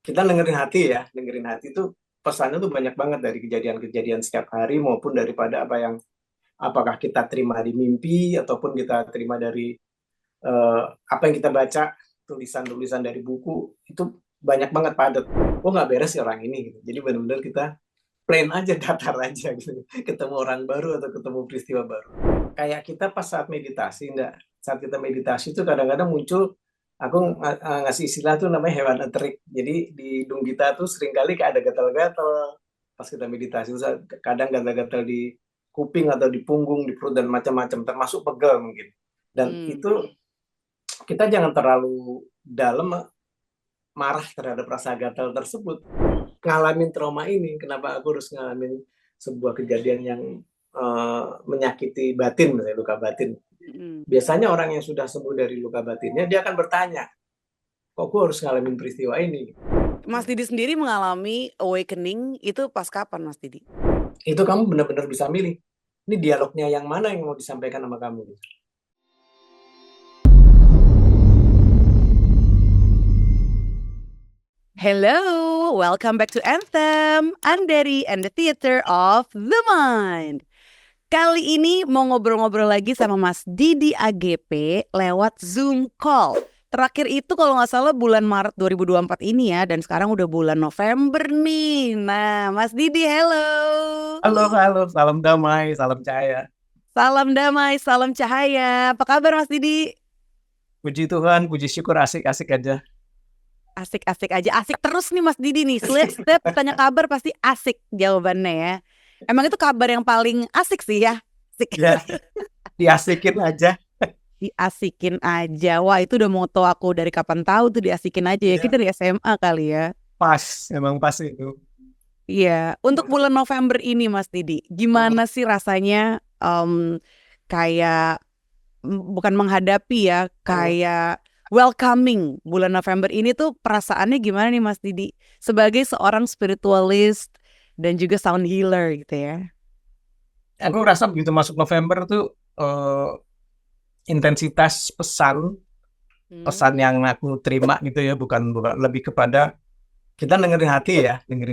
Kita dengerin hati itu pesannya tuh banyak banget dari kejadian-kejadian setiap hari maupun daripada apakah kita terima di mimpi ataupun kita terima dari apa yang kita baca, tulisan-tulisan dari buku itu banyak banget padat. Oh nggak beres ya orang ini gitu. Jadi benar-benar kita plain aja, datar aja gitu. Ketemu orang baru atau ketemu peristiwa baru. Kayak kita pas saat meditasi, enggak. Saat kita meditasi itu kadang-kadang muncul, aku ngasih istilah tuh namanya hewan eterik. Jadi di hidung kita tuh seringkali kayak ada gatal-gatal pas kita meditasi. Kadang gatal-gatal di kuping atau di punggung, di perut dan macam-macam, termasuk pegel mungkin. Dan Hmm. itu kita jangan terlalu dalam marah terhadap rasa gatal tersebut. Ngalamin trauma ini, kenapa aku harus ngalamin sebuah kejadian yang menyakiti batin, misalnya luka batin. Mm. Biasanya orang yang sudah sembuh dari luka batinnya, dia akan bertanya, kok gue harus ngalamin peristiwa ini? Mas Didi sendiri mengalami awakening itu pas kapan, Mas Didi? Itu kamu benar-benar bisa milih. Ini dialognya yang mana yang mau disampaikan sama kamu? Hello, welcome back to Anthem, Anderi and the Theater of the Mind. Kali ini mau ngobrol-ngobrol lagi sama Mas Didi AGP lewat Zoom call. Terakhir itu kalau nggak salah bulan Maret 2024 ini ya, dan sekarang udah bulan November nih. Nah, Mas Didi, hello. Halo, halo, salam damai, salam cahaya. Salam damai, salam cahaya. Apa kabar Mas Didi? Puji Tuhan, puji syukur, asik-asik aja. Asik-asik aja, asik terus nih Mas Didi nih. Setiap ditanya kabar pasti asik jawabannya ya. Emang itu kabar yang paling asik sih ya. Asik. Ya, diasikin aja. Diasikin aja. Wah, itu udah moto aku dari kapan tahu tuh, diasikin aja ya. Kita Ya, dari SMA kali ya. pas, emang pas itu. Iya, untuk bulan November ini Mas Didi, gimana sih rasanya kayak bukan menghadapi ya, kayak welcoming bulan November ini tuh perasaannya gimana nih Mas Didi sebagai seorang spiritualist dan juga sound healer gitu ya. Aku rasa begitu masuk November tuh intensitas pesan Hmm. pesan yang aku terima gitu ya, bukan lebih kepada kita dengerin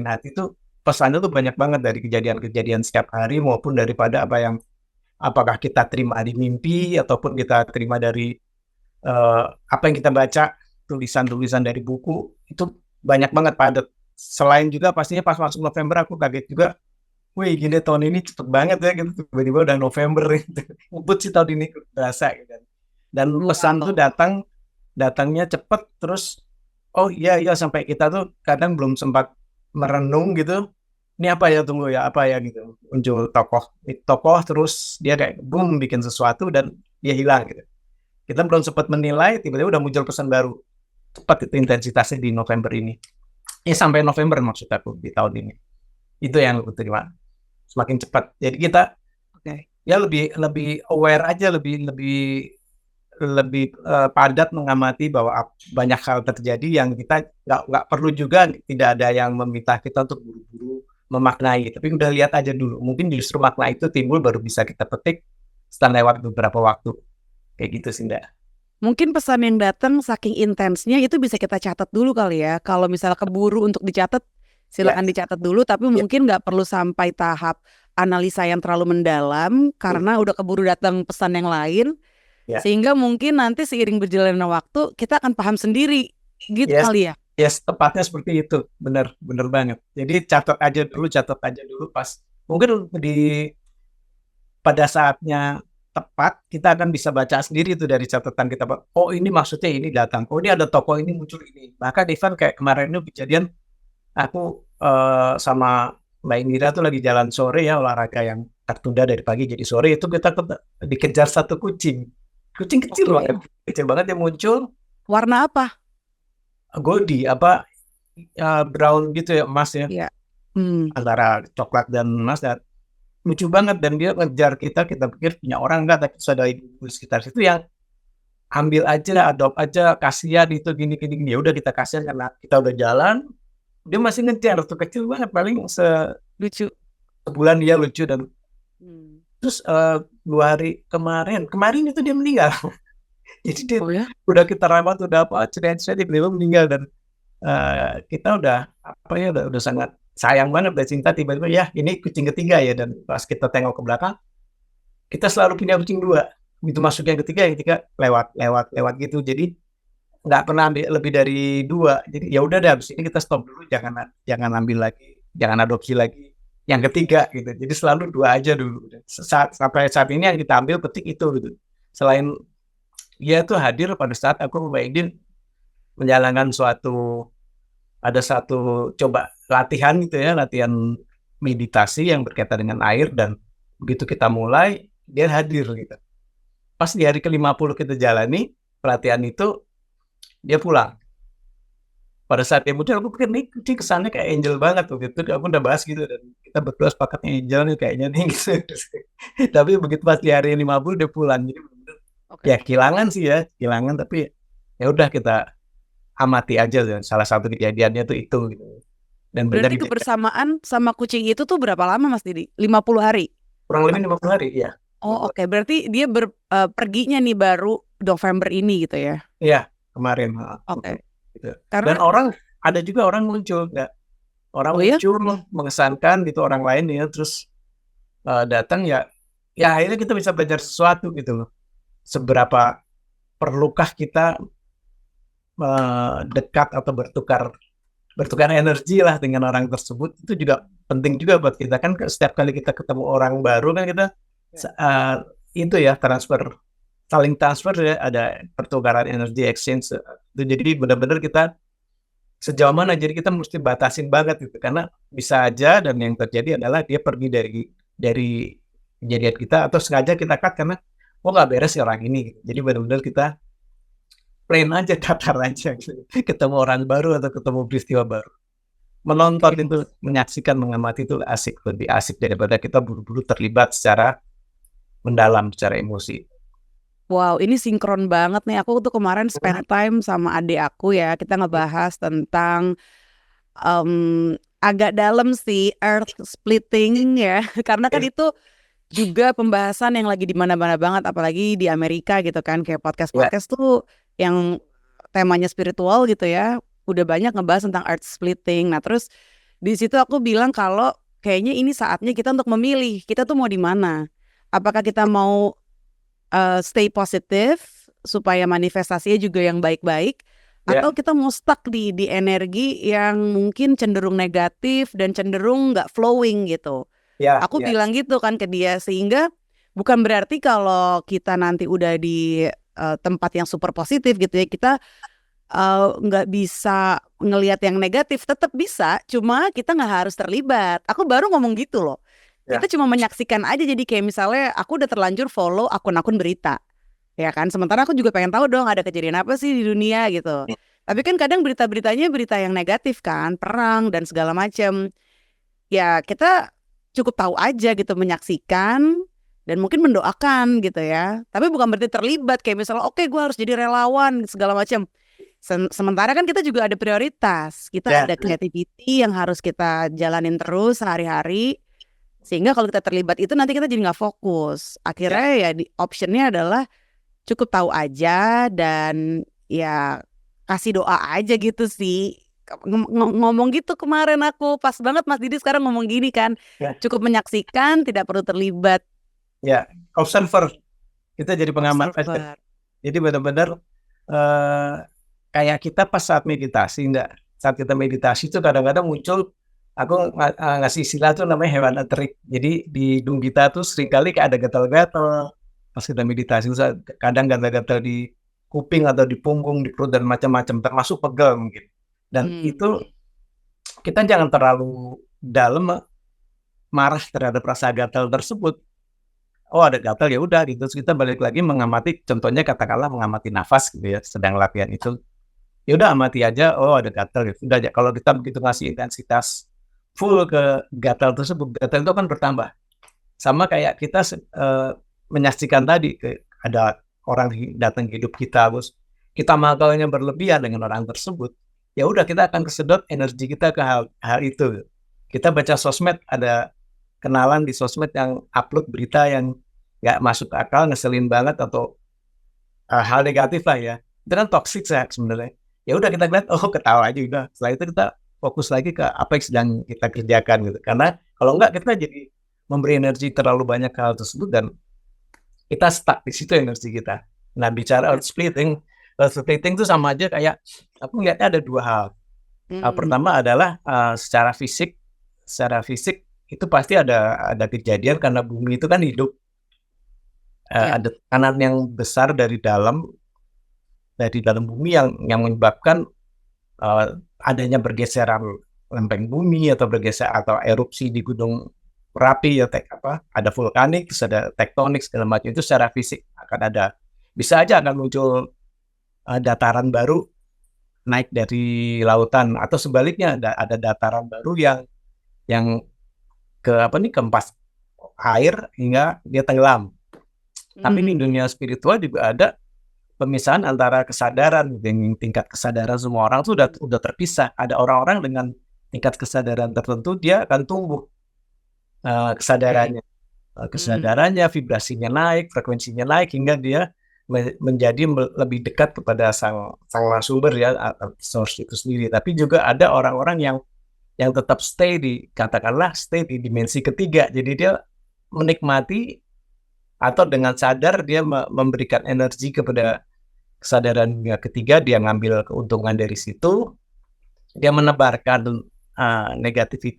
hati itu pesannya tuh banyak banget dari kejadian-kejadian setiap hari maupun daripada apakah kita terima di mimpi ataupun kita terima dari apa yang kita baca, tulisan-tulisan dari buku itu banyak banget padat. Selain juga pastinya pas masuk November aku kaget juga, wih gini tahun ini cepet banget ya gitu, tiba-tiba udah November gitu. Ngebut sih tahun ini berasa gitu kan. Dan pesan tuh Wow. datangnya cepet, terus oh iya iya sampai kita tuh kadang belum sempat merenung gitu, ini apa ya, tunggu ya apa ya gitu, muncul tokoh terus dia kayak boom bikin sesuatu dan dia hilang gitu. Kita belum sempat menilai, tiba-tiba udah muncul pesan baru. Cepat itu intensitasnya di November ini. Ini sampai November maksud aku di tahun ini. Itu yang aku terima. Semakin cepat. Jadi kita Oke. ya lebih lebih aware aja, lebih lebih lebih padat mengamati bahwa banyak hal terjadi yang kita nggak perlu juga, tidak ada yang meminta kita untuk buru-buru memaknai, tapi udah lihat aja dulu. Mungkin justru makna itu timbul baru bisa kita petik setelah lewat beberapa waktu. Kayak gitu sih, Nda. Mungkin pesan yang datang saking intensnya itu bisa kita catat dulu kali ya. Kalau misalnya keburu untuk dicatat, Ya, silakan dicatat dulu. Tapi ya, mungkin nggak perlu sampai tahap analisa yang terlalu mendalam karena udah keburu datang pesan yang lain. ya. Sehingga mungkin nanti seiring berjalannya waktu kita akan paham sendiri gitu Yes, kali ya. yes, tepatnya seperti itu. Bener, bener banget. Jadi catat aja dulu pas. Mungkin pada saatnya tepat, kita akan bisa baca sendiri itu dari catatan kita. Oh ini maksudnya ini datang. Oh ini ada tokoh ini muncul ini. Bahkan Ivan kayak kemarin itu kejadian, aku sama Mbak Indira tuh lagi jalan sore ya, olahraga yang tertunda dari pagi jadi sore, itu kita dikejar satu kucing. Kucing kecil Oke. banget. Kecil banget yang muncul. Warna apa? Goldie apa brown gitu ya, emas ya, Ya. Hmm. antara coklat dan emas, dan lucu banget, dan dia ngejar kita, kita pikir punya orang enggak, tapi sudah ada ibu di sekitar situ yang ambil aja, adopt aja, kasihan itu gini gini gini. Ya udah kita kasihan karena kita udah jalan, dia masih ngejar tuh, kecil banget, paling Lucu. sebulan dia lucu. Dan Hmm. terus 2 hari kemarin itu dia meninggal. Jadi dia Oh ya? udah kita rawat, udah apa cerita-cerita, dia meninggal. Dan kita udah apa ya udah sangat sayang banget, udah cinta, tiba-tiba ya ini kucing ketiga ya, dan pas kita tengok ke belakang kita selalu punya kucing dua, begitu masuk yang ketiga lewat lewat lewat gitu, jadi nggak pernah ambil lebih dari dua. Jadi ya udah deh, habis ini kita stop dulu, jangan jangan ambil lagi, jangan adopsi lagi yang ketiga gitu. Jadi selalu dua aja dulu. Sampai saat ini yang kita ambil petik itu gitu. Selain dia tuh hadir pada saat aku membayangin menjalankan ada satu coba latihan gitu ya, latihan meditasi yang berkaitan dengan air, dan begitu kita mulai dia hadir gitu. Pas di hari ke-50 kita jalani pelatihan itu, dia pulang. Pada saat dia muncul, aku pikir nih kucing kesannya kayak angel banget tuh gitu. Aku udah bahas gitu, dan kita berdua sepakatnya angel nih kayaknya nih gitu. Tapi begitu pas di hari 50 dia pulang. Jadi ya kehilangan sih ya, kehilangan, tapi ya udah kita amati aja ya. Salah satu kejadiannya tuh itu gitu. Dan Berarti kebersamaan sama kucing itu tuh berapa lama Mas Didi? 50 hari? kurang lebih 50 hari ya. Oh oke. Berarti dia perginya nih baru November ini gitu ya? Iya, kemarin. Oke. Gitu. Karena Dan ada juga orang muncul, nggak? Orang muncul mengesankan gitu, orang lain ya, terus datang ya akhirnya kita bisa belajar sesuatu gitu loh. Seberapa perlukah kita dekat atau bertukar energi lah dengan orang tersebut, itu juga penting juga buat kita kan. Setiap kali kita ketemu orang baru kan kita itu ya saling transfer ya, ada pertukaran energi, exchange itu. Jadi benar-benar kita sejauh mana, jadi kita mesti batasin banget gitu, karena bisa aja dan yang terjadi adalah dia pergi dari kejadian kita, atau sengaja kita cut karena nggak beres ya orang ini gitu. Jadi benar-benar kita plain aja, datar aja gitu. Ketemu orang baru atau ketemu peristiwa baru, menonton itu, menyaksikan, mengamati itu asik, lebih asik daripada kita buru-buru terlibat secara mendalam, secara emosi. Wow, ini sinkron banget nih. Aku tuh kemarin spend time sama adik aku ya. Kita ngebahas tentang agak dalam sih, earth splitting ya. Karena kan itu juga pembahasan yang lagi di mana-mana banget, apalagi di Amerika gitu kan. Kayak podcast-podcast tuh yang temanya spiritual gitu ya, udah banyak ngebahas tentang earth splitting. Nah terus di situ aku bilang kalau kayaknya ini saatnya kita untuk memilih, kita tuh mau di mana. Apakah kita mau stay positif supaya manifestasinya juga yang baik-baik, atau kita mau stuck di energi yang mungkin cenderung negatif dan cenderung nggak flowing gitu. Aku bilang gitu kan ke dia, sehingga bukan berarti kalau kita nanti udah di tempat yang super positif gitu ya, kita nggak bisa ngelihat yang negatif. Tetap bisa, cuma kita nggak harus terlibat. Aku baru ngomong gitu loh. Kita cuma menyaksikan aja. Jadi kayak misalnya aku udah terlanjur follow akun-akun berita, ya kan. Sementara aku juga pengen tahu dong ada kejadian apa sih di dunia gitu. Tapi kan kadang berita-beritanya berita yang negatif kan, perang dan segala macam. Ya kita cukup tahu aja gitu, menyaksikan dan mungkin mendoakan gitu ya. Tapi bukan berarti terlibat kayak misalnya oke, gue harus jadi relawan segala macam. Sementara kan kita juga ada prioritas. Kita ada creativity yang harus kita jalanin terus sehari-hari. Sehingga kalau kita terlibat itu nanti kita jadi nggak fokus. Akhirnya ya optionnya adalah cukup tahu aja dan ya kasih doa aja gitu sih. Ngomong gitu kemarin aku, pas banget Mas Didi sekarang ngomong gini kan. Cukup menyaksikan, tidak perlu terlibat. Ya, observer. Kita jadi pengamat. Jadi benar-benar kayak kita pas saat meditasi, saat kita meditasi itu kadang-kadang muncul, aku ngasih istilah tuh namanya hewan eterik. Jadi di hidung kita tuh seringkali kayak ada gatal-gatal pas kita meditasi. Kadang gatal-gatal di kuping atau di punggung, di perut, dan macam-macam, termasuk pegel mungkin. Dan itu kita jangan terlalu dalam marah terhadap rasa gatal tersebut. Oh ada gatal ya udah gitu. Terus kita balik lagi mengamati, contohnya katakanlah mengamati nafas gitu ya, sedang latihan itu. Ya udah amati aja, oh ada gatal gitu. Udah aja. Kalau kita begitu ngasih intensitas full ke gatal tersebut, gatal itu akan bertambah. Sama kayak kita menyaksikan tadi, ada orang datang ke hidup kita, terus kita makalnya berlebihan dengan orang tersebut, ya udah kita akan kesedot energi kita ke hal itu. Kita baca sosmed, ada kenalan di sosmed yang upload berita yang nggak masuk akal, ngeselin banget, atau hal negatif lah ya, itu kan toxic sebenarnya. ya udah kita lihat, oh ketawa aja udah. Setelah itu kita fokus lagi ke apa yang sedang kita kerjakan gitu. Karena kalau enggak kita jadi memberi energi terlalu banyak ke hal tersebut dan kita stuck di situ energi kita. Nah, bicara earth splitting itu sama aja kayak aku ngeliatnya ada dua hal. Pertama adalah secara fisik itu pasti ada kejadian karena bumi itu kan hidup. Ada tekanan yang besar dari dalam bumi yang menyebabkan adanya bergeseran lempeng bumi atau erupsi di gunung berapi ya ada vulkanik, terus ada tektonik segala macam. Itu secara fisik akan ada, bisa aja akan muncul dataran baru naik dari lautan atau sebaliknya ada dataran baru yang kempas air hingga dia tenggelam. Tapi di dunia spiritual juga ada pemisahan antara kesadaran, dengan tingkat kesadaran semua orang itu udah terpisah. Ada orang-orang dengan tingkat kesadaran tertentu dia akan tumbuh kesadarannya, vibrasinya naik, frekuensinya naik hingga dia menjadi lebih dekat kepada sang sumber ya, source itu sendiri. Tapi juga ada orang-orang yang tetap stay di dimensi ketiga. Jadi dia menikmati atau dengan sadar dia memberikan energi kepada kesadaran ketiga, dia ngambil keuntungan dari situ, dia menebarkan negativity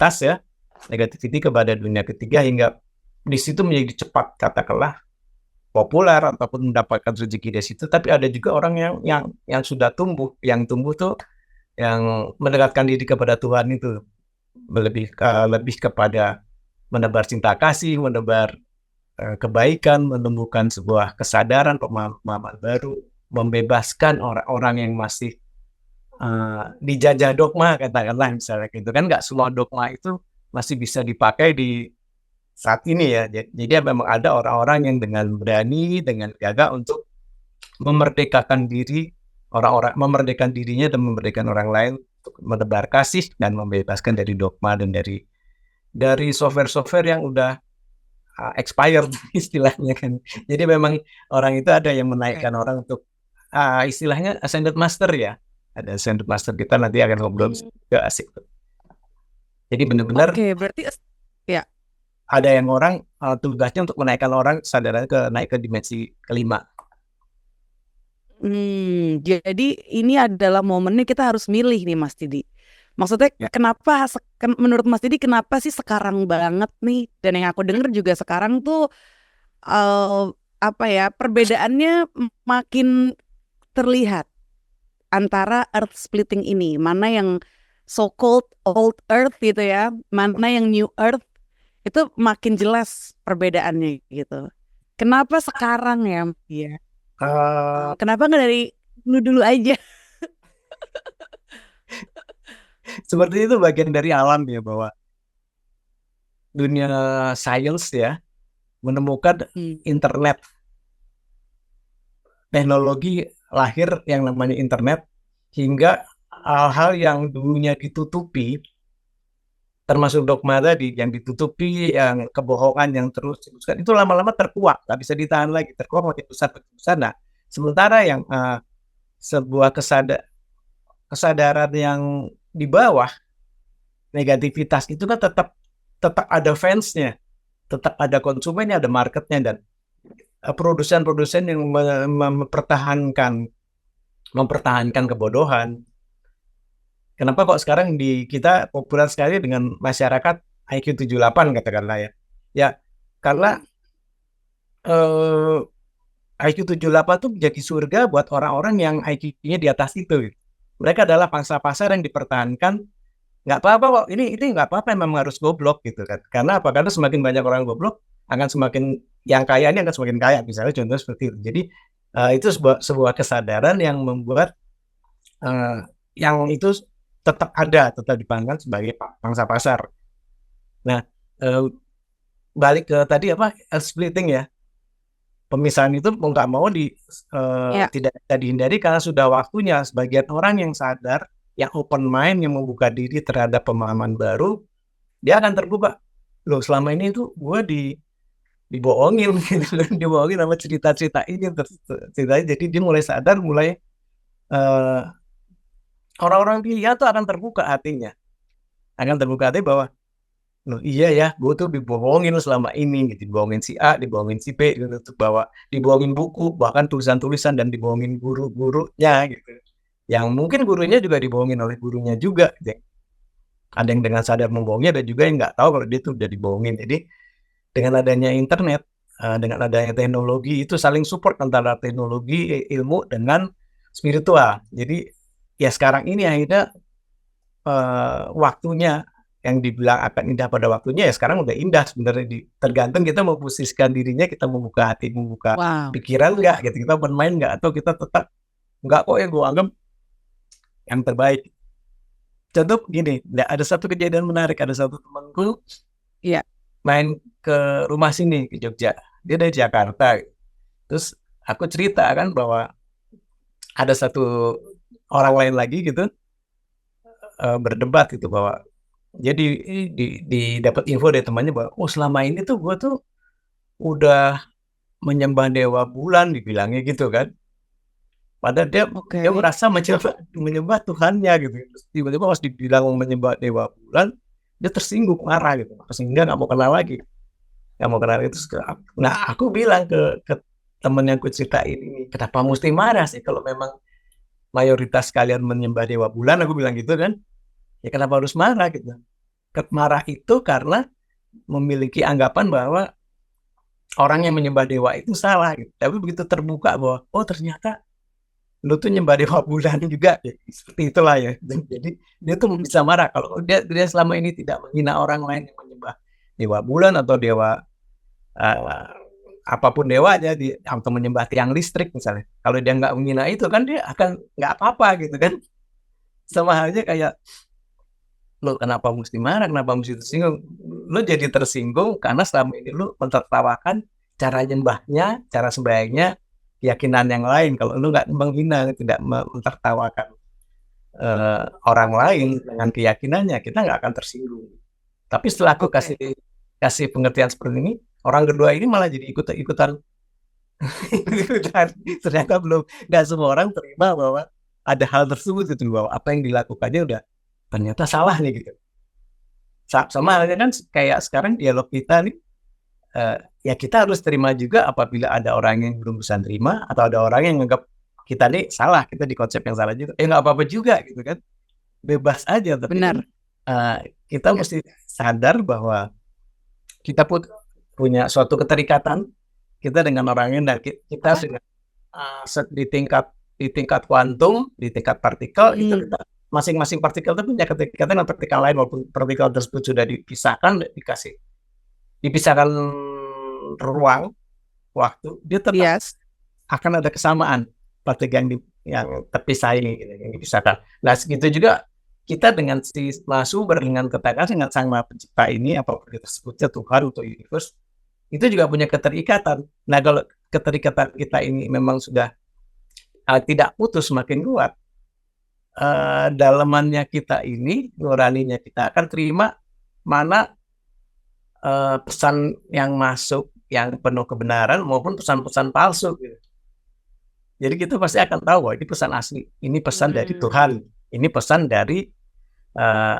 kepada dunia ketiga hingga di situ menjadi cepat katakanlah populer ataupun mendapatkan rezeki dari situ. Tapi ada juga orang yang sudah tumbuh, tuh yang mendekatkan diri kepada Tuhan itu lebih kepada menebar cinta kasih, menebar kebaikan, menemukan sebuah kesadaran, pemahaman baru, membebaskan orang-orang yang masih dijajah dogma, katakanlah misalnya gitu kan. Nggak semua dogma itu masih bisa dipakai di saat ini ya. Jadi memang ada orang-orang yang dengan berani, dengan gagah untuk memerdekakan memerdekakan dirinya dan memerdekakan orang lain untuk menebar kasih dan membebaskan dari dogma dan dari software-software yang udah expired istilahnya kan. Jadi memang orang itu ada yang menaikkan orang untuk istilahnya ascended master ya. Ada ascended master, kita nanti akan ngobrol juga asik tuh. Jadi benar-benar berarti ya ada yang orang tugasnya untuk menaikkan orang kesadaran naik ke dimensi kelima. Jadi ini adalah momennya kita harus milih nih Mas Didi. Maksudnya kenapa menurut Mas Didi kenapa sih sekarang banget nih? Dan yang aku dengar juga sekarang tuh perbedaannya makin terlihat antara earth splitting ini. Mana yang so-called old earth gitu ya, mana yang new earth, itu makin jelas perbedaannya gitu. Kenapa sekarang ya? Iya. Kenapa nggak dari dulu aja? Seperti itu bagian dari alam ya, bahwa dunia sains ya menemukan internet, teknologi lahir yang namanya internet, hingga hal-hal yang dulunya ditutupi, termasuk dogma tadi yang ditutupi, yang kebohongan yang terus diteruskan, itu lama-lama terkuak, nggak bisa ditahan lagi, terkuak makin besar. Nah, sementara yang sebuah kesadaran yang di bawah negativitas itu kan tetap ada fansnya, tetap ada konsumennya, ada marketnya, dan produsen-produsen yang mempertahankan kebodohan. Kenapa kok sekarang di kita populer sekali dengan masyarakat IQ 78 katakanlah ya. Ya, karena IQ 78 itu menjadi surga buat orang-orang yang IQ-nya di atas itu. Mereka adalah pangsa pasar yang dipertahankan. Nggak apa-apa kok, ini nggak apa-apa, memang harus goblok gitu kan. Karena apa? Karena semakin banyak orang goblok, akan semakin yang kaya ini akan semakin kaya. Misalnya contoh seperti itu. Jadi itu sebuah kesadaran yang membuat yang itu tetap dipandang sebagai pangsa pasar. Nah, balik ke tadi splitting ya, pemisahan itu mau nggak mau tidak bisa dihindari karena sudah waktunya sebagian orang yang sadar, yang open mind, yang membuka diri terhadap pemahaman baru, dia akan terbuka. Loh, selama ini itu gue dibohongin gitu, dibohongin sama cerita-cerita ini, jadi dia mulai sadar, mulai orang-orang pilihan tuh akan terbuka hatinya, bahwa loh, iya ya, gue tuh dibohongin selama ini, gitu. Dibohongin si A, dibohongin si B, gitu. Bahwa dibohongin buku, bahkan tulisan-tulisan, dan dibohongin guru-gurunya, gitu. Yang mungkin gurunya juga dibohongin oleh gurunya juga, gitu. Ada yang dengan sadar membohongnya, dan juga yang nggak tahu kalau dia tuh udah dibohongin. Jadi dengan adanya internet, dengan adanya teknologi, itu saling support antara teknologi, ilmu dengan spiritual. Jadi ya sekarang ini akhirnya waktunya yang dibilang akan indah pada waktunya, ya sekarang udah indah sebenarnya. Tergantung kita mau posisikan dirinya, kita membuka hati, membuka Wow. pikiran nggak, gitu, kita bermain nggak, atau kita tetap nggak, kok yang gue anggap yang terbaik. Contoh gini, ada satu kejadian menarik, ada satu temanku Iya. main ke rumah sini, ke Jogja, dia dari Jakarta, terus aku cerita kan bahwa ada satu orang lain lagi gitu, berdebat gitu, bahwa jadi dapat info dari temannya bahwa selama ini tuh gue tuh udah menyembah dewa bulan, dibilangnya gitu kan. Padahal dia Oke. merasa menyembah Tuhannya gitu. Terus tiba-tiba pas dibilang menyembah dewa bulan, dia tersinggung, marah gitu. Sehingga nggak mau kenal lagi, nggak mau kenal itu. Nah, aku bilang ke temen yang ku ceritain ini, kenapa mesti marah sih kalau memang mayoritas kalian menyembah dewa bulan? Aku bilang gitu kan. Ya kenapa harus marah gitu? Marah itu karena memiliki anggapan bahwa orang yang menyembah dewa itu salah gitu. Tapi begitu terbuka bahwa ternyata lu tuh nyembah dewa bulan juga, ya, seperti itulah ya. Jadi dia tuh bisa marah kalau dia selama ini tidak menghina orang lain yang menyembah dewa bulan atau dewa uh, apapun dewanya, atau menyembah tiang listrik misalnya. Kalau dia nggak menghina itu kan, dia akan nggak apa-apa gitu kan. Sama halnya kayak, lu kenapa mesti marah, kenapa mesti tersinggung? Lu jadi tersinggung karena selama ini lu mentertawakan cara nyembahnya, cara sembahyangnya, keyakinan yang lain. Kalau lu nggak menghina, tidak mentertawakan orang lain dengan keyakinannya, kita nggak akan tersinggung. Tapi setelah aku Oke. kasih pengertian seperti ini, orang kedua ini malah jadi ikutan. Ternyata nggak semua orang terima bahwa ada hal tersebut, gitu, bahwa apa yang dilakukannya udah ternyata salah nih, gitu. Sama halnya kan kayak sekarang dialog kita nih, ya kita harus terima juga apabila ada orang yang belum bisa terima, atau ada orang yang menganggap kita nih salah, kita di konsep yang salah juga. Nggak apa-apa juga gitu kan, bebas aja. Tapi kan Benar. kita mesti sadar bahwa kita pun punya suatu keterikatan kita dengan orang lain, dan kita sudah di tingkat kuantum, di tingkat partikel, itu kita masing-masing partikel itu punya keterikatan dengan partikel lain, walaupun partikel tersebut sudah dipisahkan ruang waktu, dia tetap Yes. akan ada kesamaan partikel yang terpisah ini, gitu, yang dipisahkan. Nah, segitu juga kita dengan si sumber, dengan keterikatan dengan sang maha pencipta ini, apapun kita sebutnya Tuhan atau universe, itu juga punya keterikatan. Nah, kalau keterikatan kita ini memang sudah tidak putus, semakin kuat, dalamannya kita ini, nuraninya kita akan terima mana pesan yang masuk yang penuh kebenaran maupun pesan-pesan palsu, gitu. Jadi kita pasti akan tahu bahwa ini pesan asli, ini pesan dari Tuhan, ini pesan dari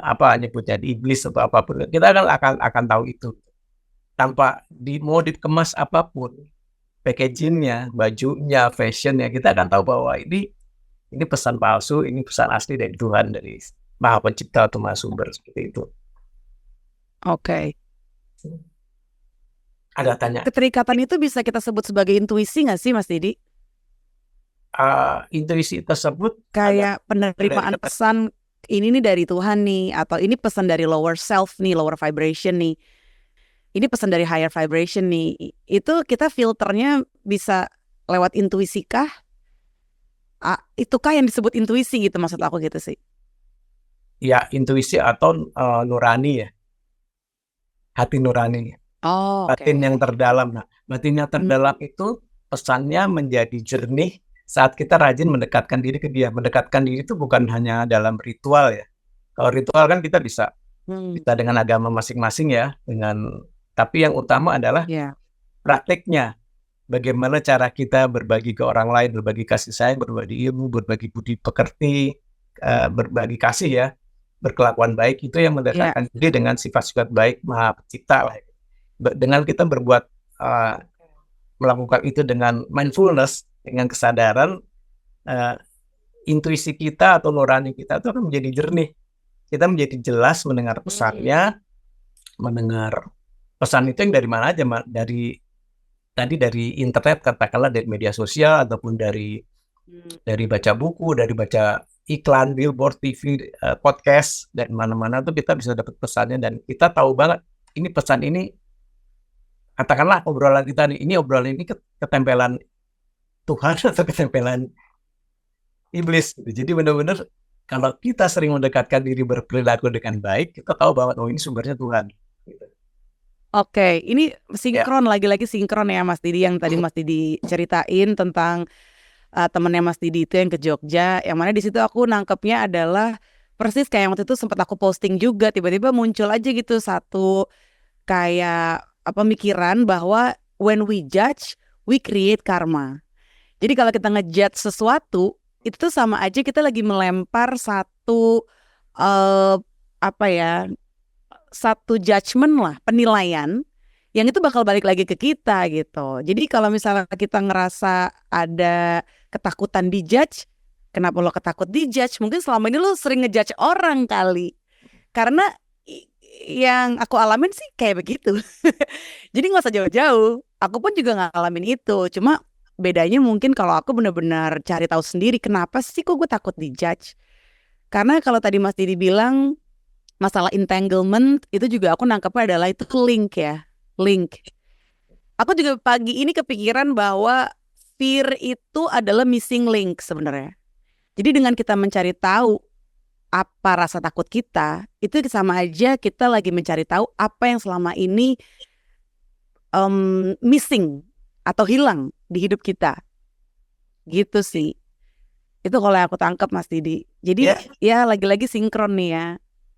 apa nyebutnya di iblis atau apapun. Kita akan tahu itu tanpa mau dikemas apapun, packagingnya, bajunya, fashionnya, kita akan tahu bahwa ini pesan palsu, ini pesan asli dari Tuhan, dari Maha Pencipta atau Maha Sumber, seperti itu. Oke. Ada tanya? Keterikatan itu bisa kita sebut sebagai intuisi nggak sih, Mas Didi? Intuisi tersebut Kayak penerimaan pesan ini nih dari Tuhan nih, atau ini pesan dari lower self nih, lower vibration nih. Ini pesan dari higher vibration nih. Itu kita filternya bisa lewat intuisi kah? Itukah yang disebut intuisi gitu, maksud aku gitu sih. Ya, intuisi atau nurani ya. Hati nurani. Batin yang terdalam. Nah, batin yang terdalam itu pesannya menjadi jernih saat kita rajin mendekatkan diri ke dia. Mendekatkan diri itu bukan hanya dalam ritual ya. Kalau ritual kan kita bisa dengan agama masing-masing ya, tapi yang utama adalah prakteknya. Bagaimana cara kita berbagi ke orang lain, berbagi kasih sayang, berbagi ilmu, berbagi budi pekerti, berbagi kasih ya, berkelakuan baik, itu yang mendekatkan diri dengan sifat-sifat baik Maha Pencipta lah. Dengan kita berbuat melakukan itu dengan mindfulness, dengan kesadaran, intuisi kita atau nurani kita itu akan menjadi jernih. Kita menjadi jelas mendengar pesannya, mendengar pesan itu yang dari mana aja, dari internet, katakanlah dari media sosial, ataupun dari baca buku, dari baca iklan, billboard, TV, podcast, dan mana-mana tuh kita bisa dapat pesannya, dan kita tahu banget ini pesan ini, katakanlah obrolan kita ini obrolan ini ketempelan Tuhan atau ketempelan iblis gitu. Jadi benar-benar kalau kita sering mendekatkan diri berperilaku dengan baik, kita tahu banget ini sumbernya Tuhan. Oke, ini sinkron, lagi-lagi sinkron ya Mas Didi, yang tadi Mas Didi ceritain tentang temennya Mas Didi itu yang ke Jogja, yang mana di situ aku nangkepnya adalah persis kayak waktu itu sempat aku posting juga, tiba-tiba muncul aja gitu satu kayak pemikiran bahwa when we judge, we create karma. Jadi kalau kita ngejudge sesuatu, itu tuh sama aja kita lagi melempar satu satu judgement lah, penilaian yang itu bakal balik lagi ke kita gitu. Jadi kalau misalnya kita ngerasa ada ketakutan dijudge, kenapa lo ketakut dijudge? Mungkin selama ini lo sering ngejudge orang kali. Karena yang aku alamin sih kayak begitu. Jadi gak usah jauh-jauh, aku pun juga ngalamin itu. Cuma bedanya mungkin kalau aku benar-benar cari tahu sendiri kenapa sih kok gue takut dijudge. Karena kalau tadi Mas Didi bilang masalah entanglement, itu juga aku nangkepnya adalah itu link ya. Link. Aku juga pagi ini kepikiran bahwa fear itu adalah missing link sebenarnya. Jadi dengan kita mencari tahu apa rasa takut kita, itu sama aja kita lagi mencari tahu apa yang selama ini missing atau hilang di hidup kita. Gitu sih. Itu kalau yang aku tangkap Mas Didi. Jadi ya lagi-lagi sinkron nih ya.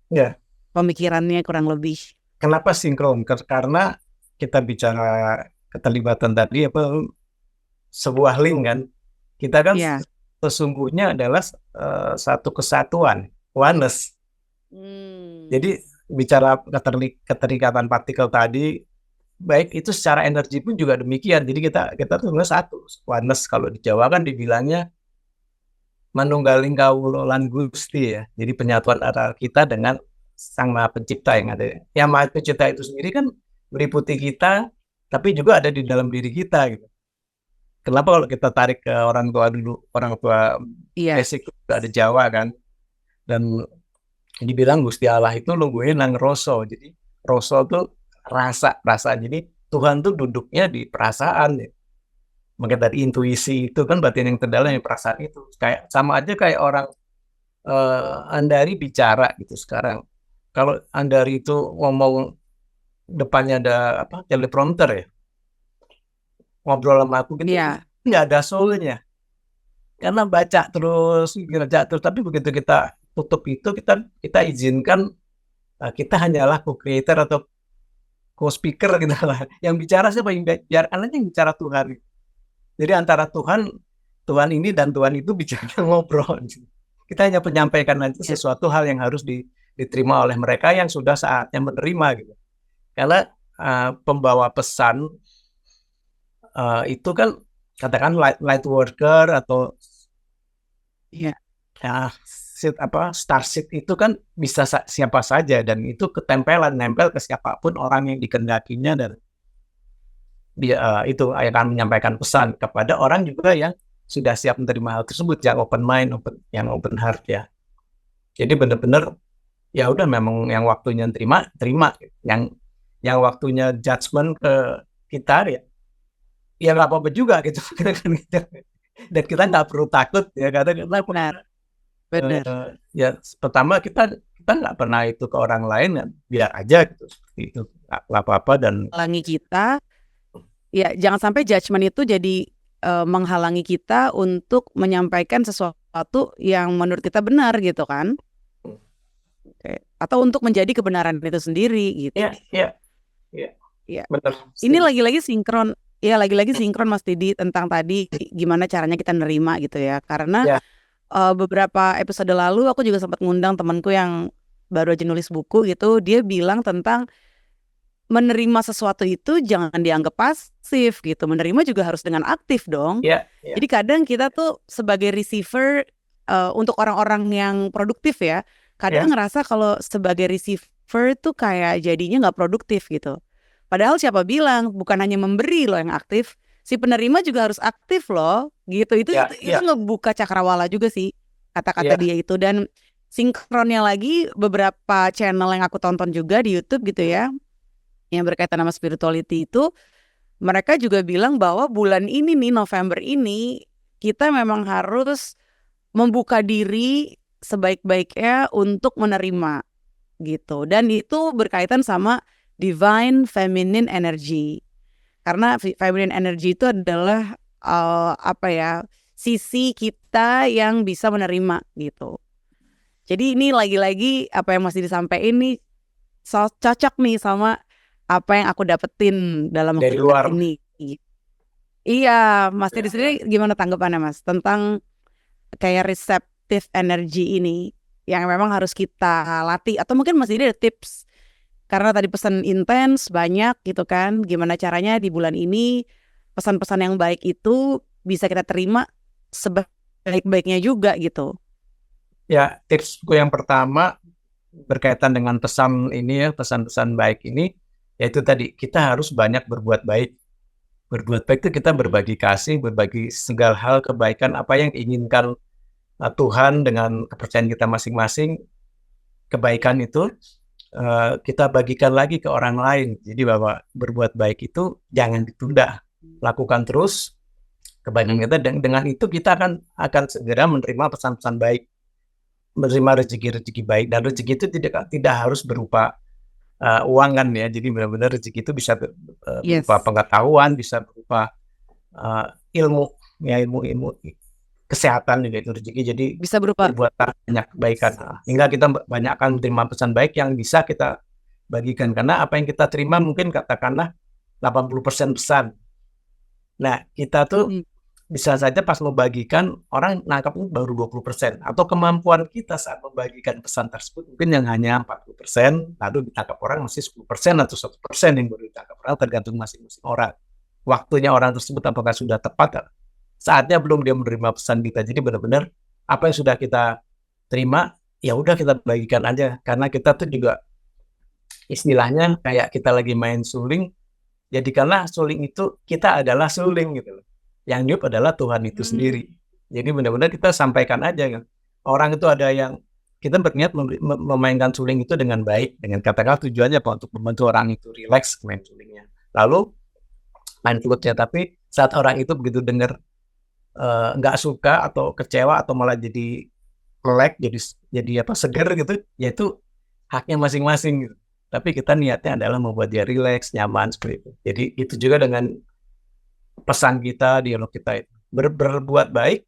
Ya. Pemikirannya kurang lebih. Kenapa sinkron? Karena kita bicara keterlibatan tadi sebuah link kan. Kita kan sesungguhnya adalah satu kesatuan, oneness. Jadi bicara keterikatan partikel tadi, baik itu secara energi pun juga demikian. Jadi kita tuh satu, oneness. Kalau di Jawa kan dibilangnya manunggaling kawula lan Gusti ya. Jadi penyatuan antara kita dengan Sang Maha Pencipta yang ada. Yang Maha Pencipta itu sendiri kan meliputi kita, tapi juga ada di dalam diri kita gitu. Kenapa kalau kita tarik ke orang tua dulu, orang tua basic ada Jawa kan, dan dibilang Gusti Allah itu lungguhe nang rasa. Jadi rasa tuh rasa. Jadi Tuhan tuh duduknya di perasaan ya. Mungkin dari intuisi itu kan batin yang terdalam yang perasaan itu. Kayak sama aja kayak orang Andari bicara gitu sekarang. Kalau Andari itu ngomong depannya ada teleprompter ya, ngobrol sama aku gitu, nggak ada soulnya. Karena baca terus, tapi begitu kita tutup itu, kita izinkan kita hanyalah co-creator atau co-speaker gitu lah. Yang bicara siapa? Biarkan aja yang bicara Tuhan. Jadi antara Tuhan ini dan Tuhan itu bicara ngobrol. Kita hanya menyampaikan aja sesuatu hal yang harus diterima oleh mereka yang sudah saatnya menerima gitu. Karena pembawa pesan itu kan katakan light worker atau starseed itu kan bisa siapa saja, dan itu nempel ke siapapun orang yang dikehendakinya, dan dia itu akan menyampaikan pesan kepada orang juga yang sudah siap menerima hal tersebut, yang open mind, yang open heart ya. Jadi benar-benar ya udah, memang yang waktunya terima, yang waktunya judgement ke kita ya nggak apa-apa juga gitu. Dan kita nggak perlu takut ya, karena benar. Ya pertama kita nggak pernah itu ke orang lain, ya biar aja gitu, seperti itu, nggak apa-apa. Dan menghalangi kita ya, jangan sampai judgement itu jadi menghalangi kita untuk menyampaikan sesuatu yang menurut kita benar gitu kan. Atau untuk menjadi kebenaran itu sendiri gitu. Iya. Benar. Ini lagi-lagi sinkron Mas Didi tentang tadi gimana caranya kita nerima gitu ya. Karena beberapa episode lalu aku juga sempat ngundang temanku yang baru aja nulis buku gitu. Dia bilang tentang menerima sesuatu itu jangan dianggap pasif gitu. Menerima juga harus dengan aktif dong. Ya, ya, Jadi kadang kita tuh sebagai receiver untuk orang-orang yang produktif ya, kadang ya, ngerasa kalau sebagai receiver tuh kayak jadinya nggak produktif gitu. Padahal siapa bilang bukan hanya memberi loh yang aktif, si penerima juga harus aktif loh gitu. Itu ya, itu ya, ngebuka cakrawala juga sih kata-kata ya. dia itu. Dan sinkronnya lagi beberapa channel yang aku tonton juga di YouTube gitu ya, yang berkaitan sama spirituality itu, mereka juga bilang bahwa bulan ini nih, November ini, kita memang harus membuka diri sebaik-baiknya untuk menerima gitu. Dan itu berkaitan sama divine feminine energy. Karena feminine energy itu adalah apa ya, sisi kita yang bisa menerima gitu. Jadi ini lagi-lagi apa yang masih disampaikan ini cocok nih sama apa yang aku dapetin dalam waktu Dari dekat luar. ini. Iya, Mas Teddy Ya, sendiri ya. gimana tanggapannya Mas tentang kayak receptive energy ini yang memang harus kita latih, atau mungkin Mas Teddy ada tips karena tadi pesan intens banyak gitu kan, gimana caranya di bulan ini pesan-pesan yang baik itu bisa kita terima sebaik-baiknya juga gitu. Ya, tipsku yang pertama berkaitan dengan pesan ini ya, pesan-pesan baik ini, yaitu tadi kita harus banyak berbuat baik. Berbuat baik itu kita berbagi kasih, berbagi segala hal kebaikan apa yang diinginkan Tuhan dengan kepercayaan kita masing-masing. Kebaikan itu kita bagikan lagi ke orang lain. Jadi bahwa berbuat baik itu jangan ditunda, lakukan terus kebaikan kita, dan dengan itu kita akan segera menerima pesan-pesan baik, menerima rezeki-rezeki baik. Dan rezeki itu tidak harus berupa uang kan ya. Jadi benar-benar rezeki itu bisa berupa Yes. pengetahuan, bisa berupa ilmu, ya ilmu kesehatan juga itu rezeki. Jadi Bisa berupa berbuat banyak kebaikan hingga kita banyak akan menerima pesan baik yang bisa kita bagikan, karena apa yang kita terima mungkin katakanlah 80% pesan. Nah, kita tuh mm, bisa saja pas membagikan orang nangkapnya baru 20%, atau kemampuan kita saat membagikan pesan tersebut mungkin yang hanya 40%, lalu ditangkap orang masih 10% atau 1% yang baru ditangkap orang, tergantung masing-masing orang. Waktunya orang tersebut apakah sudah tepat, saatnya belum dia menerima pesan kita. Jadi benar-benar apa yang sudah kita terima, ya udah kita bagikan aja, karena kita tuh juga istilahnya kayak kita lagi main suling, jadikanlah suling itu kita adalah suling gitu loh. Yang niup adalah Tuhan itu sendiri. Jadi benar-benar kita sampaikan aja kan. Orang itu ada yang kita berniat memainkan suling itu dengan baik, dengan katakanlah tujuannya apa, untuk membantu orang itu rileks main sulingnya. Lalu main flute-nya, tapi saat orang itu begitu dengar nggak suka atau kecewa atau malah jadi melek, jadi apa, seger gitu, yaitu haknya masing-masing gitu. Tapi kita niatnya adalah membuat dia rileks, nyaman seperti itu. Jadi itu juga dengan pesan kita, dialog kita itu berbuat baik,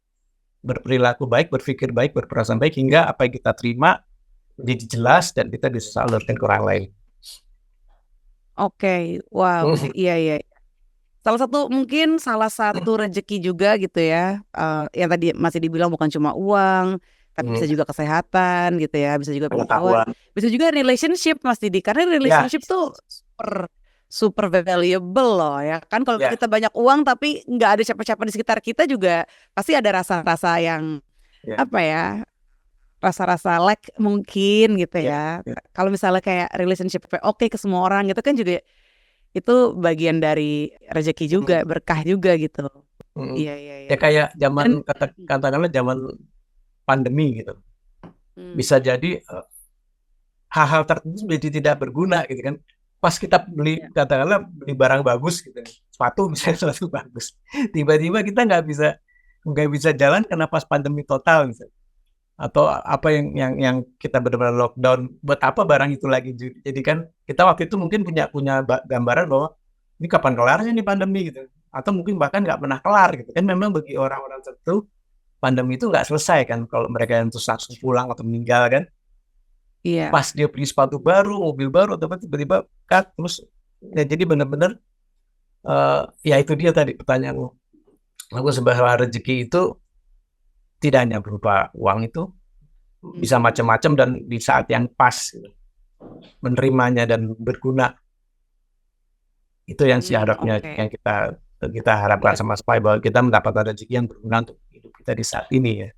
berperilaku baik, berpikir baik, berperasaan baik, hingga apa yang kita terima menjadi jelas dan kita bisa salurkan ke orang lain. Oke, wow, iya. Salah satu rezeki juga gitu ya, yang tadi masih dibilang bukan cuma uang, tapi bisa juga kesehatan gitu ya, bisa juga pengetahuan, Pengetahuan. bisa juga relationship Mas Didi, karena Ya, relationship tuh super super valuable loh ya kan. Kalau ya, kita banyak uang tapi nggak ada siapa-siapa di sekitar kita juga pasti ada rasa-rasa yang ya, apa ya, rasa-rasa lack mungkin gitu ya, ya. ya. Kalau misalnya kayak relationship oke ke semua orang gitu kan juga itu bagian dari rezeki juga, berkah juga gitu. Iya. Ya kayak Dan zaman katakanlah zaman pandemi gitu. hmm, Bisa jadi hal-hal tertentu menjadi tidak berguna gitu kan. Pas kita beli, ya. katakanlah beli barang bagus gitu, sepatu misalnya sepatu bagus, tiba-tiba kita nggak bisa jalan karena pas pandemi total misalnya. Atau apa yang kita benar-benar lockdown, buat apa barang itu lagi. Jadi kan kita waktu itu mungkin punya gambaran bahwa ini kapan kelarnya nih pandemi gitu, atau mungkin bahkan nggak pernah kelar gitu kan. Memang bagi orang-orang tertentu pandemi itu nggak selesai kan, kalau mereka yang terus langsung pulang atau meninggal kan. Iya. Pas dia beli sepatu baru, mobil baru, atau tiba-tiba cut terus. Ya, jadi benar-benar ya itu dia tadi pertanyaanmu. Aku sebagai rezeki itu tidak hanya berupa uang, itu bisa macam-macam dan di saat yang pas gitu, menerimanya dan berguna. Itu yang harapnya Oke. yang kita harapkan sama Spy, bahwa kita mendapatkan rezeki yang berguna untuk hidup kita di saat ini ya.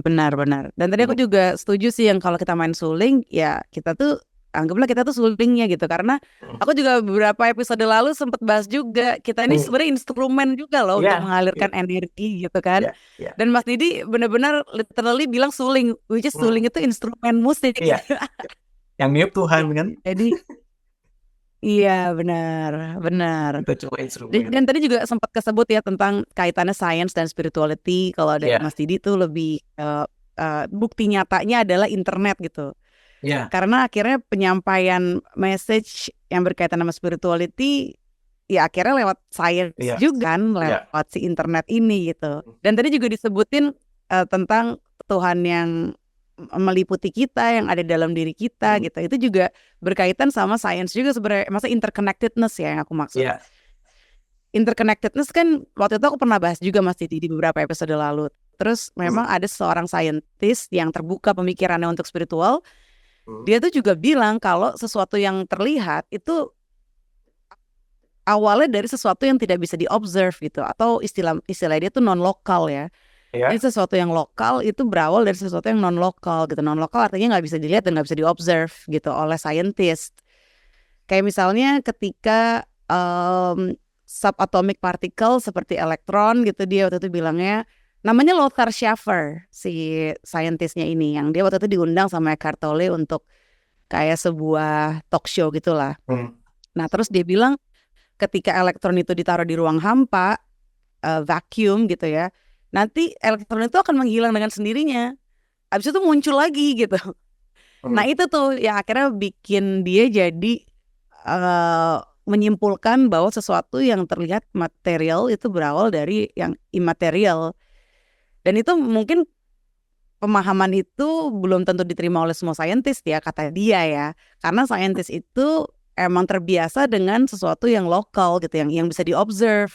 Benar-benar. Dan tadi aku juga setuju sih yang kalau kita main suling, ya kita tuh anggaplah kita tuh sulingnya gitu. Karena aku juga beberapa episode lalu sempat bahas juga, kita ini sebenarnya instrumen juga loh untuk mengalirkan energi gitu kan. Dan Mas Didi benar-benar literally bilang suling, which is suling itu instrumen musik. Yang niup Tuhan kan. Jadi iya benar. Itu cuma instrumen. Dan tadi juga sempat kesebut ya tentang kaitannya science dan spirituality. Kalau dari Mas Didi tuh lebih bukti nyatanya adalah internet gitu. Karena akhirnya penyampaian message yang berkaitan sama spirituality ya akhirnya lewat science juga kan, lewat si internet ini gitu. Dan tadi juga disebutin tentang Tuhan yang meliputi kita, yang ada dalam diri kita gitu. Itu juga berkaitan sama science juga sebenarnya. Maksudnya interconnectedness ya yang aku maksud. Interconnectedness kan waktu itu aku pernah bahas juga Mas Didi di beberapa episode lalu. Terus memang ada seorang scientist yang terbuka pemikirannya untuk spiritual. Dia tuh juga bilang kalau sesuatu yang terlihat itu awalnya dari sesuatu yang tidak bisa diobserve gitu, atau istilah dia tuh non-lokal ya. Jadi sesuatu yang lokal itu berawal dari sesuatu yang non-lokal gitu. Non-lokal artinya nggak bisa dilihat dan nggak bisa diobserve gitu oleh scientist. Kayak misalnya ketika subatomic particle seperti elektron gitu, dia waktu itu bilangnya, namanya Lothar Schaffer si scientistnya ini, yang dia waktu itu diundang sama Eckhart Tolle untuk kayak sebuah talk show gitulah. Nah terus dia bilang ketika elektron itu ditaruh di ruang hampa, vacuum gitu ya, nanti elektron itu akan menghilang dengan sendirinya. Habis itu muncul lagi gitu. Nah itu tuh yang akhirnya bikin dia jadi menyimpulkan bahwa sesuatu yang terlihat material itu berawal dari yang imaterial. Dan itu mungkin pemahaman itu belum tentu diterima oleh semua saintis ya, kata dia ya. Karena saintis itu emang terbiasa dengan sesuatu yang lokal gitu, yang bisa diobserve,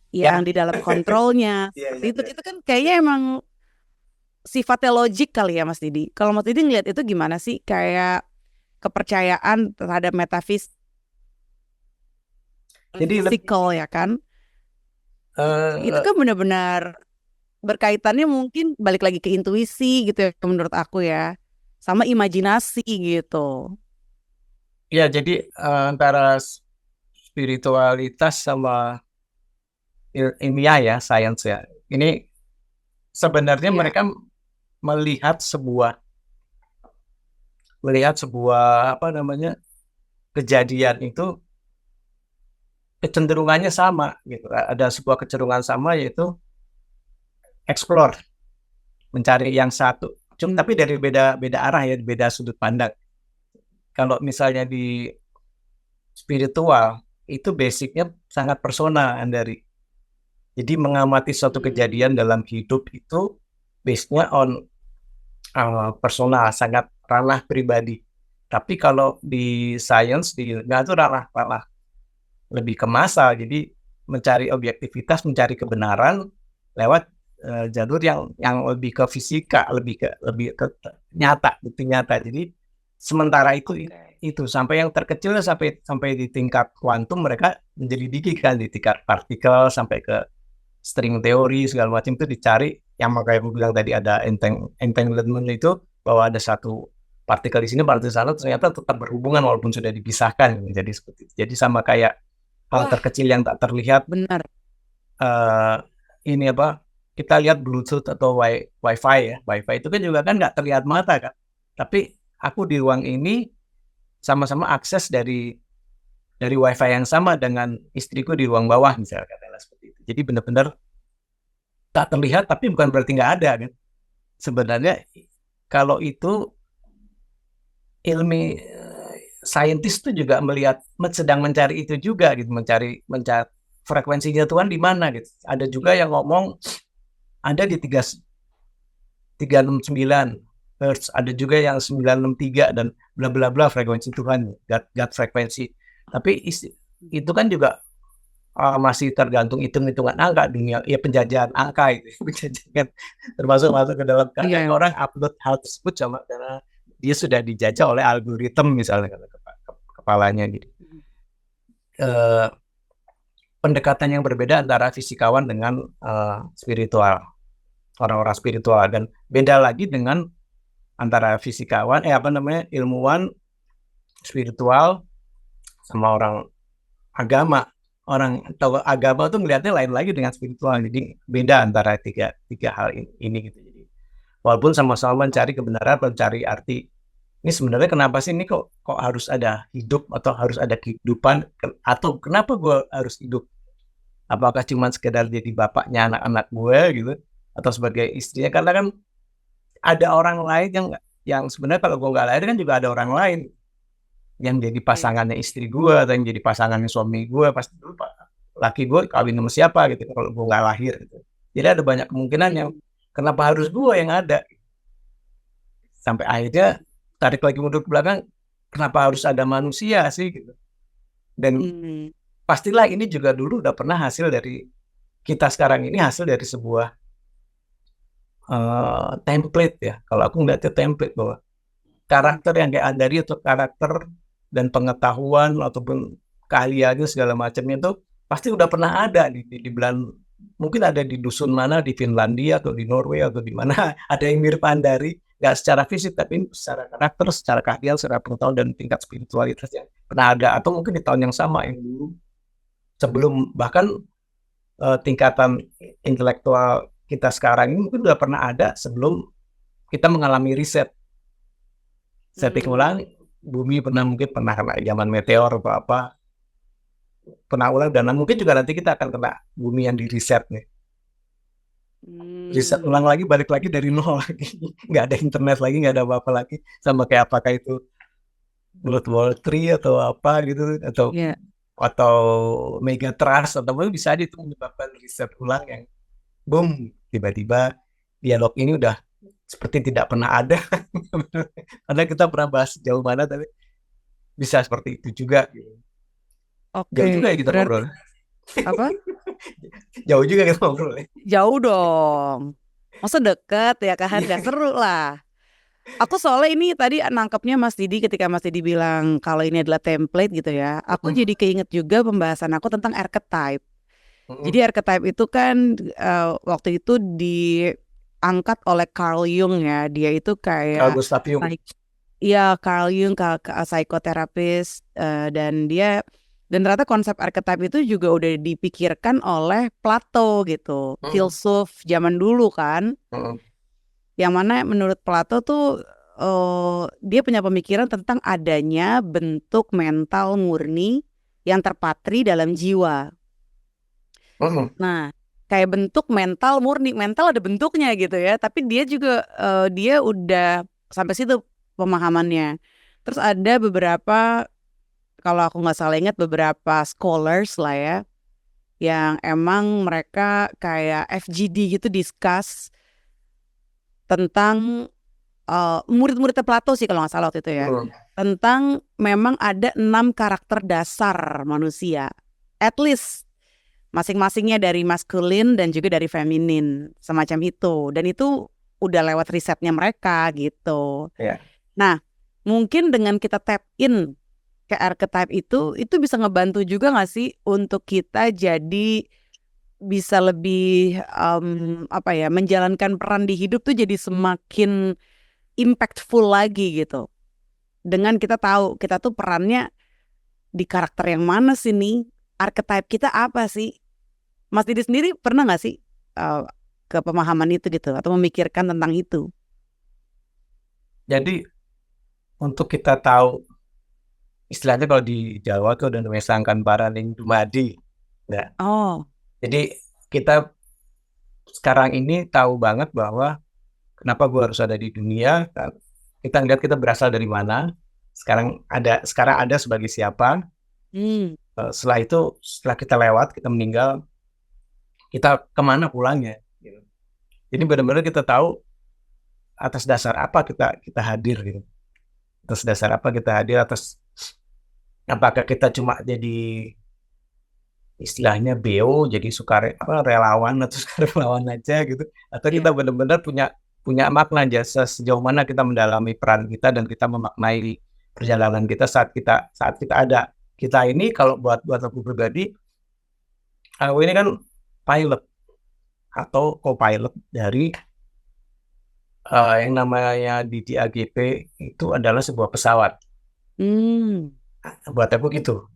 yang di dalam kontrolnya. Itu kan kayaknya emang sifatnya logik kali ya Mas Didi. Kalau Mas Didi ngeliat itu gimana sih, kayak kepercayaan terhadap metafisik? Jadi physical ya kan? Itu kan benar-benar berkaitannya mungkin balik lagi ke intuisi gitu ya menurut aku ya, sama imajinasi gitu. Ya jadi antara spiritualitas sama ilmiah ya, sains ya, ini sebenarnya mereka melihat sebuah apa namanya, kejadian itu kecenderungannya sama gitu. Ada sebuah kecenderungan sama, yaitu explore, mencari yang satu. Tapi dari beda arah ya, beda sudut pandang. Kalau misalnya di spiritual itu basicnya sangat personal, Andari. Jadi mengamati suatu kejadian dalam hidup itu based-nya on personal, sangat ranah pribadi. Tapi kalau di science, di ilmiah itu ranah lebih ke massal. Jadi mencari objektivitas, mencari kebenaran lewat jalur yang lebih ke fisika, lebih ke nyata, bukti nyata. Jadi sementara itu sampai yang terkecil, sampai di tingkat kuantum, mereka menyelidiki kan di tingkat partikel sampai ke string teori segala macam, itu dicari. Yang makanya aku bilang tadi ada entanglement itu, bahwa ada satu partikel di sini, partikel di sana, ternyata tetap berhubungan walaupun sudah dipisahkan. Jadi seperti itu. Jadi sama kayak hal terkecil yang tak terlihat. Benar. Ini apa? Kita lihat Bluetooth atau Wi-Fi ya. Wi-Fi itu kan juga kan nggak terlihat mata kan. Tapi aku di ruang ini sama-sama akses dari Wi-Fi yang sama dengan istriku di ruang bawah misalnya, katakanlah seperti itu. Jadi benar-benar tak terlihat, tapi bukan berarti nggak ada kan. Sebenarnya kalau itu ilmi saintis itu juga sedang mencari itu juga gitu, mencari frekuensinya Tuhan di mana gitu. Ada juga yang ngomong ada di 369 Hertz, ada juga yang 963 dan bla bla bla frekuensi Tuhan, God frekuensi. Tapi itu kan juga masih tergantung hitung-hitungan angka dunia, ya penjajahan angka itu, penjajahan termasuk masuk ke dalam kadang Iya. orang upload hal tersebut cuma karena dia sudah dijajah oleh algoritma misalnya kata kepalanya gitu. Eh, Pendekatan yang berbeda antara fisikawan dengan spiritual, orang-orang spiritual, dan beda lagi dengan antara fisikawan, ilmuwan spiritual sama orang agama. Orang atau agama tuh melihatnya lain lagi dengan spiritual, jadi beda antara tiga tiga hal ini gitu. Jadi walaupun sama-sama mencari kebenaran, mencari arti. Ini sebenarnya kenapa sih ini kok harus ada hidup atau harus ada kehidupan atau kenapa gue harus hidup? Apakah cuma sekedar jadi bapaknya anak-anak gue gitu atau sebagai istrinya? Karena kan ada orang lain yang sebenarnya kalau gue nggak lahir kan juga ada orang lain yang jadi pasangannya istri gue atau yang jadi pasangannya suami gue, pasti dulu laki gue kawin sama siapa gitu kalau gue nggak lahir gitu. Jadi ada banyak kemungkinan yang kenapa harus gue yang ada, sampai akhirnya tarik lagi mundur ke belakang, kenapa harus ada manusia sih gitu. Dan pastilah ini juga dulu udah pernah hasil dari kita sekarang ini, hasil dari sebuah template ya. Kalau aku ngeliatnya template bahwa karakter yang kayak Andari atau karakter dan pengetahuan ataupun keahliannya segala macamnya itu pasti udah pernah ada di bulan, mungkin ada di dusun mana di Finlandia atau di Norway atau di mana ada yang mirip Andari, nggak secara fisik tapi secara karakter, secara keahlian, secara pengetahuan dan tingkat spiritualitas yang pernah ada, atau mungkin di tahun yang sama yang dulu sebelum bahkan tingkatan intelektual kita sekarang ini mungkin udah pernah ada sebelum kita mengalami riset. Setting ulang, bumi mungkin pernah kena zaman meteor atau apa, pernah ulang, dan mungkin juga nanti kita akan kena bumi yang di riset nih. Riset ulang lagi, balik lagi dari nol lagi. Nggak ada internet lagi, nggak ada apa-apa lagi. Sama kayak apakah itu World War 3 atau apa gitu, atau Megatrust, atau mungkin bisa aja itu menyebabkan riset ulang yang boom, tiba-tiba dialog ini udah seperti tidak pernah ada. Karena kita pernah bahas jauh mana, tapi bisa seperti itu juga. Jauh juga ya kita ngobrol. Apa? Jauh juga kita ngobrol. Jauh dong. Masa deket ya kan, gak seru lah. Aku soalnya ini tadi nangkepnya Mas Didi ketika Mas Didi bilang kalau ini adalah template gitu ya. Aku jadi keinget juga pembahasan aku tentang archetype. Jadi archetype itu kan waktu itu diangkat oleh Carl Jung ya. Dia itu kayak Carl Gustav Jung. Iya, Carl Jung, psikoterapis, dan ternyata konsep archetype itu juga udah dipikirkan oleh Plato gitu, filsuf zaman dulu kan. Yang mana menurut Plato tuh dia punya pemikiran tentang adanya bentuk mental murni yang terpatri dalam jiwa. Nah, kayak bentuk mental murni, mental ada bentuknya gitu ya, tapi dia juga dia udah sampai situ pemahamannya. Terus ada beberapa, kalau aku nggak salah ingat, beberapa scholars lah ya, yang emang mereka kayak FGD gitu discuss tentang murid-muridnya Plato sih kalau nggak salah waktu itu ya, tentang memang ada 6 karakter dasar manusia, at least masing-masingnya dari maskulin dan juga dari feminin, semacam itu. Dan itu udah lewat risetnya mereka gitu. Nah, mungkin dengan kita tap in ke archetype itu bisa ngebantu juga nggak sih untuk kita jadi bisa lebih menjalankan peran di hidup tuh jadi semakin impactful lagi gitu. Dengan kita tahu kita tuh perannya di karakter yang mana sih nih, archetype kita apa sih? Mas Didi sendiri pernah nggak sih ke pemahaman itu gitu atau memikirkan tentang itu? Jadi untuk kita tahu, istilahnya kalau di Jawa tuh ada namanya sangkan paraning dumadi. Nah, jadi kita sekarang ini tahu banget bahwa kenapa gue harus ada di dunia. Kita lihat kita berasal dari mana. Sekarang ada sebagai siapa. Setelah itu, setelah kita lewat, kita meninggal, kita kemana pulangnya. Jadi benar-benar kita tahu atas dasar apa kita hadir gitu. Atas dasar apa kita hadir, apakah kita cuma jadi istilahnya BO, jadi relawan atau sukarelawan aja gitu, atau Iya. kita benar-benar punya punya makna jasa sejauh mana kita mendalami peran kita dan kita memaknai perjalanan kita saat kita ada. Kita ini kalau buat buat aku pribadi, aku ini kan pilot atau co-pilot dari yang namanya di DAGP itu adalah sebuah pesawat. Hmm. Buat aku gitu.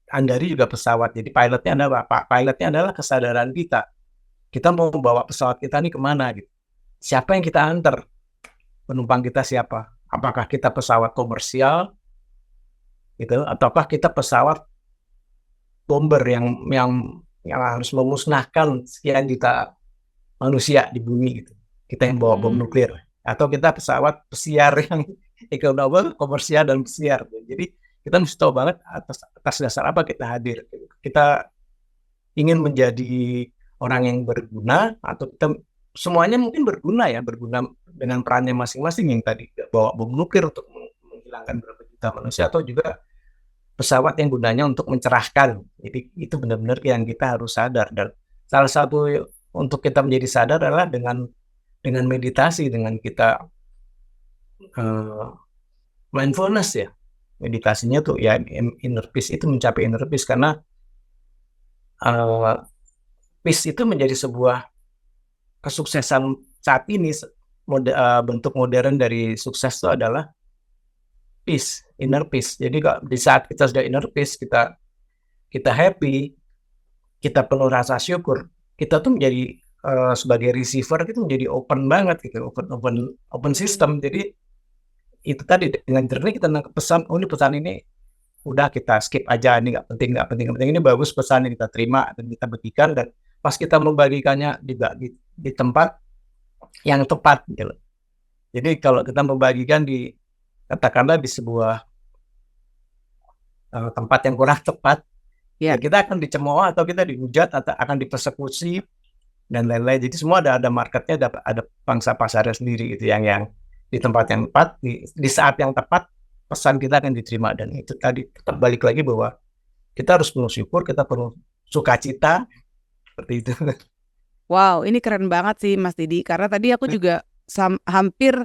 Andari juga pesawat. Jadi pilotnya adalah apa? Pilotnya adalah kesadaran kita. Kita mau bawa pesawat kita nih kemana gitu. Siapa yang kita antar? Penumpang kita siapa? Apakah kita pesawat komersial gitu, ataukah kita pesawat bomber yang harus memusnahkan sekian juta manusia di bumi gitu. Kita yang bawa bom Hmm. nuklir. Atau kita pesawat pesiar yang economical, komersial dan pesiar. Jadi kita mesti tahu banget atas dasar apa kita hadir. Kita ingin menjadi orang yang berguna atau kita semuanya mungkin berguna ya, berguna dengan perannya masing-masing yang tadi bawa bom nuklir untuk menghilangkan berapa juta manusia atau juga pesawat yang gunanya untuk mencerahkan. Jadi itu benar-benar yang kita harus sadar dan salah satu untuk kita menjadi sadar adalah dengan meditasi, dengan kita uh, mindfulness ya. Meditasinya tuh ya inner peace itu mencapai inner peace karena uh, peace itu menjadi sebuah kesuksesan saat ini. Bentuk modern dari sukses itu adalah peace, inner peace. Jadi di saat kita sudah inner peace, kita kita happy, kita penuh rasa syukur, kita tuh menjadi sebagai receiver itu menjadi open banget gitu, open open open system. Jadi itu tadi dengan jernih kita nangkep pesan, oh ini pesan ini udah kita skip aja, ini nggak penting nggak penting nggak penting, ini bagus pesan yang kita terima dan kita bagikan dan pas kita membagikannya juga di tempat yang tepat gitu. Jadi kalau kita membagikan di katakanlah di sebuah tempat yang kurang tepat, ya Ya. kita akan dicemooh atau kita dihujat atau akan dipersekusi dan lain-lain. Jadi semua ada marketnya, ada pangsa pasarnya sendiri gitu yang di tempat yang tepat, di saat yang tepat pesan kita akan diterima dan itu tadi tetap balik lagi bahwa kita harus penuh syukur, kita perlu sukacita seperti itu. Wow, ini keren banget sih Mas Didi. Karena tadi aku juga hampir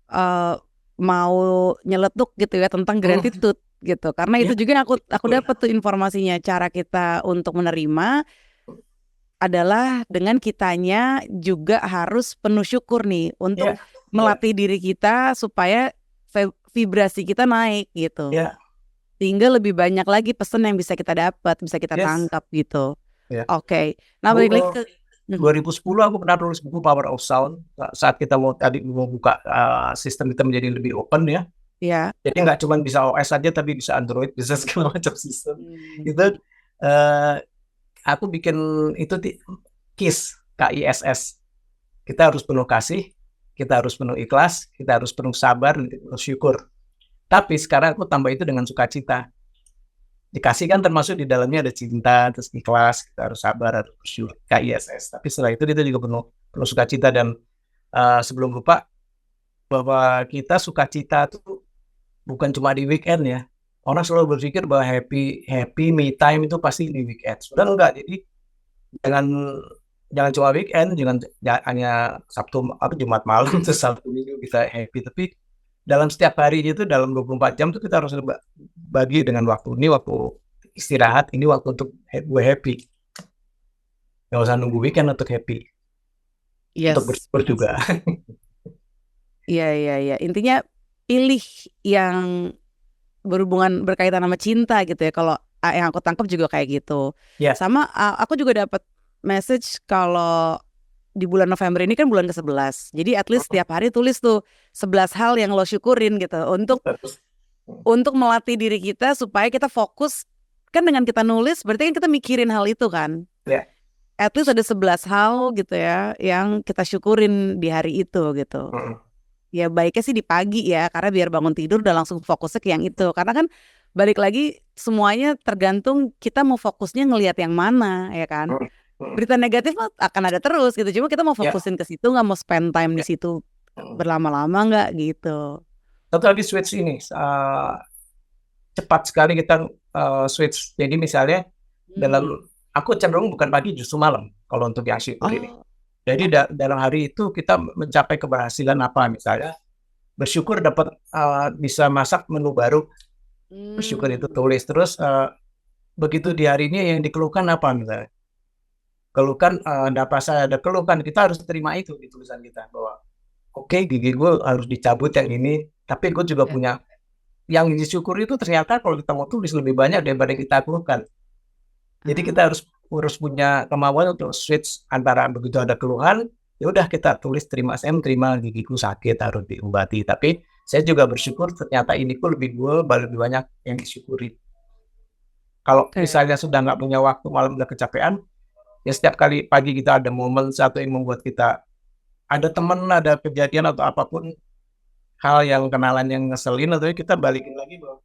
eh, mau nyeletuk gitu ya tentang gratitude gitu. Karena itu Ya, juga yang aku betul. dapat tuh informasinya. Cara kita untuk menerima adalah dengan kitanya juga harus penuh syukur nih untuk Ya, melatih diri kita supaya vibrasi kita naik gitu. ya, Sehingga lebih banyak lagi pesan yang bisa kita dapat, bisa kita yes, tangkap gitu. ya. Oke. Nah, Bu, balik lagi ke 2010 aku pernah tulis buku Power of Sound saat kita mau buka sistem kita menjadi lebih open ya. ya. Jadi nggak cuma bisa OS saja tapi bisa Android, bisa segala macam sistem. Hmm. Itu eh, aku bikin itu KISS, KISS. Kita harus penuh kasih, kita harus penuh ikhlas, kita harus penuh sabar, dan penuh syukur. Tapi sekarang aku tambah itu dengan sukacita. Dikasih kan termasuk di dalamnya ada cinta, terus ikhlas, kita harus sabar, harus bersyukur, KISS. Tapi setelah itu kita juga penuh penuh sukacita dan sebelum lupa bahwa kita sukacita itu bukan cuma di weekend ya. Orang selalu berpikir bahwa happy happy me time itu pasti di weekend. Sudah enggak. Jadi jangan jangan cuma weekend, jangan hanya Sabtu apa Jumat malam terus Sabtu Minggu kita happy, tapi dalam setiap hari itu dalam 24 jam itu kita harus bagi dengan waktu ini waktu istirahat, ini waktu untuk gue happy. Gak usah nunggu weekend untuk happy, untuk Yes. bersyukur juga. Iya, iya, iya. Intinya pilih yang berkaitan sama cinta gitu ya. Kalau yang aku tangkap juga kayak gitu. Ya, Sama aku juga dapat message kalau di bulan November ini kan bulan ke-11. Jadi at least setiap hari tulis tuh 11 hal yang lo syukurin gitu untuk melatih diri kita supaya kita fokus. Kan dengan kita nulis berarti kan kita mikirin hal itu kan. ya. At least ada 11 hal gitu ya yang kita syukurin di hari itu gitu. Ya baiknya sih di pagi ya, karena biar bangun tidur udah langsung fokusnya ke yang itu. Karena kan balik lagi semuanya tergantung kita mau fokusnya ngelihat yang mana ya kan. Berita negatif akan ada terus gitu. Cuma kita mau Ya, fokusin ke situ, nggak mau spend time di situ berlama-lama nggak gitu. satu lagi switch ini cepat sekali kita switch. Jadi misalnya dalam Hmm. aku cenderung bukan pagi, justru malam kalau untuk yang syukur ini. Oh. Jadi dalam hari itu kita mencapai keberhasilan apa, misalnya bersyukur dapat bisa masak menu baru, bersyukur itu tulis. Terus begitu di hari ini yang dikeluhkan apa, misalnya keluhkan, pas ada keluhkan, kita harus terima itu di tulisan kita, bahwa oke, gigi gue harus dicabut yang ini, tapi gue juga punya yang disyukuri itu. Ternyata kalau kita mau tulis lebih banyak daripada kita keluhkan. Jadi kita harus punya kemauan untuk switch antara begitu ada keluhan, ya udah kita tulis, terima, saya terima gigiku sakit harus diobati, tapi saya juga bersyukur ternyata ini kok lebih banyak yang disyukuri. Kalau misalnya sudah nggak punya waktu, malam udah kecapean, ya setiap kali pagi kita ada momen satu yang membuat kita, ada teman, ada kejadian atau apapun, hal yang kenalan yang ngeselin, atau kita balikin lagi bahwa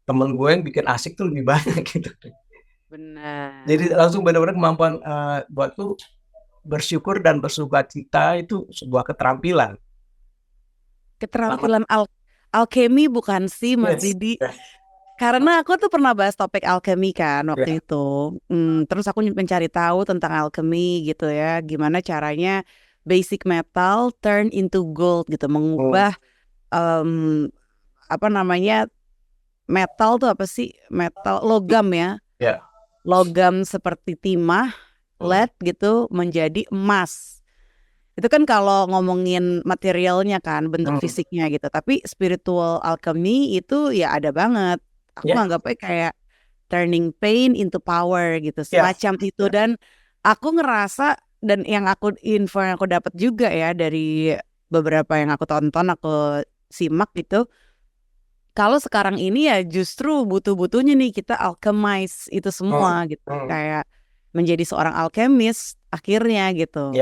temen gue yang bikin asik tuh lebih banyak gitu. Benar. Jadi langsung benar-benar kemampuan buat tuh bersyukur dan bersukacita itu sebuah keterampilan. Keterampilan alkemi bukan sih, Mas Didi? Karena aku tuh pernah bahas topik alkemi kan waktu itu. Terus aku mencari tahu tentang alkemi gitu ya. Gimana caranya basic metal turn into gold gitu. Mengubah apa namanya, metal tuh apa sih? Metal, logam ya. Logam seperti timah, lead gitu menjadi emas. Itu kan kalau ngomongin materialnya kan, bentuk fisiknya gitu. Tapi spiritual alchemy itu ya ada banget. Aku nganggapnya kayak turning pain into power gitu, semacam itu. Dan aku ngerasa, dan info yang aku dapat juga ya dari beberapa yang aku tonton, aku simak gitu, kalau sekarang ini ya justru butuh-butuhnya nih kita alchemize itu semua gitu, kayak menjadi seorang alkemis akhirnya gitu.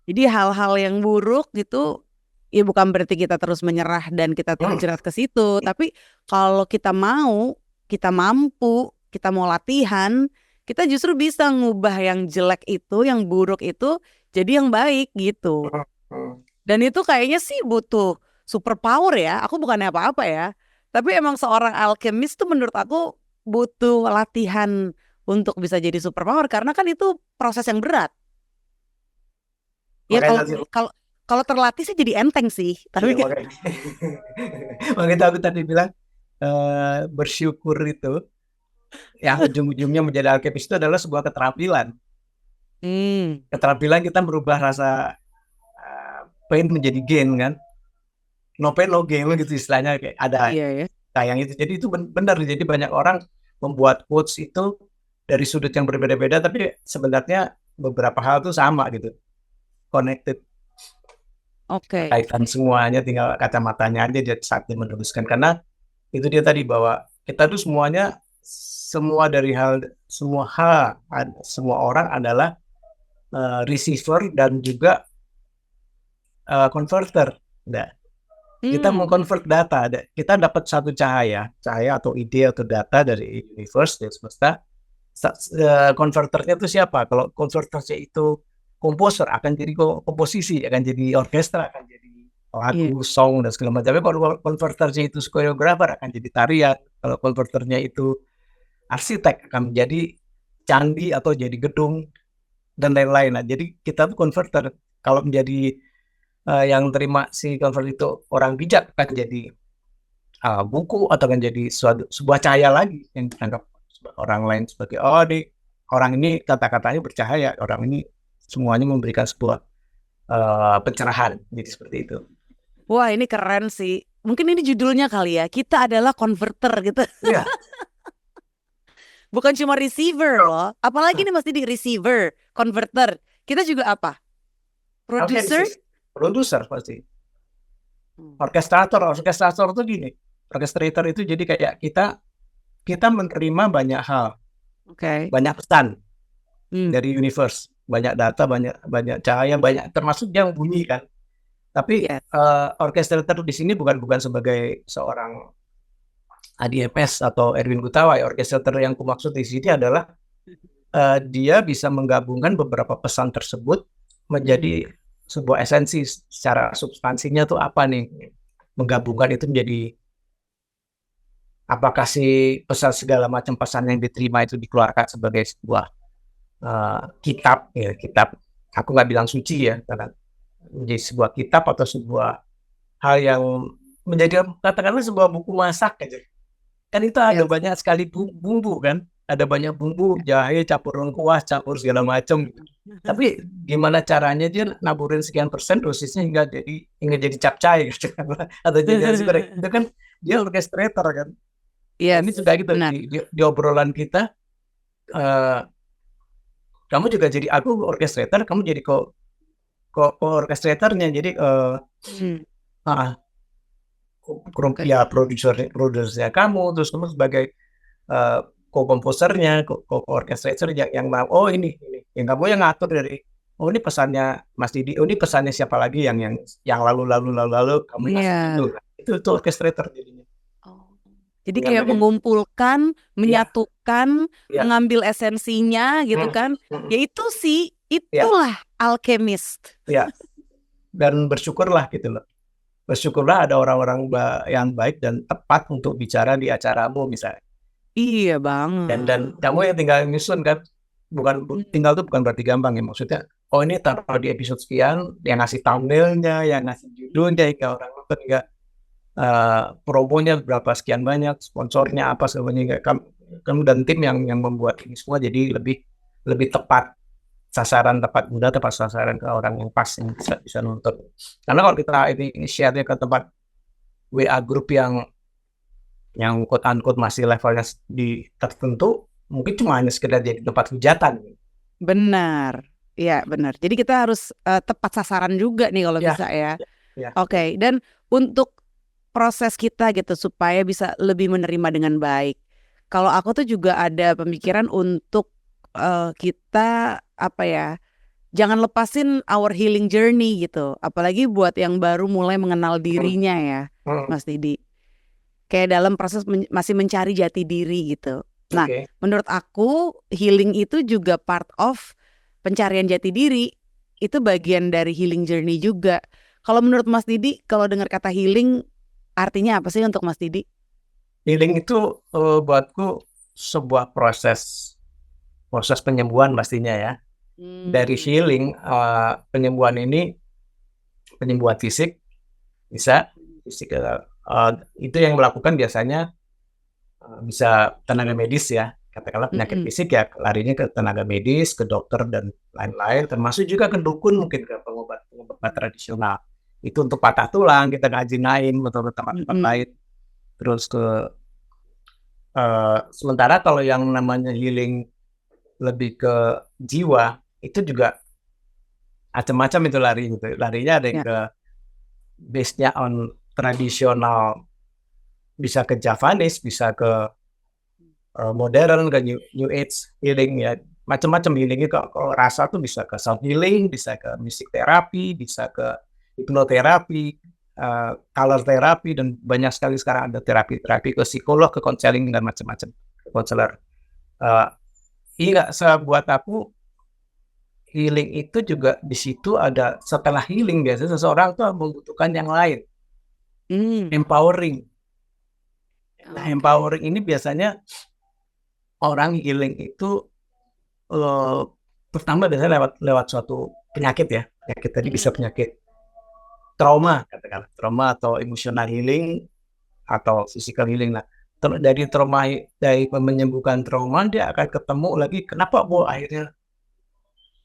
Jadi hal-hal yang buruk gitu, ya bukan berarti kita terus menyerah dan kita terjerat ke situ. Tapi kalau kita mampu, kita mau latihan, kita justru bisa ngubah yang jelek itu, yang buruk itu jadi yang baik gitu. Dan itu kayaknya sih butuh superpower ya. Aku bukannya apa-apa ya. Tapi emang seorang alkemis tuh menurut aku butuh latihan untuk bisa jadi superpower. Karena kan itu proses yang berat. Ya kalau terlatih sih jadi enteng sih. Tapi makanya aku tadi bilang bersyukur itu yang ujung-ujungnya menjadi alkemis itu adalah sebuah keterampilan. Keterampilan kita merubah rasa pain menjadi gain kan. No pain no gain gitu istilahnya, kayak ada sayang itu. Jadi itu benar. Jadi banyak orang membuat quotes itu dari sudut yang berbeda-beda, tapi sebenarnya beberapa hal itu sama gitu. Connected. Kaitan semuanya, tinggal kacamatanya aja dia saat dia meneruskan. Karena itu dia tadi, bahwa kita tuh semuanya, semua orang adalah receiver dan juga converter. Kita mengkonvert data. Kita dapat satu cahaya atau ide atau data dari universe, dari semesta. Konverternya itu siapa? Kalau konverternya itu komposer, akan jadi komposisi, akan jadi orkestra, akan jadi lagu, song, dan segala macam. Kalau konverternya itu koreografer, akan jadi tarian. Kalau konverternya itu arsitek, akan menjadi candi atau jadi gedung, dan lain-lain. Nah, jadi kita tuh konverter. Kalau menjadi yang terima si konverter itu orang bijak, akan jadi buku, atau akan jadi sebuah cahaya lagi yang dianggap orang lain sebagai, orang ini kata-katanya bercahaya, orang ini semuanya memberikan sebuah pencerahan. Jadi seperti itu. Wah, ini keren sih. Mungkin ini judulnya kali ya, kita adalah converter gitu. Bukan cuma receiver loh. Apalagi nih Mas Didi, receiver, converter. Kita juga apa? Producer? Producer pasti. Orkestrator itu gini. Orkestrator itu jadi kayak kita menerima banyak hal. Banyak pesan dari universe. Banyak data, banyak cahaya, banyak, termasuk yang bunyi kan. Tapi orkestrator di sini bukan sebagai seorang Adi MS atau Erwin Gutawa. Orkestrator yang kumaksud di sini adalah dia bisa menggabungkan beberapa pesan tersebut menjadi sebuah esensi. Secara substansinya tuh apa nih? Menggabungkan itu menjadi apakah si pesan segala macam pesan yang diterima itu dikeluarkan sebagai sebuah kitab, ya kitab. Aku nggak bilang suci ya, karena menjadi sebuah kitab atau sebuah hal yang menjadi katakanlah sebuah buku masak aja. Kan itu ada banyak sekali bumbu kan, ada banyak bumbu, jahe, campur lengkuas, campur segala macam. Tapi gimana caranya dia naburin sekian persen dosisnya hingga jadi capcay gitu kan, atau jadi nasi goreng. Itu kan dia orchestrator kan. Iya, Ini juga gitu di obrolan kita. Kamu juga jadi, aku orchestrator, kamu jadi orchestratornya. Jadi ya produsernya kamu, terus kamu sebagai co-komposernya, co-orchestrator yang mau, ini yang kamu yang ngatur dari, ini pesannya Mas Didi, ini pesannya siapa lagi yang lalu kamu kasih itu orchestrator jadinya. Jadi kayak mengumpulkan, menyatukan, mengambil esensinya gitu kan. Ya itu sih, itulah alchemist. Ya, dan bersyukurlah gitu loh. Bersyukurlah ada orang-orang yang baik dan tepat untuk bicara di acaramu misalnya. Iya banget. Dan kamu yang tinggal nyusun kan, tinggal tuh bukan berarti gampang ya, maksudnya ini taruh di episode sekian, yang ngasih thumbnailnya, yang ngasih judulnya, hingga orang nonton, hingga promonya berapa sekian banyak, sponsornya apa sebenarnya, kamu dan tim yang membuat ini semua jadi lebih tepat sasaran, tepat sasaran ke orang yang pas, yang bisa nonton. Karena kalau kita ini share-nya ke tempat WA group yang quote unquote masih levelnya di tertentu, mungkin cuma hanya sekedar jadi tempat hujatan. Benar, ya benar. Jadi kita harus tepat sasaran juga nih kalau bisa ya. Oke. Dan untuk proses kita gitu supaya bisa lebih menerima dengan baik. Kalau aku tuh juga ada pemikiran untuk kita jangan lepasin our healing journey gitu. Apalagi buat yang baru mulai mengenal dirinya ya, Mas Didi. Kayak dalam proses masih mencari jati diri gitu. Nah, menurut aku healing itu juga part of pencarian jati diri. Itu bagian dari healing journey juga. Kalau menurut Mas Didi, kalau dengar kata healing, artinya apa sih untuk Mas Didi? Healing itu buatku sebuah proses penyembuhan pastinya ya. Dari healing, penyembuhan ini penyembuhan fisik bisa, itu yang melakukan biasanya bisa tenaga medis ya. Katakanlah penyakit fisik ya, larinya ke tenaga medis, ke dokter dan lain-lain, termasuk juga ke dukun, mungkin ke pengobat tradisional. Itu untuk patah tulang kita ngajinain atau ke tempat lain. Terus sementara kalau yang namanya healing lebih ke jiwa, itu juga macam-macam itu larinya ada yang ke base-nya on tradisional, bisa ke Javanese, bisa ke modern, ke new age healing ya, macam-macam healingnya. Kalau rasa tuh bisa ke sound healing, bisa ke music therapy, bisa ke hipnoterapi, color therapy, dan banyak sekali sekarang ada terapi ke psikolog, ke konseling dan macam-macam, konselor. Buat aku healing itu juga di situ ada, setelah healing biasanya seseorang tuh membutuhkan yang lain, empowering. Nah, empowering ini biasanya orang healing itu pertama biasanya lewat suatu penyakit ya. Penyakit tadi bisa penyakit trauma, katakanlah trauma, atau emotional healing, atau physical healing. Nah, dari trauma, dari menyembuhkan trauma, dia akan ketemu lagi, kenapa aku akhirnya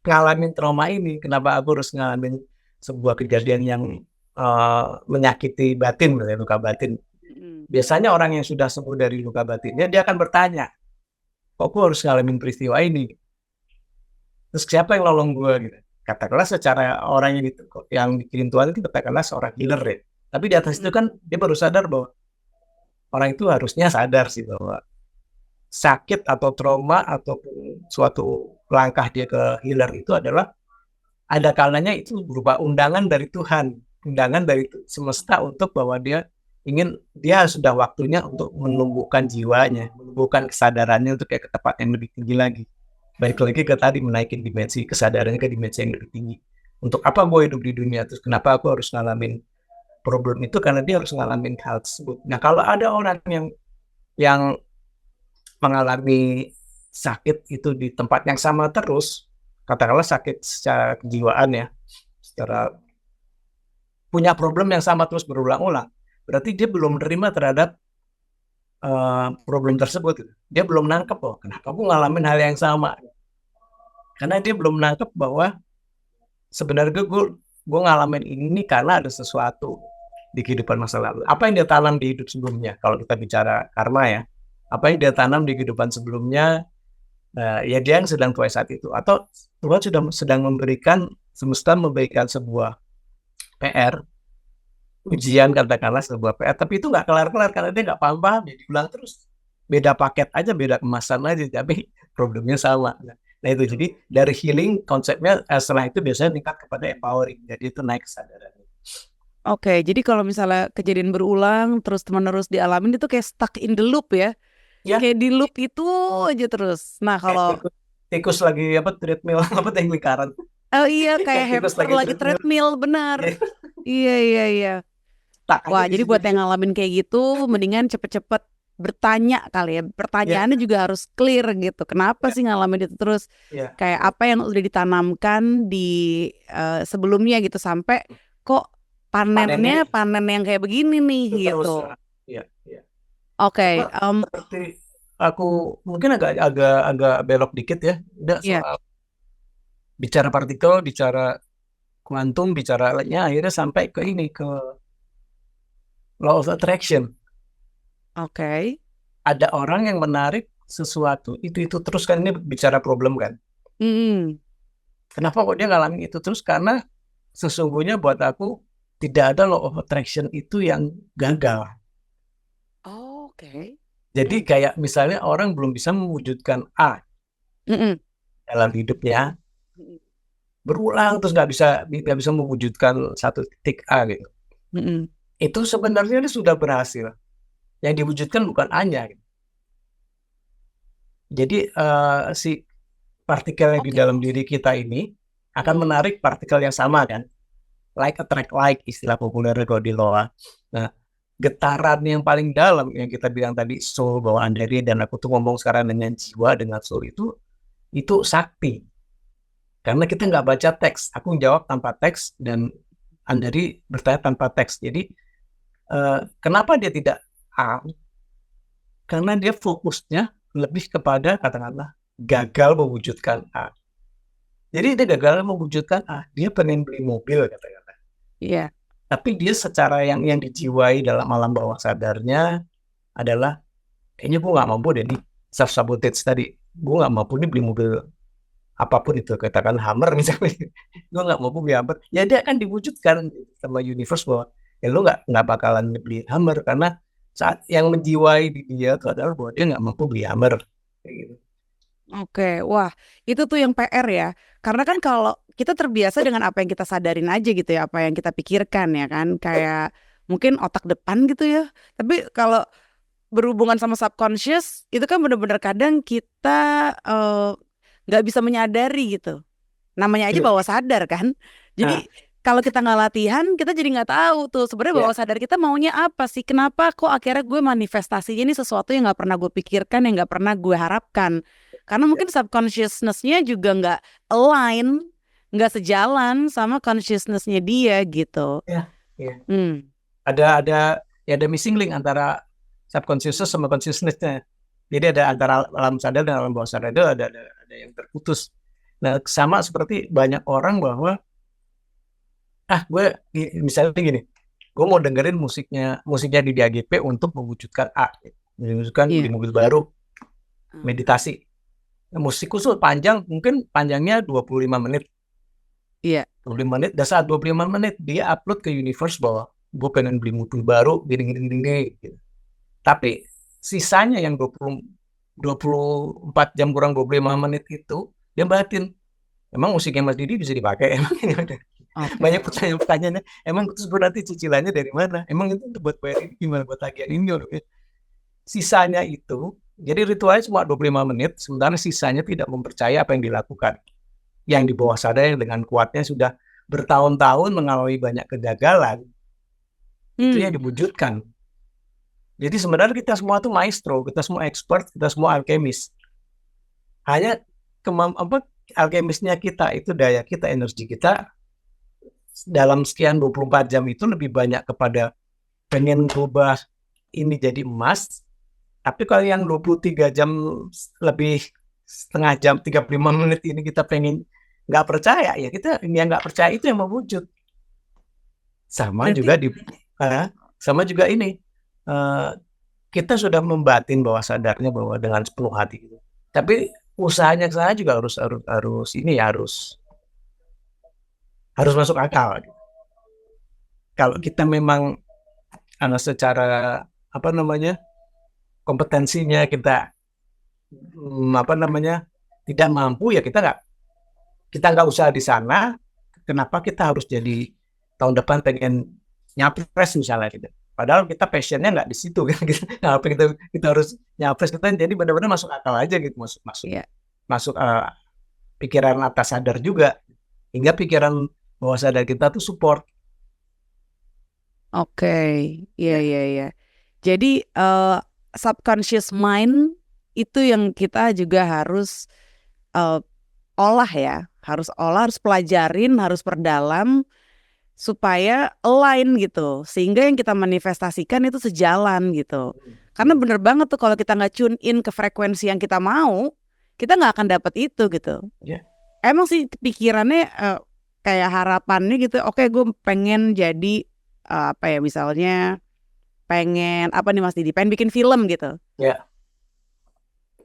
ngalamin trauma ini, kenapa aku harus ngalamin sebuah kejadian yang menyakiti batin, luka batin. Biasanya orang yang sudah sembuh dari luka batinnya, dia akan bertanya, kok aku harus ngalamin peristiwa ini? Terus siapa yang nolong gue gitu? Katakanlah secara orang yang dikirim Tuhan itu katakanlah seorang healer ya. Tapi di atas itu kan dia baru sadar bahwa orang itu harusnya sadar sih bahwa sakit atau trauma ataupun suatu langkah dia ke healer itu adalah ada kalanya itu berupa undangan dari Tuhan, undangan dari semesta untuk bahwa dia sudah waktunya untuk menumbuhkan jiwanya, menumbuhkan kesadarannya untuk ke tempat yang lebih tinggi lagi. Baik lagi ke tadi, menaikin dimensi kesadarannya ke dimensi yang lebih tinggi. Untuk apa gue hidup di dunia? Terus kenapa aku harus ngalamin problem itu? Karena dia harus ngalamin hal tersebut. Nah, kalau ada orang yang yang mengalami sakit itu di tempat yang sama terus, katakanlah sakit secara kejiwaan ya, secara punya problem yang sama terus berulang-ulang, berarti dia belum menerima terhadap problem tersebut. Dia belum nangkep, oh kenapa aku ngalamin hal yang sama, karena dia belum nangkep bahwa sebenarnya gue ngalamin ini karena ada sesuatu di kehidupan masa lalu. Apa yang dia tanam di hidup sebelumnya, kalau kita bicara karma ya, apa yang dia tanam di kehidupan sebelumnya, ya dia yang sedang tuai saat itu, atau Tuhan sudah sedang memberikan, semesta memberikan sebuah PR, ujian katakanlah sebuah PR, tapi itu nggak kelar-kelar karena dia nggak paham-paham, ya diulang terus, beda paket aja, beda kemasan aja, tapi problemnya sama. Nah itu, jadi dari healing konsepnya setelah itu biasanya tingkat kepada empowering, jadi itu naik kesadaran. Oke, jadi kalau misalnya kejadian berulang terus-menerus dialamin itu kayak stuck in the loop ya. Ya. Kayak di loop itu aja terus. Nah kalau tikus lagi treadmill yang lingkaran. oh iya kayak tikus hamster lagi treadmill, benar. Iya. Wah, jadi buat yang ngalamin kayak gitu, mendingan cepet-cepet bertanya kali ya. Pertanyaannya juga harus clear gitu. Kenapa sih ngalamin itu terus? Kayak apa yang udah ditanamkan di sebelumnya gitu, sampai kok panen yang kayak begini nih gitu. Iya. Oke. Seperti aku mungkin agak belok dikit ya. Soal bicara partikel, bicara kuantum, bicara akhirnya sampai ke ini, ke law of attraction. Oke. Ada orang yang menarik sesuatu itu terus, kan ini bicara problem kan. Kenapa kok dia ngalamin itu terus? Karena sesungguhnya buat aku tidak ada law of attraction itu yang gagal. Oke. Jadi kayak misalnya orang belum bisa mewujudkan A dalam hidupnya, berulang terus nggak bisa mewujudkan satu titik A gitu. Itu sebenarnya dia sudah berhasil. Yang diwujudkan bukan A-nya gitu. Jadi si partikel yang di dalam diri kita ini akan menarik partikel yang sama kan. Like attract like, istilah populer kalau di Loa. Nah, getaran yang paling dalam yang kita bilang tadi soul, bawaan diri, dan aku tuh ngomong sekarang dengan jiwa, dengan soul, itu sakti. Karena kita nggak baca teks, aku jawab tanpa teks dan Andari bertanya tanpa teks. Jadi kenapa dia tidak A? Karena dia fokusnya lebih kepada katakanlah gagal mewujudkan A. Jadi dia gagal mewujudkan A, dia pengen beli mobil katakanlah. Iya. Tapi dia secara yang dijiwai dalam alam bawah sadarnya adalah kayaknya gue nggak mampu deh nih, self sabotage tadi, gue nggak mampu nih beli mobil apapun itu, katakan Hummer misalnya, gue nggak mampu beli Hummer, ya dia akan diwujudkan sama universe bahwa ya lo nggak bakalan beli Hummer karena saat yang menjiwai di dia itu adalah bahwa dia nggak mampu beli Hummer kayak gitu. Oke, wah itu tuh yang PR ya. Karena kan kalau kita terbiasa dengan apa yang kita sadarin aja gitu ya, apa yang kita pikirkan ya kan, kayak mungkin otak depan gitu ya. Tapi kalau berhubungan sama subconscious itu kan benar-benar kadang kita nggak bisa menyadari gitu. Namanya aja bawah sadar kan. Jadi kalau kita nggak latihan, kita jadi nggak tahu tuh sebenarnya bawah sadar kita maunya apa sih. Kenapa kok akhirnya gue manifestasinya ini sesuatu yang nggak pernah gue pikirkan, yang nggak pernah gue harapkan. Karena mungkin subconsciousness-nya juga nggak align, nggak sejalan sama consciousness-nya dia gitu. Ada missing link antara subconscious sama consciousness-nya. Jadi ada antara alam sadar dan alam bawah sadar itu ada yang terputus. Nah, sama seperti banyak orang bahwa gue misalnya gini, gue mau dengerin musiknya di AGP untuk mewujudkan A, mewujudkan di mobil baru, meditasi. Nah, musikku tuh panjang, mungkin panjangnya 25 menit. Iya. 25 menit, dan saat 25 menit dia upload ke universe bahwa gue pengen beli mobil baru, gini gitu. Tapi sisanya yang 24 jam kurang 25 menit itu dia batin. Emang musiknya Mas Didi bisa dipakai? Emang ini ada banyak pertanyaan-pertanyaannya. Emang terus berarti cicilannya dari mana? Emang itu buat bayar ini gimana, buat tagihan ini? Sisanya itu, jadi ritualnya cuma 25 menit, sementara sisanya tidak mempercaya apa yang dilakukan. Yang di bawah sadar yang dengan kuatnya sudah bertahun-tahun mengalami banyak kegagalan, itu yang diwujudkan. Jadi sebenarnya kita semua tuh maestro, kita semua expert, kita semua alkemis. Hanya alkemisnya kita itu daya kita, energi kita dalam sekian 24 jam itu lebih banyak kepada pengen berubah ini jadi emas. Tapi kalau yang 23 jam lebih, setengah jam 35 menit ini kita pengen nggak percaya, ya kita yang nggak percaya itu yang mewujud. Sama Berarti juga sama juga ini, kita sudah membatin bawah sadarnya bahwa dengan sepenuh hati gitu. Tapi usahanya ke sana juga harus ini ya, harus masuk akal. Kalau kita memang secara kompetensinya kita tidak mampu, ya kita nggak usah di sana. Kenapa kita harus jadi tahun depan pengen nyapres misalnya gitu? Padahal kita passionnya nggak di situ kan. Kenapa kita harus nyapres? Kita jadi benar-benar masuk akal aja gitu, Iya. masuk pikiran atas sadar juga, hingga pikiran bawah sadar kita tuh support. Oke, iya. Jadi subconscious mind itu yang kita juga harus olah ya, harus pelajarin, harus perdalam supaya align gitu, sehingga yang kita manifestasikan itu sejalan gitu. Karena bener banget tuh kalau kita nggak tune in ke frekuensi yang kita mau, kita nggak akan dapat itu gitu. Yeah. Emang sih pikirannya kayak harapannya gitu. Oke, gue pengen jadi misalnya pengen apa nih Mas Didi, pengen bikin film gitu. Ya.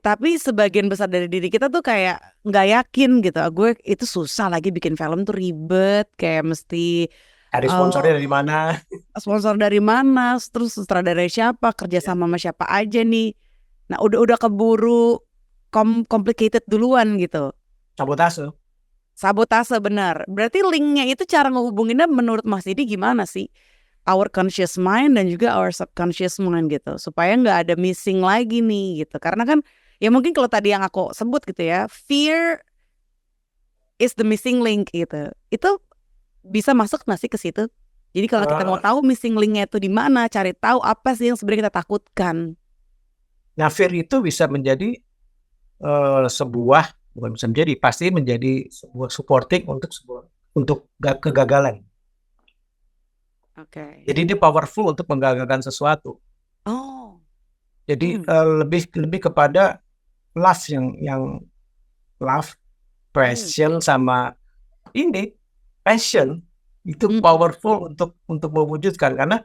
Tapi sebagian besar dari diri kita tuh kayak nggak yakin gitu. Gue itu susah lagi bikin film tuh ribet, kayak mesti Cari sponsornya dari mana? sponsor dari mana, terus sutradara siapa, kerja sama siapa aja nih. Nah udah keburu complicated duluan gitu. Sabotase benar. Berarti linknya itu cara ngehubunginnya menurut Mas Didi gimana sih? Our conscious mind dan juga our subconscious mind gitu, supaya nggak ada missing lagi nih gitu. Karena kan ya mungkin kalau tadi yang aku sebut gitu ya, fear is the missing link gitu. Itu bisa masuk nggak sih ke situ? Jadi kalau kita mau tahu missing linknya itu di mana, cari tahu apa sih yang sebenarnya kita takutkan. Nah, fear itu bisa menjadi pasti menjadi sebuah supporting untuk kegagalan. Oke. Jadi dia powerful untuk menggagalkan sesuatu. Oh. Jadi lebih kepada love yang love, passion sama ini passion itu powerful untuk mewujudkan. Karena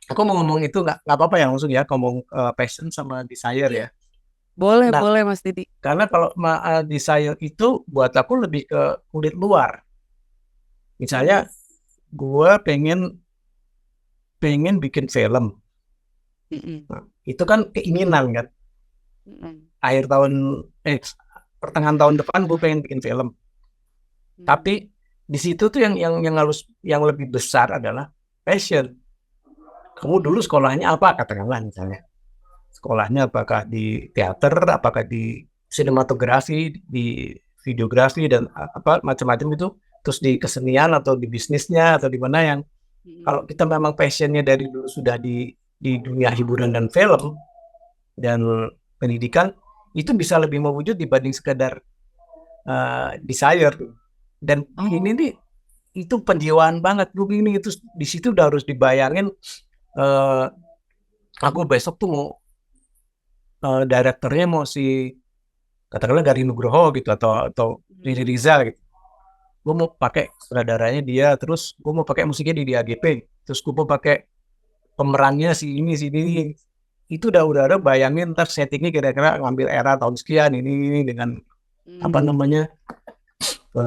aku mau ngomong itu nggak apa-apa ya langsung ya, ngomong passion sama desire ya. Boleh Mas Didi. Karena kalau desire itu buat aku lebih ke kulit luar. Misalnya gue pengen bikin film. Nah, itu kan keinginan kan. Pertengahan tahun depan gue pengen bikin film. Tapi di situ tuh yang lebih besar adalah passion. Kamu dulu sekolahnya apa, katakanlah misalnya. Sekolahnya apakah di teater, apakah di sinematografi, di videografi dan macam-macam itu. Terus di kesenian atau di bisnisnya atau di mana yang kalau kita memang passionnya dari dulu sudah di dunia hiburan dan film dan pendidikan, itu bisa lebih mewujud dibanding sekedar desire. Dan ini nih itu penjiwaan banget ini, itu di situ udah harus dibayangin. Aku besok tuh mau direkturnya mau si katakanlah Garin Nugroho gitu atau Riri Rizal gitu. Gue mau pakai sutradaranya dia, terus gue mau pakai musiknya di AGP, terus gue mau pakai pemerannya si ini. Itu udah ada bayangin ntar settingnya kira-kira ngambil era tahun sekian ini dengan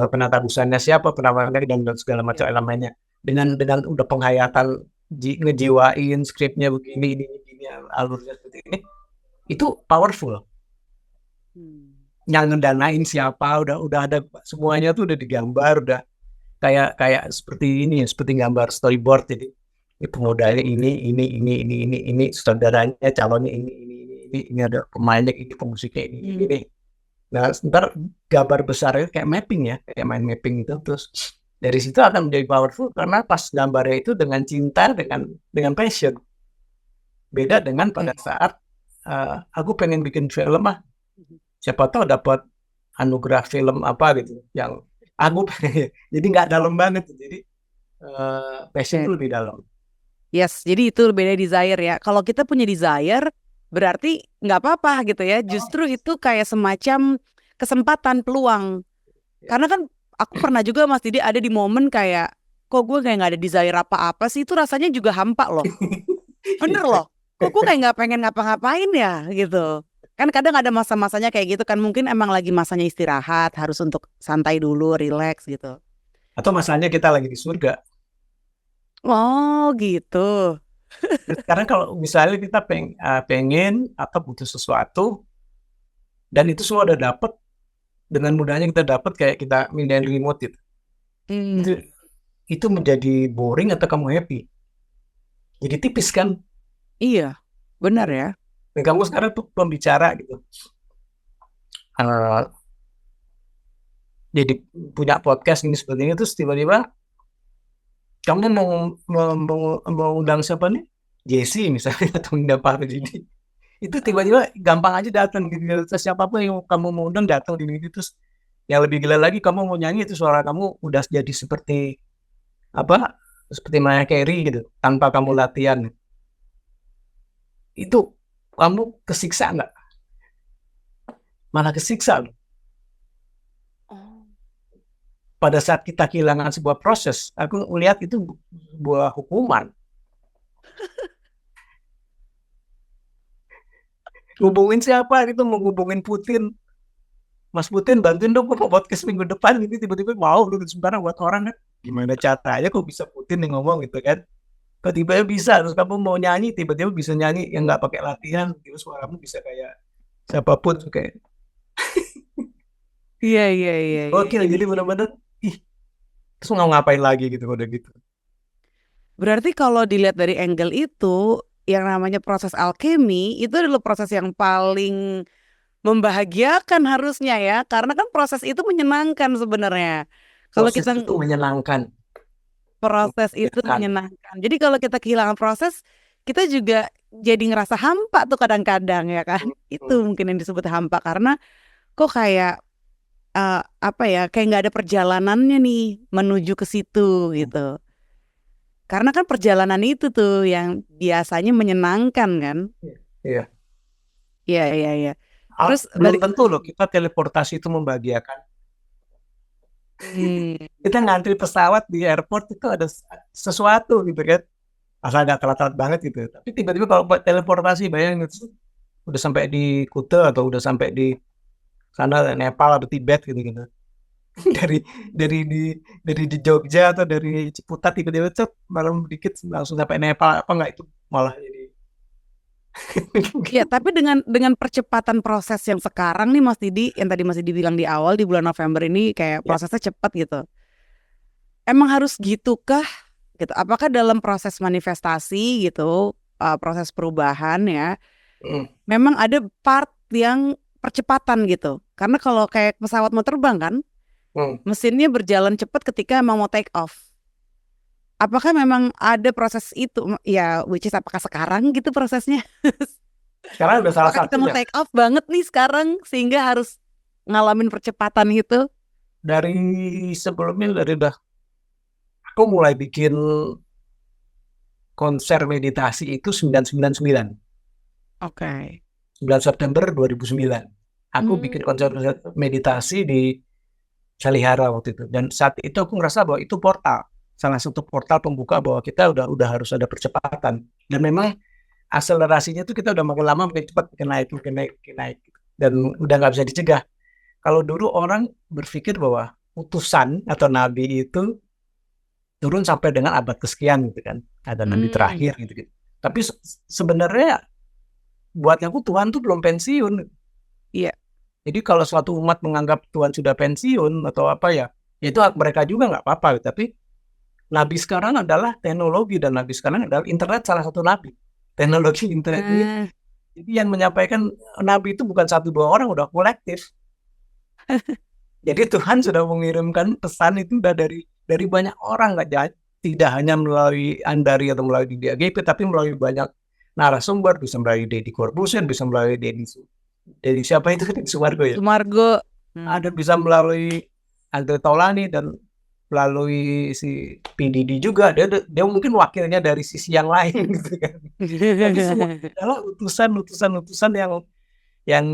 penata busana siapa, penawarannya dan segala macam elemennya, dengan udah penghayatan ngejiwain skripnya begini alurnya seperti ini, itu powerful. Yang ngedanain siapa udah ada semuanya tuh udah digambar, udah kayak seperti ini ya, seperti gambar storyboard. Jadi pemodalnya ini saudaranya calonnya ini ada pemainnya ini, pemusiknya ini. Nah, ntar gambar besarnya kayak mapping ya, kayak main mapping itu. Terus dari situ akan menjadi powerful karena pas gambarnya itu dengan cinta, dengan passion. Beda dengan pada saat aku pengen bikin film siapa tahu dapat anugerah film apa gitu yang aku pengen. Jadi nggak dalam banget. Jadi passion itu lebih dalam. Yes, jadi itu beda desire ya. Kalau kita punya desire, berarti nggak apa-apa gitu ya. Justru itu kayak semacam kesempatan, peluang. Karena kan aku pernah juga Mas Didi ada di momen kayak, kok gue kayak nggak ada desire apa-apa sih. Itu rasanya juga hampa loh. Bener loh. Kok gue kayak nggak pengen ngapa-ngapain ya gitu. Kan kadang ada masa-masanya kayak gitu kan. Mungkin emang lagi masanya istirahat, harus untuk santai dulu, relax gitu. Atau masalahnya kita lagi di surga. Oh gitu. Sekarang kalau misalnya kita pengen atau butuh sesuatu dan itu semua udah dapet, dengan mudahnya kita dapat kayak kita mindahin remote itu. Itu menjadi boring atau kamu happy? Jadi tipis kan? Iya, benar ya. Dan kamu sekarang tuh pembicara gitu. Jadi punya podcast ini seperti ini terus tiba-tiba kamu mau undang siapa nih? Jesse misalnya atau undang Pak Rudi. Itu tiba-tiba gampang aja datang gitu. Terus siapapun yang kamu mau undang datang di sini terus yang lebih gila lagi kamu mau nyanyi itu suara kamu udah jadi seperti apa? Seperti Mariah Carey gitu tanpa kamu latihan. Itu kamu kesiksa nggak? Malah kesiksa. Pada saat kita kehilangan sebuah proses, aku melihat itu sebuah hukuman. Hubungin siapa itu, mau hubungin Putin. Mas Putin bantuin dong ke podcast minggu depan, ini tiba-tiba mau lu sebenarnya buat orang kan. Gimana caranya kok bisa Putin yang ngomong gitu kan. Kok tiba-tiba bisa, terus kamu mau nyanyi, tiba-tiba bisa nyanyi yang nggak pakai latihan, terus suaramu bisa kayak siapapun kayak. Iya. Oke, jadi benar-benar terus mau ngapain lagi gitu udah gitu. Berarti kalau dilihat dari angle itu, yang namanya proses alkemi itu adalah proses yang paling membahagiakan harusnya ya, karena kan proses itu menyenangkan sebenarnya. Kalau Proses kita itu menyenangkan. proses itu menyenangkan. Jadi kalau kita kehilangan proses, kita juga jadi ngerasa hampa tuh kadang-kadang ya kan. Itu mungkin yang disebut hampa karena kok kayak apa ya, kayak nggak ada perjalanannya nih menuju ke situ gitu. Karena kan perjalanan itu tuh yang biasanya menyenangkan kan. Iya. Iya. Terus belum tentu loh kita teleportasi itu membahagiakan. Kita ngantri pesawat di airport itu ada sesuatu gitu kan. Asal nggak telat-telat banget gitu. Tapi tiba-tiba kalau teleportasi bayangin itu udah sampai di Kute atau udah sampai di sana Nepal atau Tibet gitu. dari di Jogja atau dari Ciputat tiba-tiba malam dikit langsung sampai Nepal apa enggak itu malah jadi. Ya, tapi dengan percepatan proses yang sekarang nih Mas Didi, yang tadi Mas Didi bilang di awal di bulan November ini kayak prosesnya cepat gitu. Emang harus gitu kah? Gitu. Apakah dalam proses manifestasi gitu, proses perubahan ya, memang ada part yang percepatan gitu. Karena kalau kayak pesawat mau terbang kan, mesinnya berjalan cepat ketika emang mau take off. Apakah memang ada proses itu? Ya, which is apakah sekarang gitu prosesnya? Sekarang udah salah Apakah kita mau satunya. take off banget nih sekarang sehingga harus ngalamin percepatan itu? Dari sebelumnya aku mulai bikin konser meditasi itu 999. Oke. 9 September 2009. Aku bikin konser meditasi di Salihara waktu itu. Dan saat itu aku ngerasa bahwa itu portal. Salah satu portal pembuka bahwa kita udah harus ada percepatan. Dan memang akselerasinya itu kita udah makin lama makin cepat makin naik. Dan udah nggak bisa dicegah. Kalau dulu orang berpikir bahwa utusan atau nabi itu turun sampai dengan abad kesekian gitu kan. Ada nabi terakhir gitu. Tapi sebenarnya buat aku Tuhan tuh belum pensiun. Iya. Jadi kalau suatu umat menganggap Tuhan sudah pensiun atau apa ya itu hak mereka juga nggak apa-apa. Tapi nabi sekarang adalah teknologi dan nabi sekarang adalah internet salah satu nabi. Teknologi internet ini. Jadi yang menyampaikan nabi itu bukan 1-2 orang, udah kolektif. Jadi Tuhan sudah mengirimkan pesan itu udah dari banyak orang, tidak hanya melalui Andari atau melalui DAGP, tapi melalui banyak narasumber, bisa melalui Deddy Corbuzier, bisa melalui Deddy siapa itu, Deddy Sumargo ya. Sumargo. Ada bisa melalui Andre Taulany dan melalui si PDD juga. Dia mungkin wakilnya dari sisi yang lain gitu kan. Tapi semua adalah utusan yang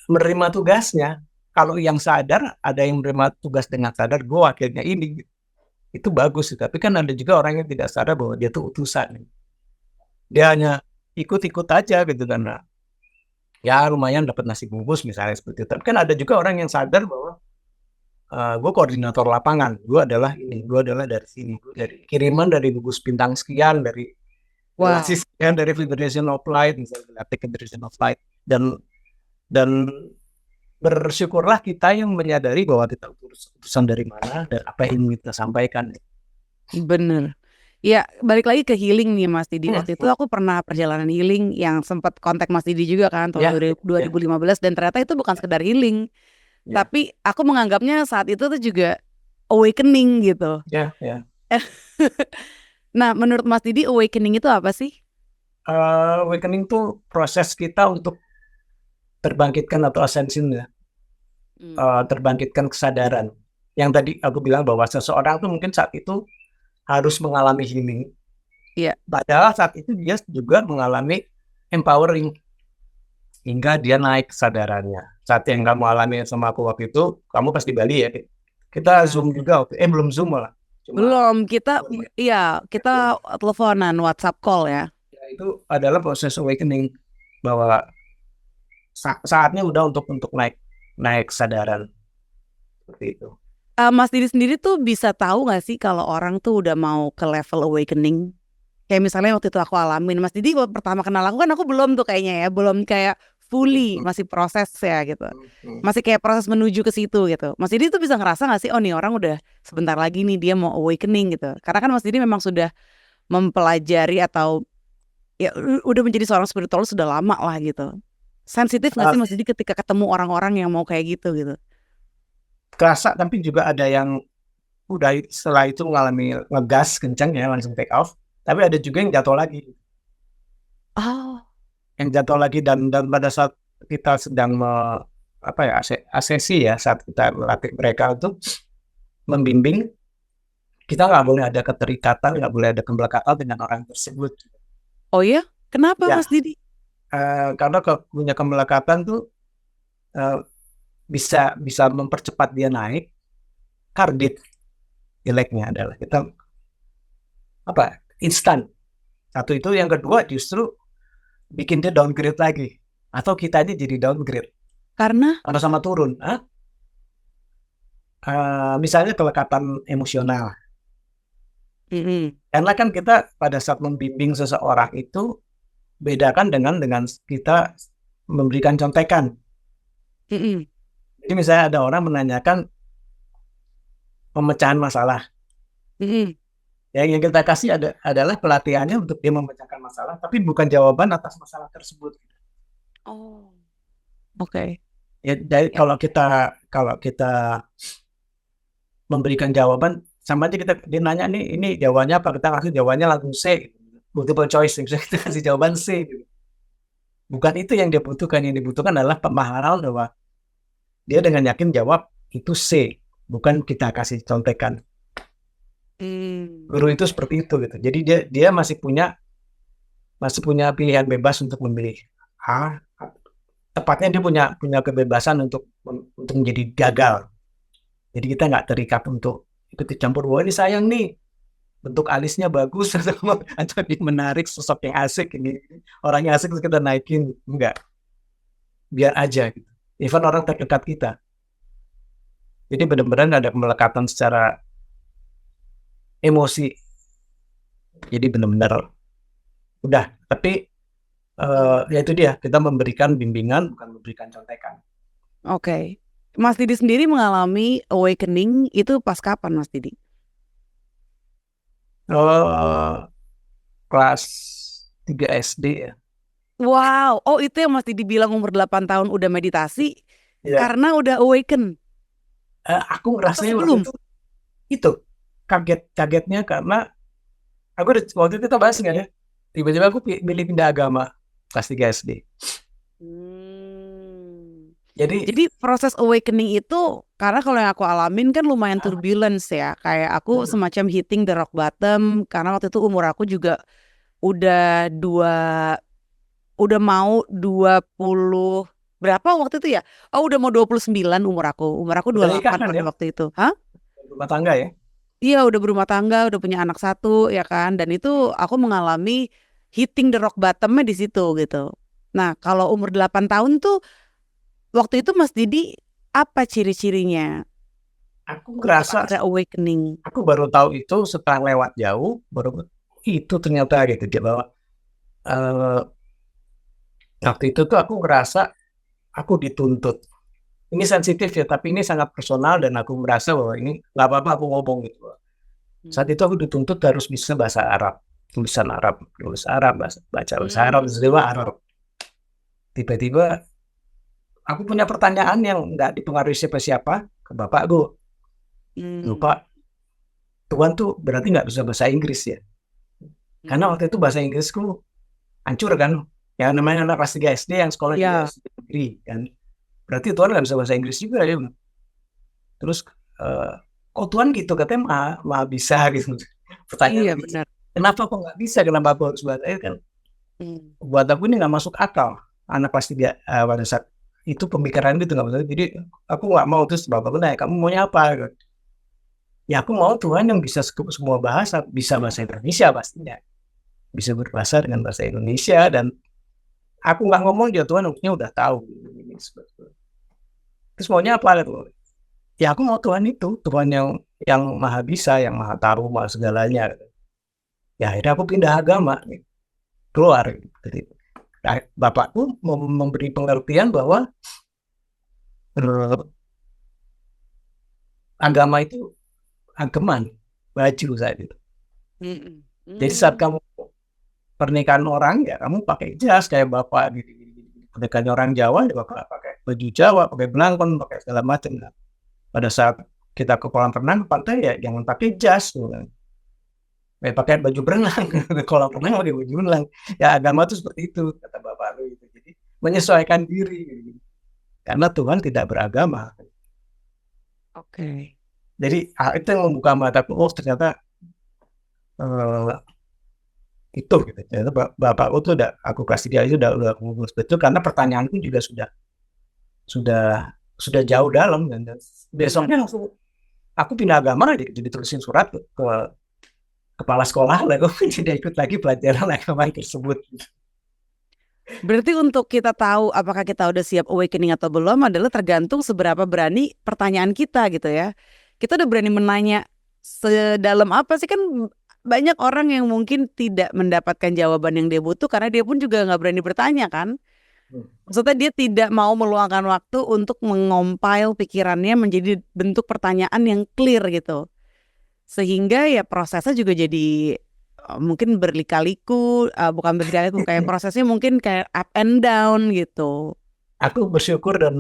menerima tugasnya. Kalau yang sadar, ada yang menerima tugas dengan sadar, gue wakilnya ini. Itu bagus. Tapi kan ada juga orang yang tidak sadar bahwa dia tuh utusan. Dia hanya ikut-ikut aja gitu kan. Ya lumayan dapat nasi bungkus misalnya seperti itu. Tapi kan ada juga orang yang sadar bahwa gue koordinator lapangan, gue adalah dari sini, dari kiriman dari gugus bintang sekian, dari Wow. sekian, dari Federation of Light, misalnya Federation of Light, dan bersyukurlah kita yang menyadari bahwa kita utusan dari mana dan apa yang ingin kita sampaikan. Bener. Ya, balik lagi ke healing nih Mas Didi. Waktu itu aku pernah perjalanan healing yang sempat kontak Mas Didi juga kan tahun 2015 dan ternyata itu bukan sekedar healing. Tapi aku menganggapnya saat itu tuh juga awakening gitu. Nah, menurut Mas Didi awakening itu apa sih? Awakening tuh proses kita untuk terbangkitkan atau ascension ya. Terbangkitkan kesadaran. Yang tadi aku bilang bahwa seseorang tuh mungkin saat itu harus mengalami healing. Iya. Padahal saat itu dia juga mengalami empowering hingga dia naik kesadarannya. Saat yang kamu alami sama aku waktu itu, kamu pas di Bali ya. Kita Zoom juga belum Zoom malah. Belum, kita teleponan, WhatsApp call ya. Itu adalah proses awakening bahwa saatnya udah untuk naik kesadaran seperti itu. Mas Didi sendiri tuh bisa tahu nggak sih kalau orang tuh udah mau ke level awakening? Kayak misalnya waktu itu aku alamin, Mas Didi pertama kenal aku kan aku belum tuh kayaknya ya, belum kayak fully, masih proses ya gitu. Masih kayak proses menuju ke situ gitu. Mas Didi tuh bisa ngerasa nggak sih, oh nih orang udah sebentar lagi nih dia mau awakening gitu. Karena kan Mas Didi memang sudah mempelajari atau ya udah menjadi seorang spiritual sudah lama lah gitu. Sensitif nggak sih Mas Didi ketika ketemu orang-orang yang mau kayak gitu gitu? Kerasa, tapi juga ada yang udah setelah itu mengalami ngegas kencang ya, langsung take off. Tapi ada juga yang jatuh lagi. Yang jatuh lagi dan pada saat kita sedang asesi ya, saat kita melatih mereka untuk membimbing, kita nggak boleh ada keterikatan, nggak boleh ada kemelekatan dengan orang tersebut. Oh ya? Kenapa ya. Mas Didi? Karena punya kemelekatan tuh bisa mempercepat dia naik. Kardit jeleknya adalah kita instan. Satu itu, yang kedua justru bikin dia downgrade lagi, atau kita aja jadi downgrade karena sama turun. Misalnya kelekatan emosional. Karena kan kita pada saat membimbing seseorang itu bedakan dengan kita memberikan contekan. Jadi misalnya ada orang menanyakan pemecahan masalah. Yang kita kasih adalah pelatihannya untuk dia memecahkan masalah, tapi bukan jawaban atas masalah tersebut. Oke. Ya, dari kalau kita memberikan jawaban, sama aja dia nanya ini jawabannya apa, kita kasih jawabannya langsung C, multiple choice, misalnya kita kasih jawaban C. Bukan itu yang dia butuhkan. Yang dibutuhkan adalah pemahaman bahwa dia dengan yakin jawab itu C, bukan kita kasih contekan. Guru itu seperti itu gitu. Jadi dia masih punya pilihan bebas untuk memilih. Tepatnya dia punya kebebasan untuk menjadi gagal. Jadi kita nggak terikat untuk ikut campur. Wah ini sayang nih, bentuk alisnya bagus atau dia menarik sosok yang asik ini, orang yang asik kita naikin, enggak. Biar aja gitu. Even orang terdekat kita. Jadi benar-benar ada kemelekatan secara emosi. Jadi benar-benar udah, tapi ya itu dia, kita memberikan bimbingan bukan memberikan contekan. Oke. Mas Didi sendiri mengalami awakening itu pas kapan Mas Didi? Kelas 3 SD ya. Wow, itu yang Mas Didi bilang umur 8 tahun udah meditasi karena udah awaken. Aku ngerasanya waktu itu kagetnya karena aku waktu itu kita bahas nggak ya, tiba-tiba aku pilih pindah agama kelas 3 SD. Hmm. Jadi Jadi proses awakening itu karena kalau yang aku alamin kan lumayan turbulence ya. Kayak aku semacam hitting the rock bottom karena waktu itu umur aku juga udah udah mau 20 berapa waktu itu ya? Oh, udah mau 29 umur aku. Umur aku udah nikah 28 kan pada ya, waktu itu. Hah? rumah tangga ya. Iya, udah berumah tangga, udah punya anak satu ya kan. Dan itu aku mengalami hitting the rock bottomnya di situ gitu. Nah, kalau umur 8 tahun tuh waktu itu Mas Didi apa ciri-cirinya Aku untuk ngerasa, akhirnya awakening? aku baru tahu itu setelah lewat jauh, baru itu ternyata gitu dia bahwa eh, waktu itu tuh aku ngerasa aku dituntut. Ini sensitif ya, tapi ini sangat personal dan aku merasa bahwa ini nggak apa-apa aku ngomong gitu. Saat itu aku dituntut harus bisa bahasa Arab, tulisan Arab, tulis Arab, baca bahasa Arab, semua Arab. Tiba-tiba aku punya pertanyaan yang nggak dipengaruhi siapa-siapa ke bapakku. Lupa, Tuhan tuh berarti nggak bisa bahasa Inggris ya? Karena waktu itu bahasa Inggrisku hancur kan. Yang namanya anak kelas 3 SD yang sekolah di Ya. SD negeri kan. Berarti Tuhan nggak bisa bahasa Inggris juga ya. Terus kok Tuhan gitu katanya maha bisa gitu. Pertanyaan Iya gitu. benar. Kenapa kok nggak bisa? Kenapa aku harus bahasa Inggris kan? Buat aku ini nggak masuk akal. Anak kelas 3 pada saat itu pemikiran itu nggak masuk. Jadi aku nggak mau, terus bapakku nanya kamu maunya apa? Gitu. Ya aku mau Tuhan yang bisa semua bahasa, bisa bahasa Indonesia pastinya, bisa berbahasa dengan bahasa Indonesia, dan aku nggak ngomong dia Tuhan harusnya udah tahu. Terus maunya apa gitu? Ya aku mau Tuhan itu, Tuhan yang maha bisa, yang maha tahu, maha segalanya. Ya akhirnya aku pindah agama, keluar. Jadi bapakku memberi pengertian bahwa agama itu ageman, baju saat itu. Jadi saat kamu pernikahan orang, ya kamu pakai jas kayak bapak gitu. Pernikahan orang Jawa, ya bapak pakai baju Jawa, pakai belangkon, pakai segala macam. Nah, pada saat kita ke kolam renang, pantai ya jangan pakai jas. Pakai baju berenang, kolam renang pakai baju berenang. Ya agama itu seperti itu, kata bapak itu. Jadi menyesuaikan diri. Karena Tuhan tidak beragama. Oke. Jadi itu yang membuka mataku, oh ternyata itu gitu. Ternyata bapakku tuh aku kasih dia itu udah ngurus betul, karena pertanyaanku juga sudah jauh dalam, dan besoknya langsung aku pindah agama, jadi tulisin surat ke kepala sekolah, lalu tidak ikut lagi pelajaran agama tersebut. Berarti untuk kita tahu apakah kita udah siap awakening atau belum adalah tergantung seberapa berani pertanyaan kita gitu ya. Kita udah berani menanya sedalam apa sih, kan banyak orang yang mungkin tidak mendapatkan jawaban yang dia butuh karena dia pun juga nggak berani bertanya kan. Maksudnya dia tidak mau meluangkan waktu untuk mengompil pikirannya menjadi bentuk pertanyaan yang clear gitu. Sehingga ya prosesnya juga jadi mungkin berlika-liku, bukan berlika-liku, kayak prosesnya mungkin kayak up and down gitu. Aku bersyukur dan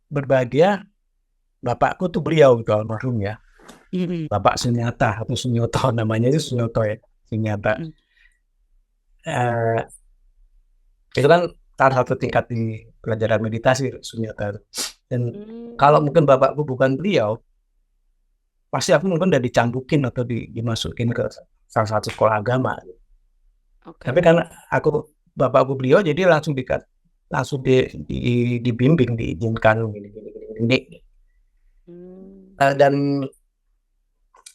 berbahagia, bapakku tuh beliau gitu almarhum ya. Bapak Sunyata atau Sunyoto, namanya itu Sunyoto ya, Sunyata. Itu kan salah satu tingkat di pelajaran meditasi Sunyata. Dan kalau mungkin bapakku bukan beliau, pasti aku mungkin udah dicambukin atau dimasukin ke salah satu sekolah agama. Tapi karena bapakku beliau, jadi langsung dibimbing, diizinkan gini. Dan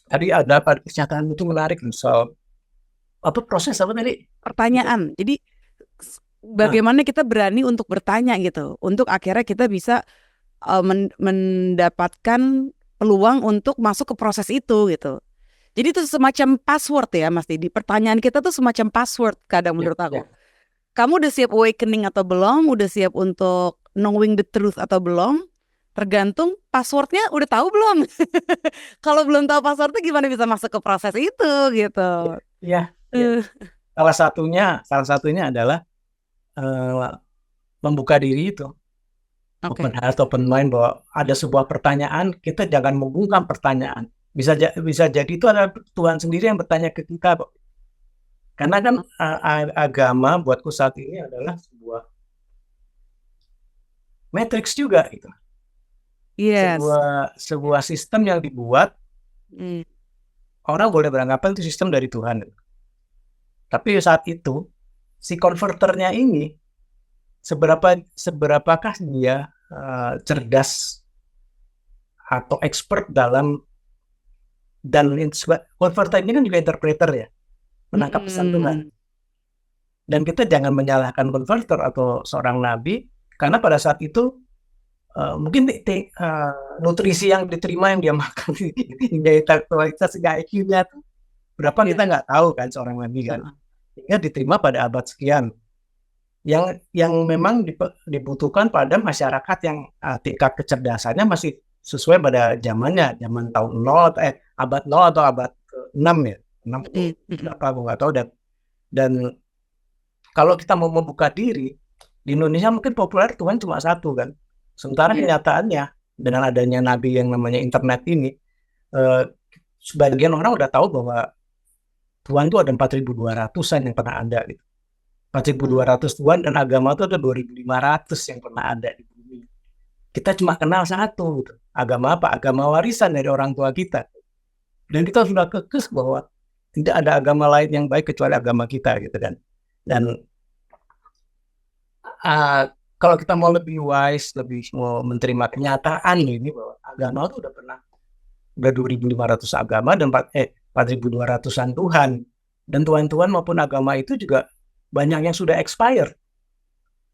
tadi ada pernyataan itu menarik soal proses apa tadi? Pertanyaan. Jadi bagaimana kita berani untuk bertanya gitu, untuk akhirnya kita bisa mendapatkan peluang untuk masuk ke proses itu gitu. Jadi itu semacam password ya Mas Didi. Pertanyaan kita tuh semacam password kadang menurut aku. Kamu udah siap awakening atau belum? Udah siap untuk knowing the truth atau belum? Tergantung passwordnya udah tahu belum? Kalau belum tahu passwordnya gimana bisa masuk ke proses itu gitu. Iya. Salah satunya adalah membuka diri itu. Open heart, open mind, bahwa ada sebuah pertanyaan, kita jangan membungkam pertanyaan. Bisa jadi itu adalah Tuhan sendiri yang bertanya ke kita. Karena kan agama buatku saat ini adalah sebuah matrix juga gitu. Yes. Sebuah sistem yang dibuat, orang boleh beranggapan itu sistem dari Tuhan. Tapi saat itu si konverternya ini seberapakah dia cerdas atau expert dalam, dan konverter ini kan juga interpreter ya, menangkap pesan Tuhan. Dan kita jangan menyalahkan konverter atau seorang nabi, karena pada saat itu mungkin nutrisi yang diterima, yang dia makan, intelektualitas, IQ-nya tuh berapa kita nggak tahu kan, seorang nabi kan. Sehingga diterima pada abad sekian. Yang memang dibutuhkan pada masyarakat yang tingkat kecerdasannya masih sesuai pada zamannya, zaman tahun 0, abad 0 atau abad 6 ya. 6 berapa aku nggak tahu. Dan kalau kita mau membuka diri, di Indonesia mungkin populer Tuhan cuma satu kan. Sementara kenyataannya dengan adanya nabi yang namanya internet ini, sebagian orang udah tahu bahwa Tuhan itu ada 4.200-an yang pernah ada gitu. 4.200 Tuhan, dan agama itu ada 2.500 yang pernah ada di bumi. Kita cuma kenal satu gitu. Agama apa? Agama warisan dari orang tua kita. Dan kita sudah kekeh bahwa tidak ada agama lain yang baik kecuali agama kita gitu kan. Dan kalau kita mau lebih wise, lebih mau menerima kenyataan ini bahwa agama itu udah 2.500 agama dan 4.200-an Tuhan. Dan Tuhan maupun agama itu juga banyak yang sudah expire.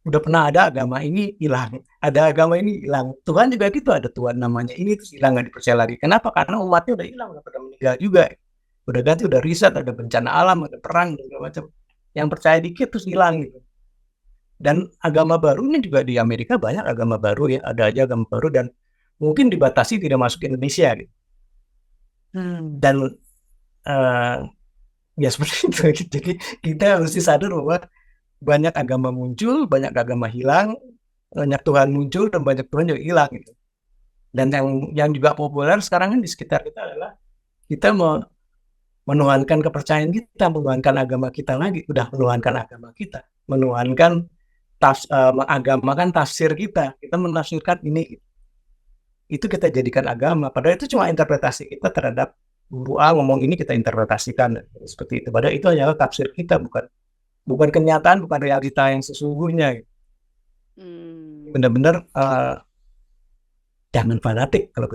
Udah pernah ada agama ini hilang, ada agama ini hilang. Tuhan juga gitu, ada Tuhan namanya ini terus hilang, nggak dipercaya lagi. Kenapa? Karena umatnya udah hilang, udah pada meninggal juga. Udah ganti, udah riset, ada bencana alam, ada perang, dan segala macam. Yang percaya dikit terus hilang gitu. Dan agama baru ini juga di Amerika banyak agama baru ya, ada aja agama baru, dan mungkin dibatasi tidak masuk ke Indonesia gitu. Dan ya seperti itu. Jadi kita mesti sadar bahwa banyak agama muncul, banyak agama hilang, banyak Tuhan muncul dan banyak Tuhan juga hilang gitu. Dan yang juga populer sekarang kan di sekitar kita adalah kita menuhankan kepercayaan kita, menuhankan agama kita lagi, udah menuhankan agama kita, menuhankan mengagamakan tafsir kita menafsirkan ini, itu kita jadikan agama. Padahal itu cuma interpretasi kita terhadap guru A ngomong ini, kita interpretasikan seperti itu. Padahal itu hanyalah tafsir kita, bukan kenyataan, bukan realita yang sesungguhnya. Benar-benar jangan fanatik kalau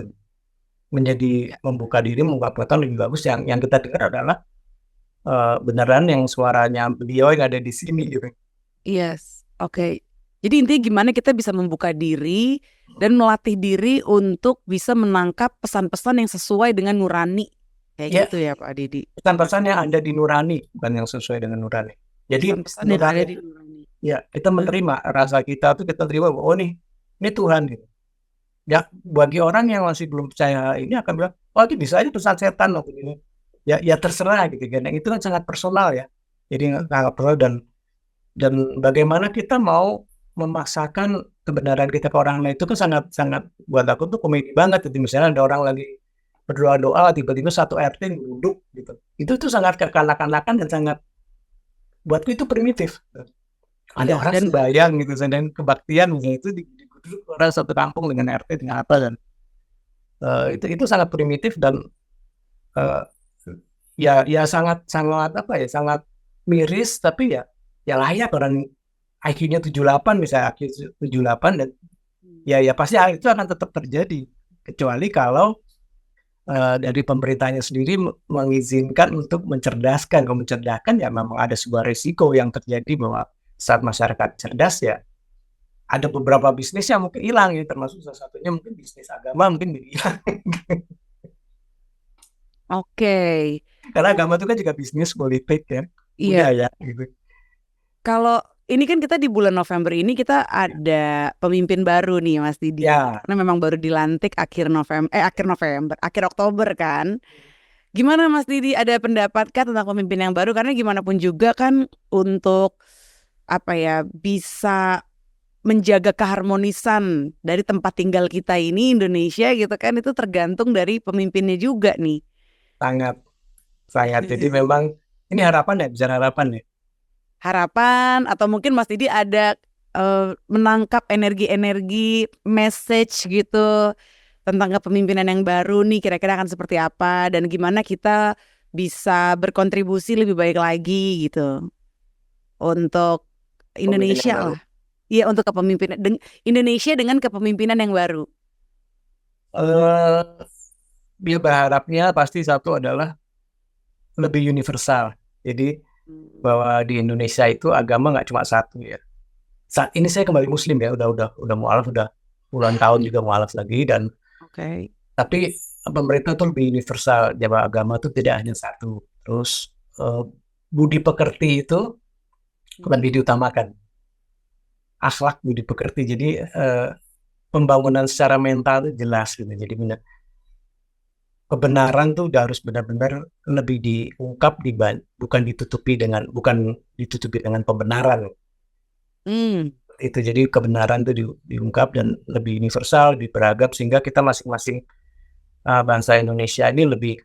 menjadi membuka diri, membuka pengetahuan lebih bagus. Yang kita dengar adalah beneran yang suaranya beliau yang ada di sini gitu. Yes, oke. Jadi intinya gimana kita bisa membuka diri dan melatih diri untuk bisa menangkap pesan-pesan yang sesuai dengan nurani. Kayak gitu ya Pak Didi. Pesan-pesan yang ada di nurani, bukan yang sesuai dengan nurani. Jadi pesan-pesan yang ada di nurani. Ya, kita menerima rasa kita tuh, kita terima bahwa ini Tuhan gitu. Ya, bagi orang yang masih belum percaya ini akan bilang, oh itu bisa aja pesan setan loh ini. Ya terserah gitu kan. Itu kan sangat personal ya. Jadi sangat personal, dan bagaimana kita mau memaksakan kebenaran kita ke orang lain itu kan sangat buat aku tuh komedi banget. Jadi misalnya ada orang lagi berdoa, tiba-tiba satu RT duduk gitu. Itu tuh sangat kekanak-kanakan dan sangat, buatku itu primitif. Ada orang sembahyang gitu, dan kebaktian misalnya itu duduk orang satu kampung dengan RT dengan apa, dan itu sangat primitif dan ya sangat apa ya, sangat miris, tapi ya layak. Orang IQ-nya 78 misalnya, IQ 78, dan ya pasti itu akan tetap terjadi, kecuali kalau dari pemerintahnya sendiri mengizinkan untuk mencerdaskan. Kalau mencerdaskan ya memang ada sebuah risiko yang terjadi, bahwa saat masyarakat cerdas ya ada beberapa bisnis yang mungkin hilang ya, termasuk salah satunya mungkin bisnis agama mungkin hilang. Oke. Karena agama itu kan juga bisnis politik ya. Iya. Ya gitu. Kalau ini kan kita di bulan November ini kita ada pemimpin baru nih Mas Didi. Ya. Karena memang baru dilantik akhir Oktober kan. Gimana Mas Didi, ada pendapat kah tentang pemimpin yang baru? Karena gimana pun juga kan untuk bisa menjaga keharmonisan dari tempat tinggal kita ini Indonesia gitu kan, itu tergantung dari pemimpinnya juga nih. Sangat. Jadi memang Ini harapan ya, bicara harapan ya. Harapan atau mungkin Mas Didi ada menangkap energi-energi message gitu tentang kepemimpinan yang baru nih kira-kira akan seperti apa dan gimana kita bisa berkontribusi lebih baik lagi gitu untuk Pemimpinan Indonesia baru. lah. Iya, untuk kepemimpinan Indonesia dengan kepemimpinan yang baru. Eh, Dia berharapnya pasti satu adalah lebih universal. Jadi bahwa di Indonesia itu agama nggak cuma satu ya. Saat ini saya kembali Muslim ya, udah mualaf, udah puluhan tahun juga mualaf lagi, dan Oke. tapi pemerintah tuh lebih universal, bahwa agama itu tidak hanya satu. Terus budi pekerti itu lebih diutamakan, akhlak budi pekerti. Jadi pembangunan secara mental itu jelas gitu. Jadi kebenaran tuh udah harus benar-benar lebih diungkap, bukan ditutupi dengan pembenaran. Itu jadi kebenaran itu diungkap dan lebih universal, lebih beragam, sehingga kita masing-masing bangsa Indonesia ini lebih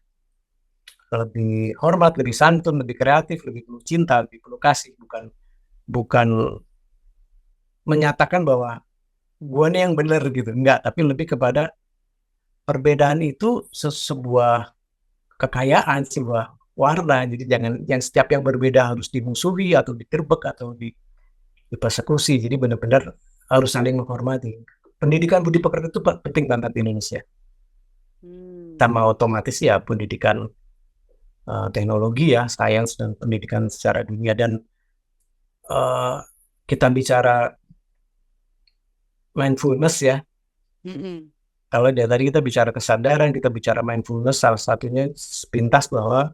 hormat, lebih santun, lebih kreatif, lebih penuh cinta, lebih penuh kasih, bukan menyatakan bahwa gua nih yang benar gitu, enggak, tapi lebih kepada perbedaan itu sebuah kekayaan, sebuah warna. Jadi jangan yang setiap yang berbeda harus dimusuhi atau digerbek atau dipersekusi. Jadi benar-benar harus saling menghormati. Pendidikan budi pekerti itu penting banget di Indonesia. Sama otomatis ya pendidikan teknologi ya, sains dan pendidikan secara dunia. Dan kita bicara mindfulness ya. Kalau dari tadi kita bicara kesadaran, kita bicara mindfulness, salah satunya sepintas bahwa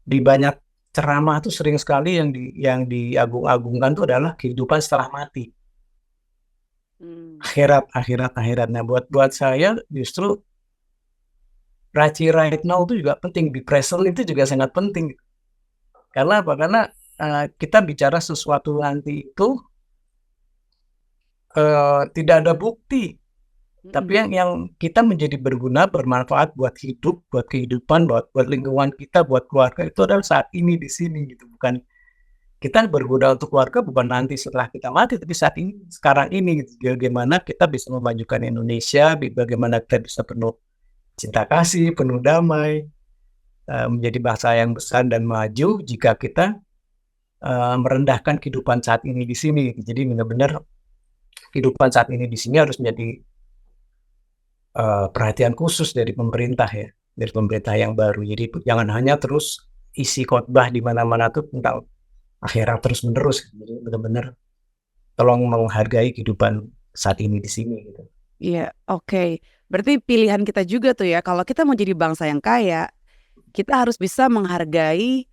di banyak ceramah tuh sering sekali yang diagung-agungkan itu adalah kehidupan setelah mati. Akhirat. Nah, buat saya justru right now itu juga penting, di present itu juga sangat penting. Karena apa? Karena kita bicara sesuatu nanti itu tidak ada bukti. Tapi yang kita menjadi berguna, bermanfaat buat hidup, buat kehidupan, buat lingkungan kita, buat keluarga, itu adalah saat ini di sini gitu. Bukan kita berguna untuk keluarga bukan nanti setelah kita mati, tapi saat ini, sekarang ini gitu. Bagaimana kita bisa memajukan Indonesia, bagaimana kita bisa penuh cinta kasih, penuh damai, menjadi bangsa yang besar dan maju jika kita merendahkan kehidupan saat ini di sini. Jadi benar-benar kehidupan saat ini di sini harus menjadi perhatian khusus dari pemerintah ya, dari pemerintah yang baru. Jadi jangan hanya terus isi khotbah di mana-mana tuh tentang akhirat terus-menerus. Jadi benar-benar tolong menghargai kehidupan saat ini di sini gitu. Iya, oke. Berarti pilihan kita juga tuh ya, kalau kita mau jadi bangsa yang kaya, kita harus bisa menghargai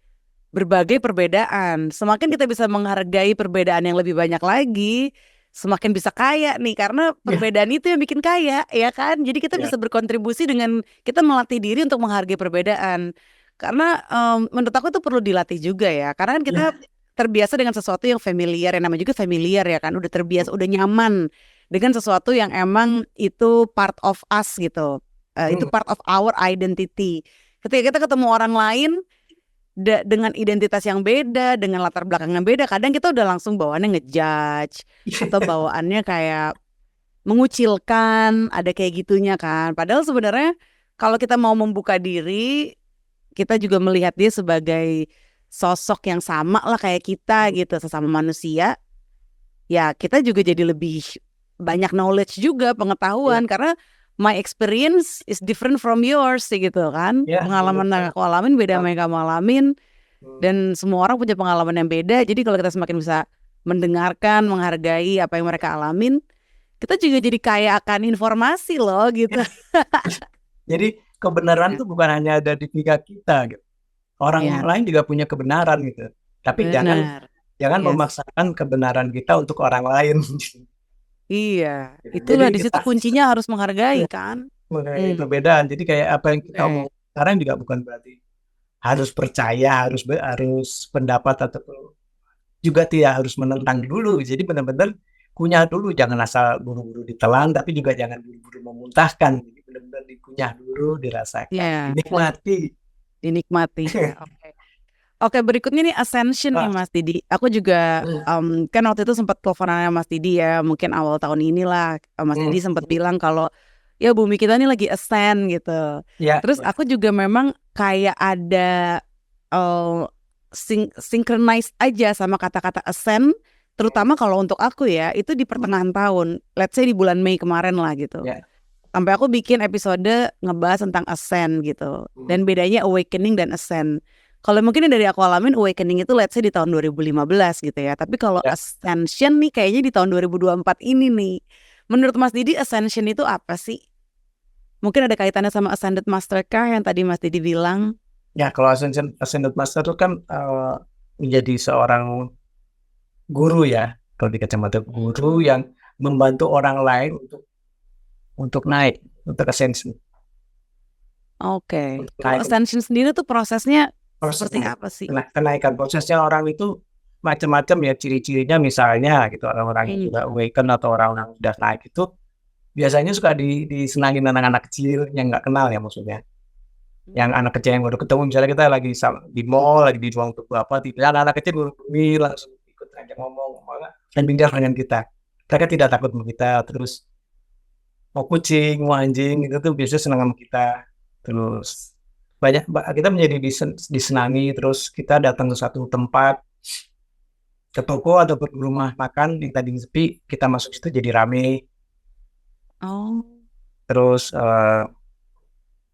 berbagai perbedaan. Semakin kita bisa menghargai perbedaan yang lebih banyak lagi, semakin bisa kaya nih, karena perbedaan itu yang bikin kaya, ya kan? Jadi kita bisa berkontribusi dengan kita melatih diri untuk menghargai perbedaan. Karena menurut aku itu perlu dilatih juga ya, karena kan kita terbiasa dengan sesuatu yang familiar, yang namanya juga familiar ya kan, udah terbiasa, udah nyaman dengan sesuatu yang emang itu part of us gitu, itu part of our identity. Ketika kita ketemu orang lain dengan identitas yang beda, dengan latar belakang yang beda, kadang kita udah langsung bawaannya ngejudge atau bawaannya kayak mengucilkan, ada kayak gitunya kan. Padahal sebenarnya kalau kita mau membuka diri, kita juga melihat dia sebagai sosok yang sama lah kayak kita gitu, sesama manusia. Ya kita juga jadi lebih banyak knowledge juga, pengetahuan, karena my experience is different from yours gitu kan. Pengalaman yang aku alamin beda sama yang kamu alamin. Dan semua orang punya pengalaman yang beda. Jadi kalau kita semakin bisa mendengarkan, menghargai apa yang mereka alamin, kita juga jadi kaya akan informasi loh gitu. Jadi kebenaran itu bukan hanya ada di pihak kita gitu. Orang lain juga punya kebenaran gitu. Tapi jangan memaksakan kebenaran kita untuk orang lain. Iya, itulah di situ kuncinya, harus menghargai kan. Mengenai perbedaan. Jadi kayak apa yang kita omong sekarang juga bukan berarti harus percaya, harus pendapat, atau juga tidak harus menentang dulu. Jadi benar-benar kunyah dulu, jangan asal buru-buru ditelan, tapi juga jangan buru-buru memuntahkan. Jadi benar-benar dikunyah dulu, dirasakan, dinikmati. Oke. Oke, berikutnya nih Ascension nih Ah, Mas Didi. Aku juga hmm, kan waktu itu sempat teleponan sama Mas Didi ya, mungkin awal tahun inilah. Mas Didi sempat bilang kalau ya bumi kita nih lagi ascend gitu. ya, Terus aku juga memang kayak ada synchronize aja sama kata-kata ascend, terutama kalau untuk aku ya, itu di pertengahan tahun. Let's say di bulan Mei kemarin lah gitu. ya. Sampai aku bikin episode ngebahas tentang ascend gitu. Dan bedanya awakening dan ascend. Kalau mungkin yang dari aku alamin awakening itu let's say di tahun 2015 gitu ya. Tapi kalau Ya. ascension nih kayaknya di tahun 2024 ini nih. Menurut Mas Didi ascension itu apa sih? Mungkin ada kaitannya sama ascended master kah yang tadi Mas Didi bilang? Ya, kalau Ascended Master itu kan menjadi seorang guru ya, kalau di kacamata guru yang membantu orang lain untuk naik, untuk ascension. Oke. Untuk Kalau naik ascension sendiri tuh prosesnya seperti prosesnya, apa sih? kenaikan prosesnya orang itu macam-macam ya, ciri-cirinya misalnya gitu, orang-orang yang sudah awaken atau orang-orang yang sudah naik itu biasanya suka disenangin anak-anak kecil yang nggak kenal ya, maksudnya. Yang anak kecil yang baru ketemu, misalnya kita lagi di mall, lagi di ruang tunggu apa, tiba anak-anak kecil baru langsung ikut ajak ngomong malah dan bincang dengan kita. Mereka tidak takut sama kita, terus mau kucing, mau anjing itu tuh biasanya senang sama kita. Terus kita menjadi disenangi, terus kita datang ke satu tempat, ke toko atau ke rumah makan yang tadi sepi, kita masuk situ jadi rame. Oh, Terus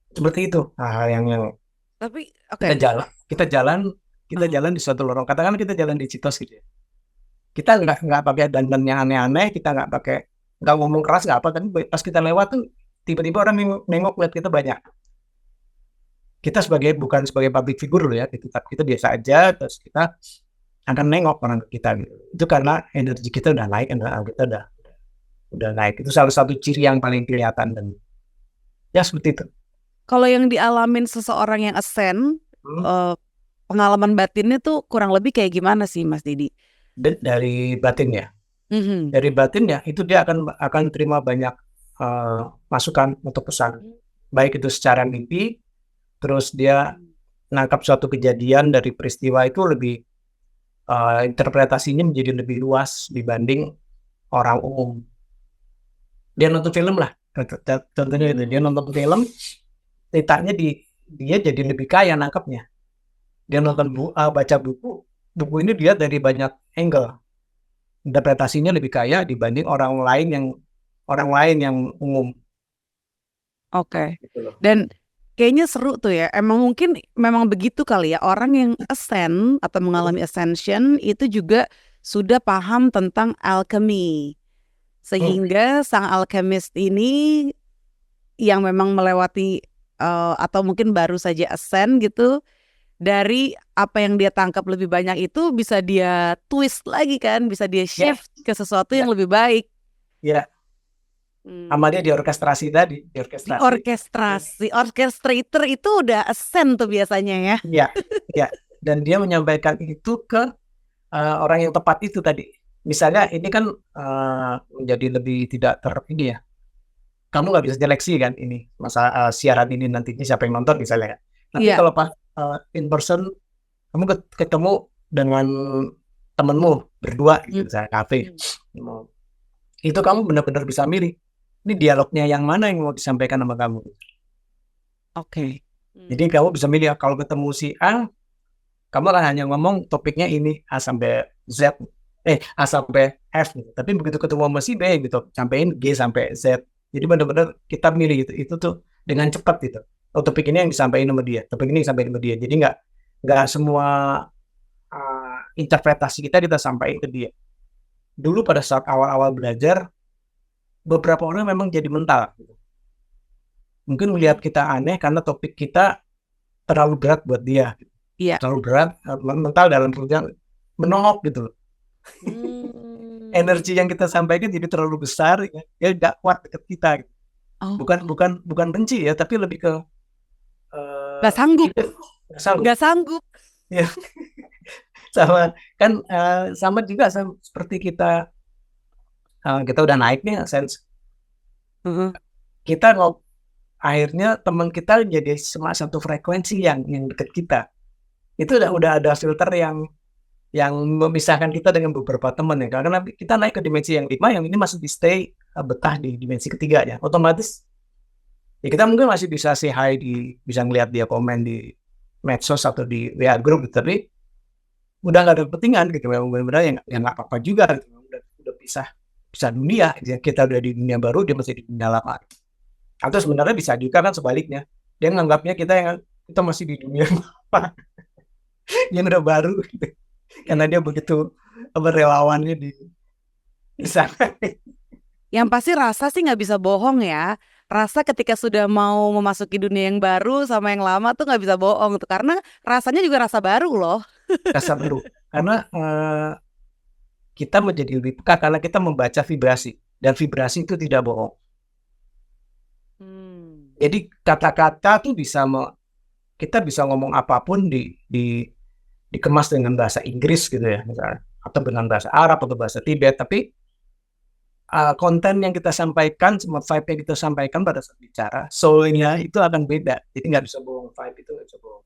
seperti itu hal yang tapi kita oke. jalan kita jalan kita Oh. jalan di suatu lorong, katakan kita jalan di Citos gitu ya, kita nggak pakai dandan yang aneh-aneh, kita nggak ngomong keras, nggak apa, tapi pas kita lewat tuh tiba-tiba orang nengok lihat kita banyak. Kita bukan sebagai public figure loh ya, kita biasa aja, terus kita akan nengok orang ke kita gitu. Itu karena energi kita udah naik, energi kita udah naik. Itu salah satu ciri yang paling kelihatan, dan ya seperti itu. Kalau yang dialamin seseorang yang ascend, Hmm. pengalaman batinnya tuh kurang lebih kayak gimana sih Mas Didi? Dari batin ya, Mhm. dari batin ya, itu dia akan terima banyak masukan untuk pesan, baik itu secara mimpi, terus dia nangkap suatu kejadian dari peristiwa itu lebih interpretasinya menjadi lebih luas dibanding orang umum. Dia nonton film lah, contohnya itu, dia nonton film, ceritanya dia jadi lebih kaya nangkapnya. Dia baca buku ini dia dari banyak angle, interpretasinya lebih kaya dibanding orang lain yang umum. Oke. Gitu loh. Dan kayaknya seru tuh ya. Mungkin memang begitu kali ya. Orang yang ascend atau mengalami ascension itu juga sudah paham tentang alchemy. Sehingga sang alchemist ini yang memang melewati atau mungkin baru saja ascend gitu, dari apa yang dia tangkap lebih banyak itu bisa dia twist lagi kan, bisa dia Ya, shift ke sesuatu ya, yang lebih baik. ya. Sama dia di orkestrasi tadi, di Di orkestrasi. orkestrasi, orchestrator itu udah ascend tuh biasanya ya. Ya, ya. Dan dia menyampaikan itu ke orang yang tepat itu tadi. Misalnya ini kan menjadi lebih tidak ini ya. Kamu nggak bisa seleksi kan ini masa siaran ini nantinya siapa yang nonton misalnya. Tapi Iya. kalau pas in person kamu ketemu dengan temenmu berdua gitu, misalnya kafe, itu kamu benar-benar bisa milih ini dialognya yang mana yang mau disampaikan sama kamu. Oke. Jadi kamu bisa milih, kalau ketemu si A, kamu akan hanya ngomong topiknya ini A sampai Z, A sampai F gitu. Tapi begitu ketemu sama si B gitu, sampein G sampai Z. Jadi benar-benar kita milih itu tuh dengan cepat gitu. Oh, topik ini yang disampaikan sama dia, topik ini yang disampaikan sama dia. Jadi nggak semua interpretasi kita sampaikan ke dia. Dulu pada saat awal-awal belajar, beberapa orang memang jadi mental. Gitu. Mungkin melihat kita aneh karena topik kita terlalu berat buat dia. Iya. Terlalu berat, mental dalam artian menongok gitu loh. Energi yang kita sampaikan jadi terlalu besar, ya nggak kuat dekat kita. Gitu. Oh. Bukan benci ya, tapi lebih ke Gak sanggup. sanggup. Gak sanggup. Ya. Sama kan sama juga seperti kita udah naik nih sense. Kita akhirnya teman kita jadi satu frekuensi yang dekat kita. itu udah ada filter yang memisahkan kita dengan beberapa teman ya. Karena kita naik ke dimensi yang 5, yang ini masih di stay betah di dimensi ketiganya. Otomatis ya kita mungkin masih bisa say hi, bisa ngeliat dia komen di medsos atau di WA group, tapi udah nggak ada kepentingan gitu. Memang benar-benar yang nggak apa-apa juga gitu. Udah pisah dunia. Kita udah di dunia baru, dia masih di dunia lama. Atau sebenarnya bisa juga kan sebaliknya. Dia nganggapnya kita masih di dunia lama yang udah baru gitu. Karena dia begitu relawannya di sana. Yang pasti rasa sih nggak bisa bohong ya. Rasa ketika sudah mau memasuki dunia yang baru sama yang lama tuh nggak bisa bohong tuh, karena rasanya juga rasa baru loh. Rasa baru. Karena kita menjadi lebih peka karena kita membaca vibrasi, dan vibrasi itu tidak bohong. Jadi kata-kata tuh kita bisa ngomong apapun dikemas dengan bahasa Inggris gitu ya misalnya, atau dengan bahasa Arab atau bahasa Tibet, tapi konten yang kita sampaikan, semua vibe yang kita sampaikan pada saat bicara, soulnya itu akan beda. Jadi nggak bisa bohong, vibe itu nggak bisa bohong.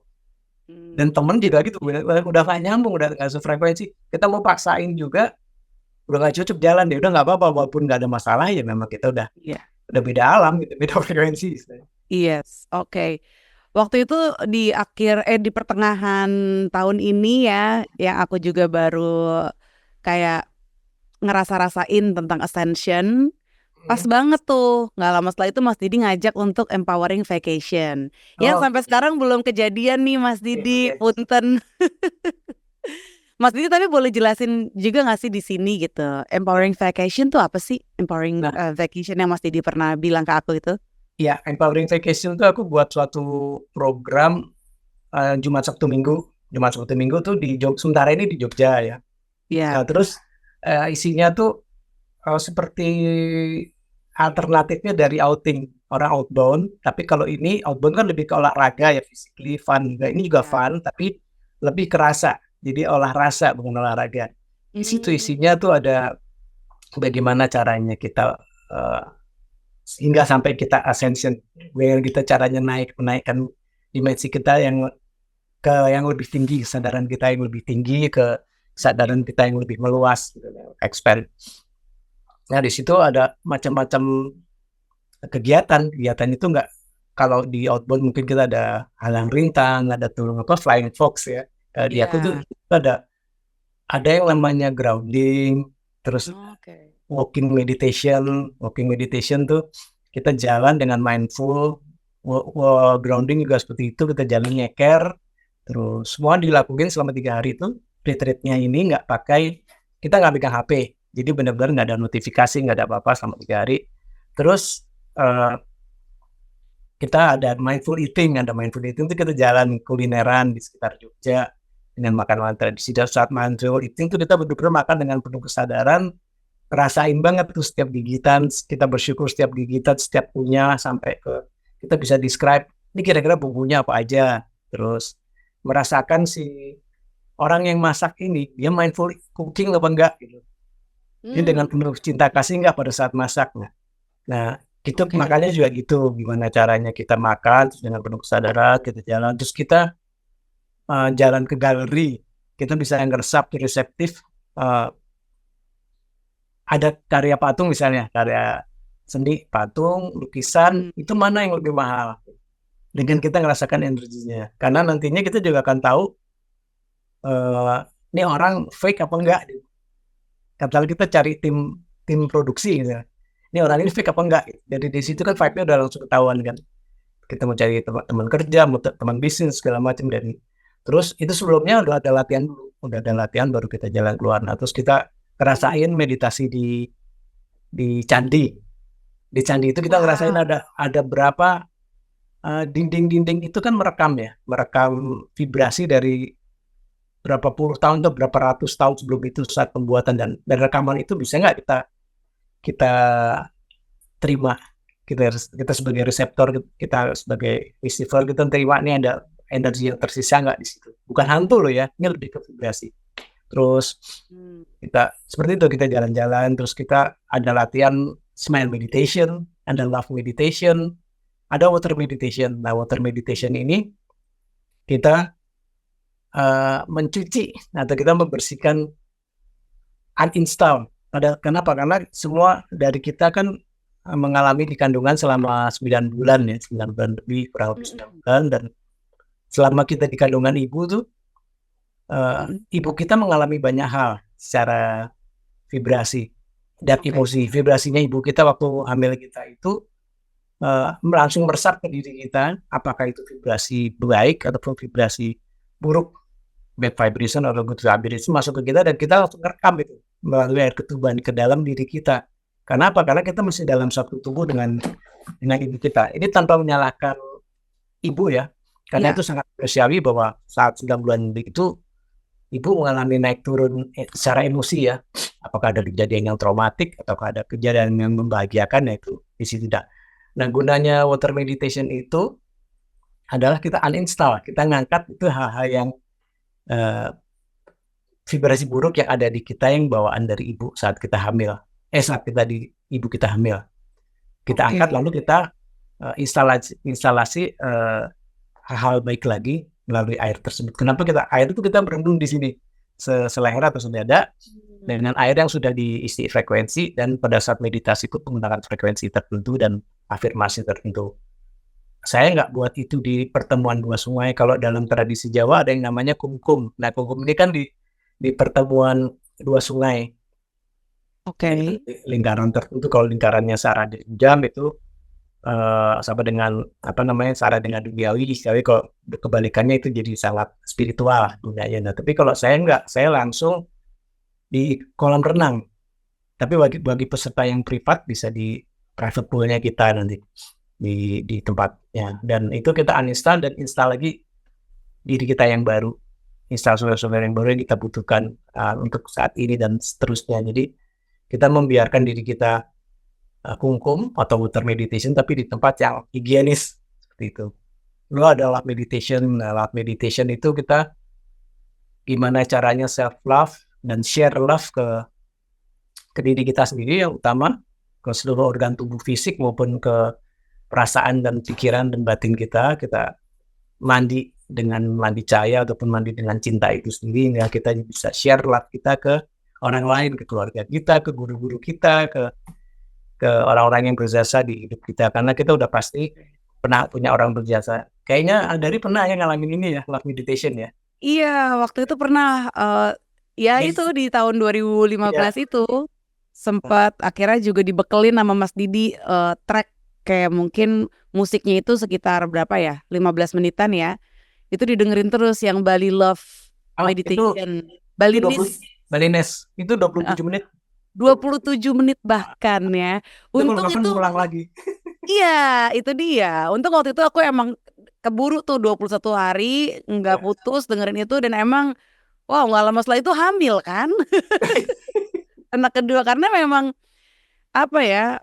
Dan temen juga gitu, udah nggak nyambung, udah nggak sefrekuensi, kita mau paksain juga udah nggak cocok jalan deh, udah nggak apa-apa, walaupun nggak ada masalah ya memang kita udah beda alam gitu, beda frekuensi. Yes, oke. Waktu itu di pertengahan tahun ini ya, yang aku juga baru kayak ngerasa-rasain tentang ascension. Pas banget tuh, nggak lama setelah itu Mas Didi ngajak untuk empowering vacation. Ya sampai sekarang belum kejadian nih Mas Didi, punten. Mas Didi tapi boleh jelasin juga nggak sih di sini gitu, empowering vacation tuh apa sih? Empowering vacation yang Mas Didi pernah bilang ke aku itu? Ya, empowering vacation tuh aku buat suatu program Jumat Sabtu Minggu tuh di sementara ini di Jogja ya. Nah, terus isinya tuh seperti alternatifnya dari outing, orang outbound, tapi kalau ini outbound kan lebih ke olahraga ya, physically fun. Nah, ini juga fun tapi lebih kerasa. Jadi olah rasa bukan olahraga. Di situ isinya tuh ada bagaimana caranya kita hingga sampai kita ascension, bagaimana kita caranya menaikkan dimensi kita yang lebih tinggi, kesadaran kita yang lebih tinggi, kesadaran kita yang lebih meluas, expand. Nah di situ ada macam-macam kegiatan itu nggak, kalau di outbound mungkin kita ada halang rintang, ada flying fox ya. Di aku tuh ada yang namanya grounding, terus walking meditation tuh kita jalan dengan mindful. Grounding juga seperti itu, kita jalan nyeker, terus semua dilakukan selama 3 hari itu. Retreatnya ini kita nggak pegang HP, jadi benar-benar nggak ada notifikasi, nggak ada apa-apa selama 3 hari. Terus kita ada mindful eating itu kita jalan kulineran di sekitar Jogja dengan makan tradisi. Dan saat mindful eating itu kita benar-benar makan dengan penuh kesadaran, rasain banget tuh setiap gigitan, kita bersyukur setiap gigitan, setiap punya, sampai ke kita bisa describe ini kira-kira bumbunya apa aja. Terus merasakan si orang yang masak ini dia mindful cooking apa enggak gitu. Ini dengan penuh cinta kasih enggak pada saat masaknya. Nah itu makanya juga gitu, gimana caranya kita makan terus dengan penuh kesadaran, kita jalan, terus kita jalan ke galeri, kita bisa yang reseptif. Ada karya patung misalnya, karya seni, patung, lukisan, itu mana yang lebih mahal? Dengan kita ngerasakan energinya. Karena nantinya kita juga akan tahu ini orang fake apa enggak. Katakanlah kita cari tim produksi gitu. Ini orang ini fake apa enggak. Jadi di situ kan vibe-nya udah langsung ketahuan kan. Kita mau cari teman kerja, teman bisnis segala macam. Dan terus itu sebelumnya udah ada latihan dulu. Udah ada latihan baru kita jalan keluar. Nah, terus kita ngerasain meditasi di candi. Di candi itu kita ngerasain ada berapa dinding-dinding itu kan merekam vibrasi dari berapa puluh tahun atau berapa ratus tahun sebelum itu saat pembuatan, dan rekaman itu bisa nggak kita terima, kita sebagai reseptor, kita sebagai receiver, kita terima ini ada energi yang tersisa nggak di situ. Bukan hantu loh ya, ini lebih ke vibrasi. Terus kita seperti itu, kita jalan-jalan, terus kita ada latihan smile meditation, ada love meditation, ada water meditation. Nah water meditation ini kita mencuci atau kita membersihkan, uninstall. Kenapa? Karena semua dari kita kan mengalami di kandungan selama 9 bulan ya, 9 bulan lebih, kurang lebih 9 bulan. Dan selama kita di kandungan ibu tuh, ibu kita mengalami banyak hal secara vibrasi dan emosi. Vibrasinya ibu kita waktu hamil kita itu langsung meresap ke diri kita, apakah itu vibrasi baik ataupun vibrasi buruk, bad vibration atau good vibration masuk ke kita, dan kita langsung rekam itu melalui air ketuban ke dalam diri kita. Kenapa? Karena kita masih dalam satu tubuh dengan ibu kita. Ini tanpa menyalahkan ibu ya, karena itu sangat manusiawi bahwa saat 9 bulan itu ibu mengalami naik turun secara emosi ya. Apakah ada kejadian yang traumatik ataukah ada kejadian yang membahagiakan, ya itu isi tidak. Nah, gunanya water meditation itu adalah kita uninstall, kita ngangkat itu hal-hal yang vibrasi buruk yang ada di kita yang bawaan dari ibu saat kita hamil. Saat kita di ibu kita hamil. Kita angkat lalu kita instalasi hal-hal baik lagi melalui air tersebut. Kenapa air itu kita berendung di sini seleher atau sedada dengan air yang sudah diisi frekuensi, dan pada saat meditasi itu menggunakan frekuensi tertentu dan afirmasi tertentu. Saya nggak buat itu di pertemuan dua sungai. Kalau dalam tradisi Jawa ada yang namanya kumkum. Nah, kumkum ini kan di pertemuan dua sungai. Lingkaran tertentu. Kalau lingkarannya searah jam itu sama dengan searah dengan duniawi. Tapi kalau kebalikannya itu jadi sangat spiritual dunianya. Nah, tapi kalau saya nggak, saya langsung di kolam renang. Tapi bagi peserta yang privat bisa di private poolnya kita nanti di tempatnya, dan itu kita uninstall dan install lagi diri kita yang baru, install software yang baru yang kita butuhkan untuk saat ini dan seterusnya. Jadi kita membiarkan diri kita kungkum atau water meditation, tapi di tempat yang higienis seperti itu. Lalu ada love meditation. Love meditation itu kita gimana caranya self love dan share love ke diri kita sendiri, yang utama ke seluruh organ tubuh fisik maupun ke perasaan dan pikiran dan batin kita. Kita mandi dengan mandi cahaya ataupun mandi dengan cinta itu sendiri, hingga kita bisa share love kita ke orang lain, ke keluarga kita, ke guru-guru kita, ke orang-orang yang berjasa di hidup kita. Karena kita udah pasti pernah punya orang berjasa. Kayaknya Andari pernah ya ngalamin ini ya, love meditation ya? Iya, waktu itu pernah. Itu di tahun 2015 itu sempat akhirnya juga dibekelin sama Mas Didi track kayak mungkin musiknya itu sekitar berapa ya, 15 menitan ya. Itu didengerin terus yang Bali Love Meditation. Balinese itu 27 menit. 27 menit bahkan ya. Untung itu ulang lagi. Iya, itu dia. Untung waktu itu aku emang keburu tuh 21 hari nggak putus dengerin itu, dan emang wow, nggak lama setelah itu hamil kan. Anak kedua, karena memang apa ya,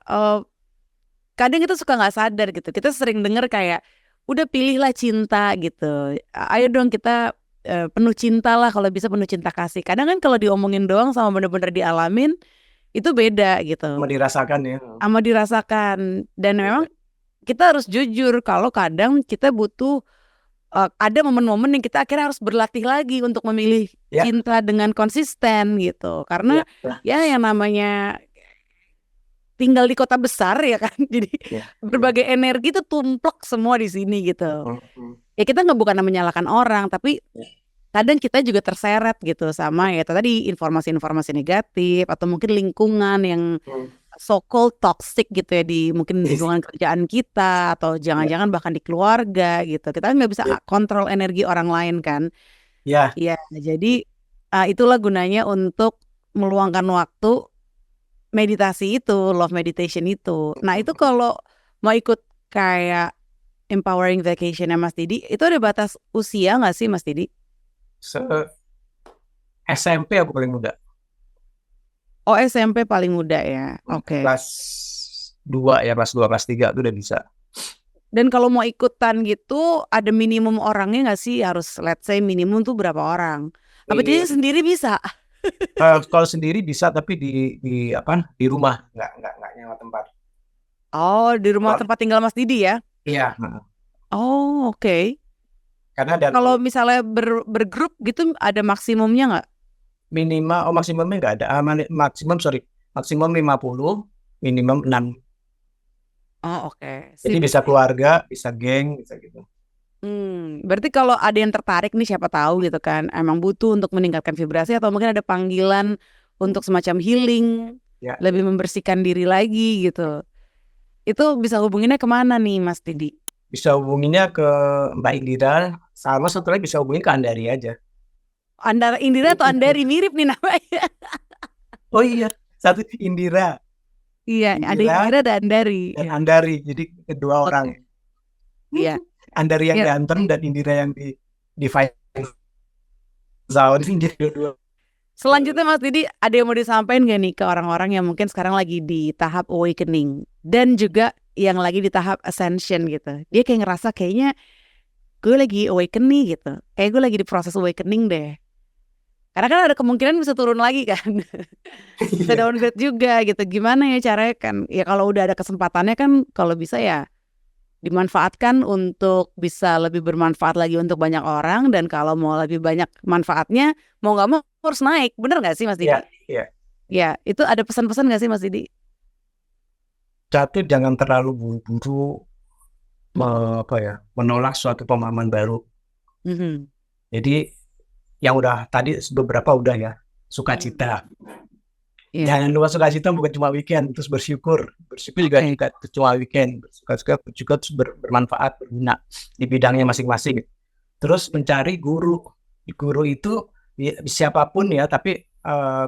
kadang kita suka nggak sadar gitu. Kita sering denger kayak udah pilihlah cinta gitu. Ayo dong kita penuh cinta lah, kalau bisa penuh cinta kasih. Kadang kan kalau diomongin doang sama bener-bener dialamin itu beda gitu. Sama dirasakan ya. Sama dirasakan. Dan memang kita harus jujur kalau kadang kita butuh ada momen-momen yang kita akhirnya harus berlatih lagi untuk memilih cinta dengan konsisten gitu. Karena ya yang namanya tinggal di kota besar ya kan, jadi berbagai energi tuh tumplek semua di sini gitu. Ya kita bukan menyalahkan orang, tapi kadang kita juga terseret gitu sama ya tadi informasi-informasi negatif atau mungkin lingkungan yang so-called toxic gitu ya, di mungkin lingkungan kerjaan kita atau jangan-jangan bahkan di keluarga gitu. Kita nggak bisa kontrol energi orang lain kan. Ya, jadi itulah gunanya untuk meluangkan waktu meditasi itu, love meditation itu. Nah itu kalau mau ikut kayak empowering vacation-nya Mas Didi, itu ada batas usia nggak sih Mas Didi? SMP aku paling muda. Oh, SMP paling muda ya. Oke. Kelas 2 ya, kelas 2, kelas 3 itu udah bisa. Dan kalau mau ikutan gitu, ada minimum orangnya nggak sih? Harus let's say minimum tuh berapa orang? Apa dia sendiri bisa? Kalau sendiri bisa, tapi di rumah, nggak nyewa tempat. Oh, di rumah tempat tinggal Mas Didi ya? Iya. Oh, oke. Karena ada Kalau misalnya bergrup gitu ada maksimumnya nggak? maksimumnya nggak ada. Maksimum 50, minimum 6. Oh oke, Jadi sip. bisa keluarga, bisa geng, bisa gitu. Berarti kalau ada yang tertarik nih siapa tahu gitu kan, emang butuh untuk meningkatkan vibrasi atau mungkin ada panggilan untuk semacam healing, Ya, lebih membersihkan diri lagi gitu. Itu bisa hubunginnya kemana nih Mas Didi? bisa hubunginnya ke Mbak Indira, sama satu lagi bisa hubungin ke Andari aja. Andara Indira atau Andari mirip nih namanya. Oh iya, satu Indira, Iya, ada Indira Indira dan Andari. dan Ya. Andari. Jadi kedua Oke. orang. Iya. Andari yang Iya. ganteng dan Indira yang di fight zone ini jadi dua. Selanjutnya Mas Didi, ada yang mau disampaikan gak nih ke orang-orang yang mungkin sekarang lagi di tahap awakening dan juga yang lagi di tahap ascension gitu. Dia kayak ngerasa kayaknya gue lagi awakening gitu. Kayak gue lagi di proses awakening deh. Karena kan ada kemungkinan bisa turun lagi kan. Bisa Iya. downgrade juga gitu. Gimana ya caranya kan? Ya kalau udah ada kesempatannya kan kalau bisa ya dimanfaatkan untuk bisa lebih bermanfaat lagi untuk banyak orang. Dan kalau mau lebih banyak manfaatnya, mau nggak mau harus naik. Bener nggak sih Mas Didi? Iya, iya. Ya, itu ada pesan-pesan nggak sih Mas Didi? Satu, jangan terlalu buru-buru menolak suatu pemahaman baru. Mhm. Jadi yang udah tadi beberapa udah ya, sukacita. Iya. Jangan lupa sukacita bukan cuma weekend, terus bersyukur juga Oke. juga cuma weekend, suka juga terus bermanfaat, berguna di bidangnya masing-masing. Terus mencari guru itu siapapun ya, tapi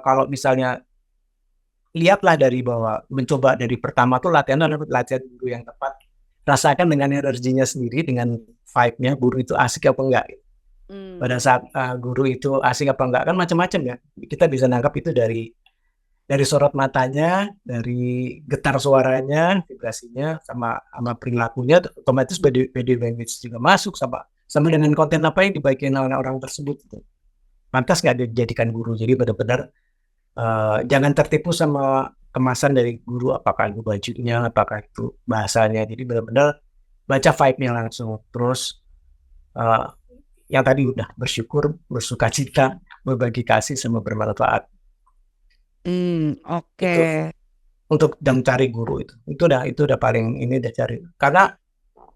kalau misalnya lihatlah dari bawah, mencoba dari pertama tuh latihan guru yang tepat, rasakan dengan energinya sendiri, dengan vibe-nya guru itu asik apa enggak. Pada saat guru itu asik apa enggak kan macam-macam ya, kita bisa nangkap itu dari sorot matanya, dari getar suaranya, vibrasinya, sama perilakunya, otomatis body language juga masuk, sama dengan konten apa yang dibagikan oleh orang tersebut. Pantas nggak dijadikan guru. Jadi benar-benar jangan tertipu sama kemasan dari guru, apakah itu bajunya, apakah itu bahasanya. Jadi benar-benar baca vibe-nya langsung. Terus yang tadi udah bersyukur, bersukacita, berbagi kasih, sama bermanfaat. Oke. Itu untuk mencari guru itu udah paling ini udah cari. Karena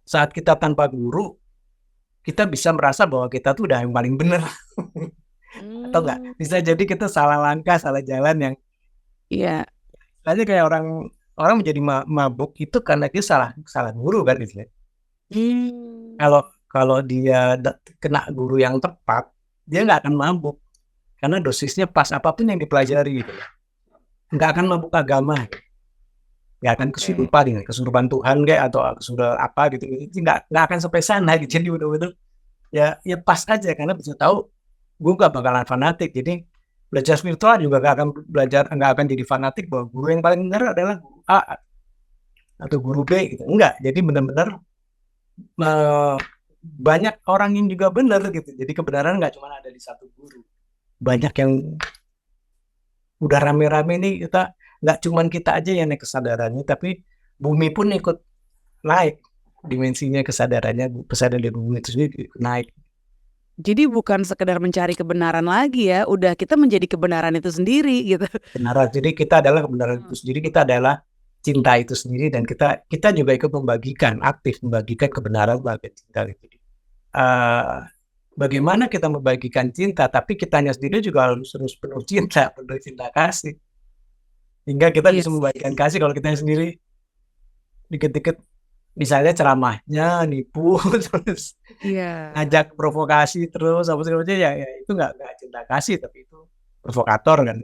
saat kita tanpa guru, kita bisa merasa bahwa kita tuh udah yang paling benar. Atau enggak? Bisa jadi kita salah langkah, salah jalan yang Iya. aja kayak orang menjadi mabuk itu karena dia salah guru kan gitu ya. Kalau dia kena guru yang tepat, dia nggak akan mabuk karena dosisnya pas, apapun yang dipelajari gitu. Nggak akan mabuk agama, nggak akan kesurupan Tuhan kayak atau kesurupan apa gitu, nggak akan sampai sana gitu. Jadi betul-betul ya pas aja, karena bisa tahu gue nggak bakalan fanatik. Jadi belajar spiritual juga nggak akan jadi fanatik bahwa guru yang paling benar adalah guru A atau guru B gitu. Enggak, jadi benar-benar banyak orang yang juga benar gitu. Jadi kebenaran nggak cuma ada di satu guru, banyak yang udah rame-rame nih. Kita nggak cuman kita aja yang naik kesadarannya, tapi bumi pun ikut naik dimensinya, kesadarannya, kesadaran dari bumi itu sendiri naik. Jadi bukan sekedar mencari kebenaran lagi ya, udah kita menjadi kebenaran itu sendiri gitu. Kebenaran, jadi kita adalah kebenaran itu sendiri, kita adalah cinta itu sendiri, dan kita juga ikut aktif membagikan kebenaran, membagikan cinta itu. Bagaimana kita membagikan cinta, tapi kitanya sendiri juga harus penuh cinta kasih, hingga kita bisa membagikan kasih. Kalau kita sendiri dikit-dikit misalnya ceramahnya nipu terus ngajak provokasi terus apa segala macam, ya itu nggak cinta kasih, tapi itu provokator kan.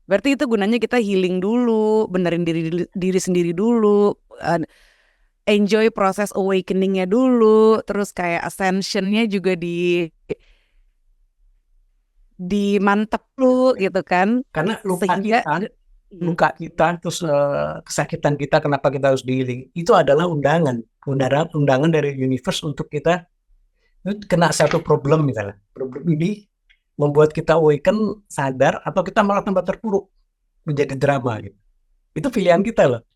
Berarti itu gunanya kita healing dulu, benerin diri sendiri dulu, enjoy proses awakeningnya dulu, terus kayak ascensionnya juga dimantep lu gitu kan. Karena luka kita terus kesakitan kita, kenapa kita harus di-healing, itu adalah undangan dari universe untuk kita kena satu problem. Misalnya problem ini membuat kita awaken, sadar, atau kita malah tambah terpuruk menjadi drama gitu. Itu pilihan kita loh.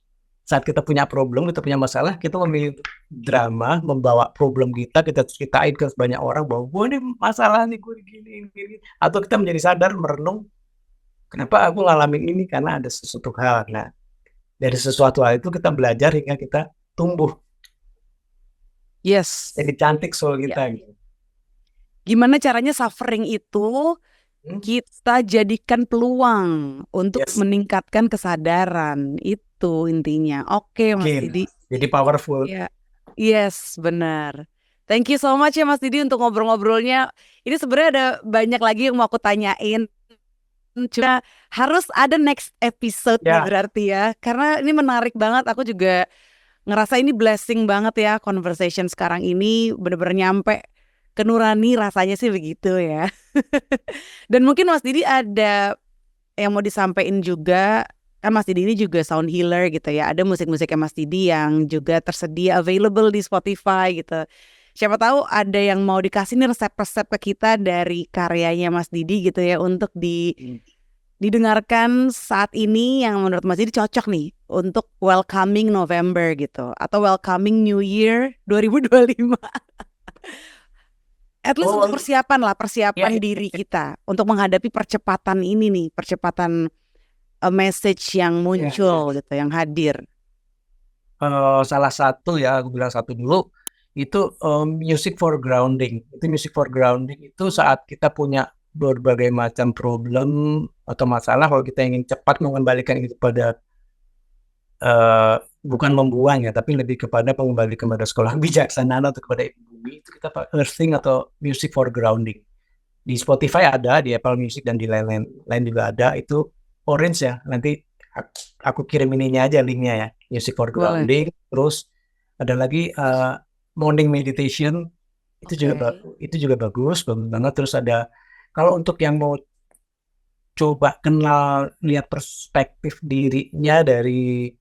saat kita punya problem, kita punya masalah, kita memilih drama, membawa problem kita ceritain ke banyak orang bahwa gue ini masalah nih, gue gini. Atau kita menjadi sadar, merenung, kenapa aku ngalamin ini? Karena ada sesuatu hal. Nah, dari sesuatu hal itu kita belajar hingga kita tumbuh. Yes. Jadi cantik soul kita. Gitu. Gimana caranya suffering itu kita jadikan peluang untuk meningkatkan kesadaran. Itu intinya. Oke, Mas Didi. Jadi powerful. Ya. Yes, benar. Thank you so much ya Mas Didi untuk ngobrol-ngobrolnya. Ini sebenarnya ada banyak lagi yang mau aku tanyain. Cuma harus ada next episode nih berarti ya. Karena ini menarik banget. Aku juga ngerasa ini blessing banget ya. Conversation sekarang ini benar-benar nyampe ke nurani, rasanya sih begitu ya. Dan mungkin Mas Didi ada yang mau disampaikan juga. Kan Mas Didi ini juga sound healer gitu ya. Ada musik-musiknya Mas Didi yang juga tersedia available di Spotify gitu. Siapa tahu ada yang mau dikasih nih resep-resep ke kita dari karyanya Mas Didi gitu ya, untuk didengarkan saat ini yang menurut Mas Didi cocok nih untuk welcoming November gitu, atau welcoming New Year 2025. At least untuk persiapan diri kita untuk menghadapi percepatan ini nih, percepatan message yang muncul gitu, yang hadir. Salah satu ya, aku bilang satu dulu, itu music for grounding. Itu music for grounding itu saat kita punya berbagai macam problem atau masalah, kalau kita ingin cepat mengembalikan itu pada bukan membuang ya, tapi lebih kepada mengembalikan kepada sekolah bijaksana atau kepada ibu bumi, itu kita pakai earthing atau music for grounding. Di Spotify ada, di Apple Music dan di lain juga ada. Itu orange ya, nanti aku kirim ininya aja, linknya ya, music for grounding. Terus ada lagi morning meditation, itu juga bagus banget. Terus ada, kalau untuk yang mau coba kenal, lihat perspektif dirinya dari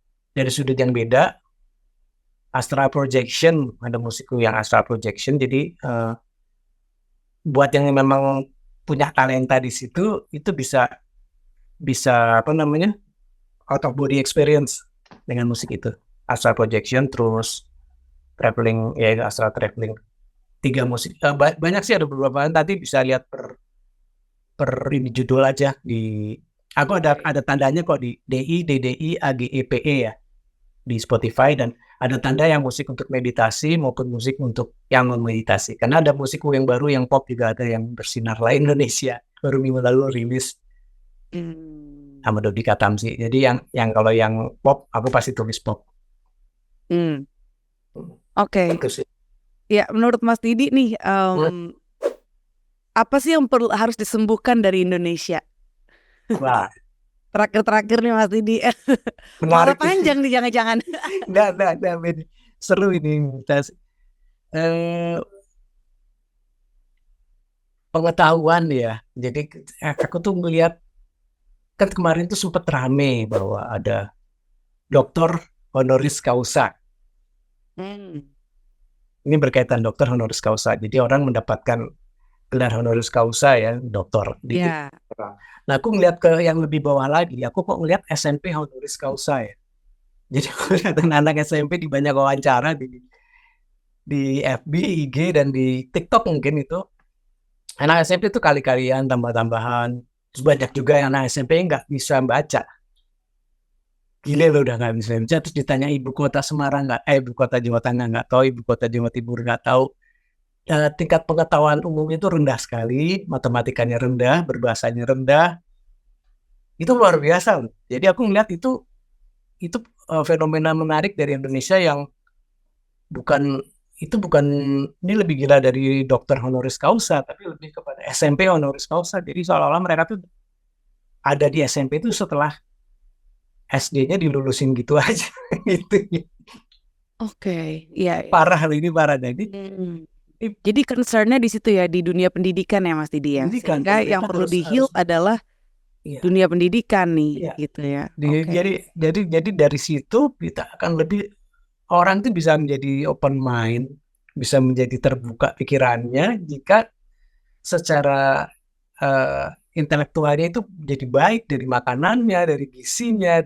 sudut yang beda, astral projection, ada musikku yang astral projection. Jadi buat yang memang punya talenta di situ, itu bisa apa namanya, out of body experience dengan musik itu, astral projection. Terus traveling ya, astral traveling, 3 musik, banyak sih, ada beberapa. Nanti bisa lihat per ini judul aja di, aku ada tandanya kok di DDI AGEPE ya di Spotify, dan ada tanda yang musik untuk meditasi maupun musik untuk yang memeditasi. Karena ada musikku yang baru, yang pop juga ada, yang bersinar lain Indonesia, baru minggu lalu rilis sama Dodi Katamsi. Jadi yang kalau yang pop, aku pasti tulis pop. Oke. Ya, menurut Mas Didi nih, apa sih yang harus disembuhkan dari Indonesia? Wah. Terakhir nih Mas Didi. Menarik. Panjang nih, jangan-jangan. Nggak, seru ini. Pengetahuan ya. Jadi aku tuh melihat, kan kemarin tuh sempat rame bahwa ada doktor honoris causa. Ini berkaitan dokter honoris causa. Jadi orang mendapatkan gelar honoris causa ya, dokter. Nah, aku ngeliat ke yang lebih bawah lagi, aku kok ngeliat SMP honoris causa ya. Jadi aku lihat anak SMP di banyak wawancara di FB, IG, dan di TikTok mungkin itu. Anak SMP itu kali-kalian, tambah-tambahan. Terus banyak juga yang anak SMP nggak bisa baca. Gile loh, udah nggak bisa baca. Terus ditanya ibu kota Semarang nggak, ibu kota Jawa Tengah nggak tahu, ibu kota Jawa Timur nggak tahu. Tingkat pengetahuan umum itu rendah sekali, matematikanya rendah, berbahasanya rendah. Itu luar biasa loh. Jadi aku ngeliat itu fenomena menarik dari Indonesia, yang bukan ini lebih gila dari dokter honoris causa, tapi lebih kepada SMP honoris causa. Jadi seolah-olah mereka tuh ada di SMP itu setelah SD-nya dilulusin gitu aja. Gitu. Oke, iya. Parah loh, ini parah. Jadi concern-nya di situ ya, di dunia pendidikan ya Mas Didi ya. Sehingga yang perlu di-heal adalah dunia pendidikan nih, gitu ya. Jadi dari situ kita akan lebih, orang itu bisa menjadi open mind, bisa menjadi terbuka pikirannya jika secara intelektualnya itu jadi baik, dari makanannya, dari gizinya,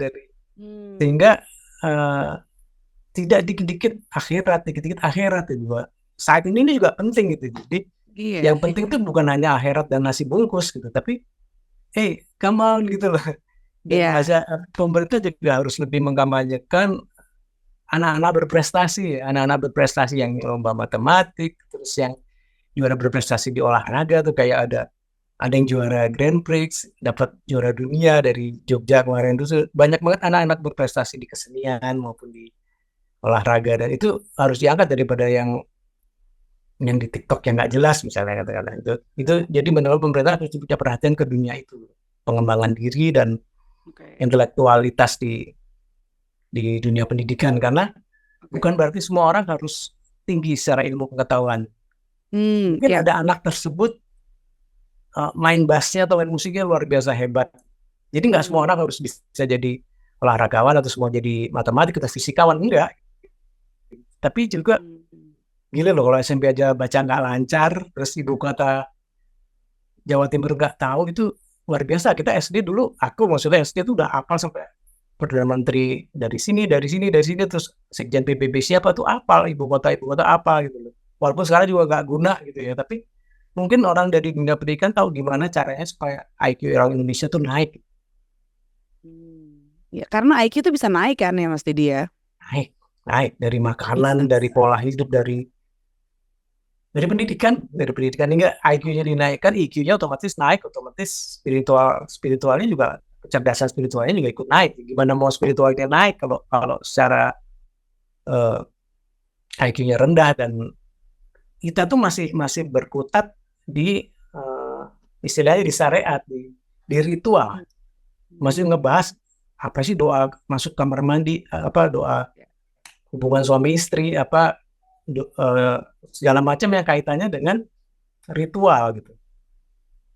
sehingga tidak dikit-dikit akhirat itu juga. Saat ini juga penting gitu. Jadi yang penting tuh bukan hanya akhirat dan nasi bungkus gitu, tapi come on gitu loh. Dan pemerintah juga harus lebih mengkampanyekan anak-anak berprestasi yang lomba matematik, terus yang juara berprestasi di olahraga tuh kayak ada yang juara Grand Prix, dapat juara dunia dari Jogja kemarin tuh banyak banget anak-anak berprestasi di kesenian maupun di olahraga, dan itu harus diangkat daripada yang di TikTok yang nggak jelas misalnya katakanlah itu. Jadi benar-benar pemerintah harus punya perhatian ke dunia itu, pengembangan diri dan intelektualitas di dunia pendidikan, karena bukan berarti semua orang harus tinggi secara ilmu pengetahuan. Mungkin ada anak tersebut main bassnya atau main musiknya luar biasa hebat, jadi nggak semua orang harus bisa jadi olahragawan atau semua jadi matematik atau fisikawan, enggak. Tapi juga gila loh kalau SMP aja baca nggak lancar, terus ibu kota Jawa Timur nggak tahu, itu luar biasa. Kita SD dulu, maksudnya SD itu udah hafal sampai Perdana Menteri dari sini, terus Sekjen PBB siapa tuh hafal, ibu kota apa gitu loh. Walaupun sekarang juga nggak guna gitu ya, tapi mungkin orang dari dunia pendidikan tahu gimana caranya supaya IQ orang Indonesia tuh naik. Ya, karena IQ itu bisa naik kan ya Mas Didi ya? Naik dari makanan, dari pola hidup, dari pendidikan hingga IQ-nya dinaikkan, IQ-nya otomatis naik, otomatis spiritualnya juga, kecerdasan spiritualnya juga ikut naik. Gimana mau spiritualnya naik kalau secara IQ-nya rendah, dan kita tuh masih berkutat di istilahnya di syariat, di ritual, masih ngebahas apa sih doa masuk kamar mandi, doa hubungan suami istri, segala macam yang kaitannya dengan ritual gitu,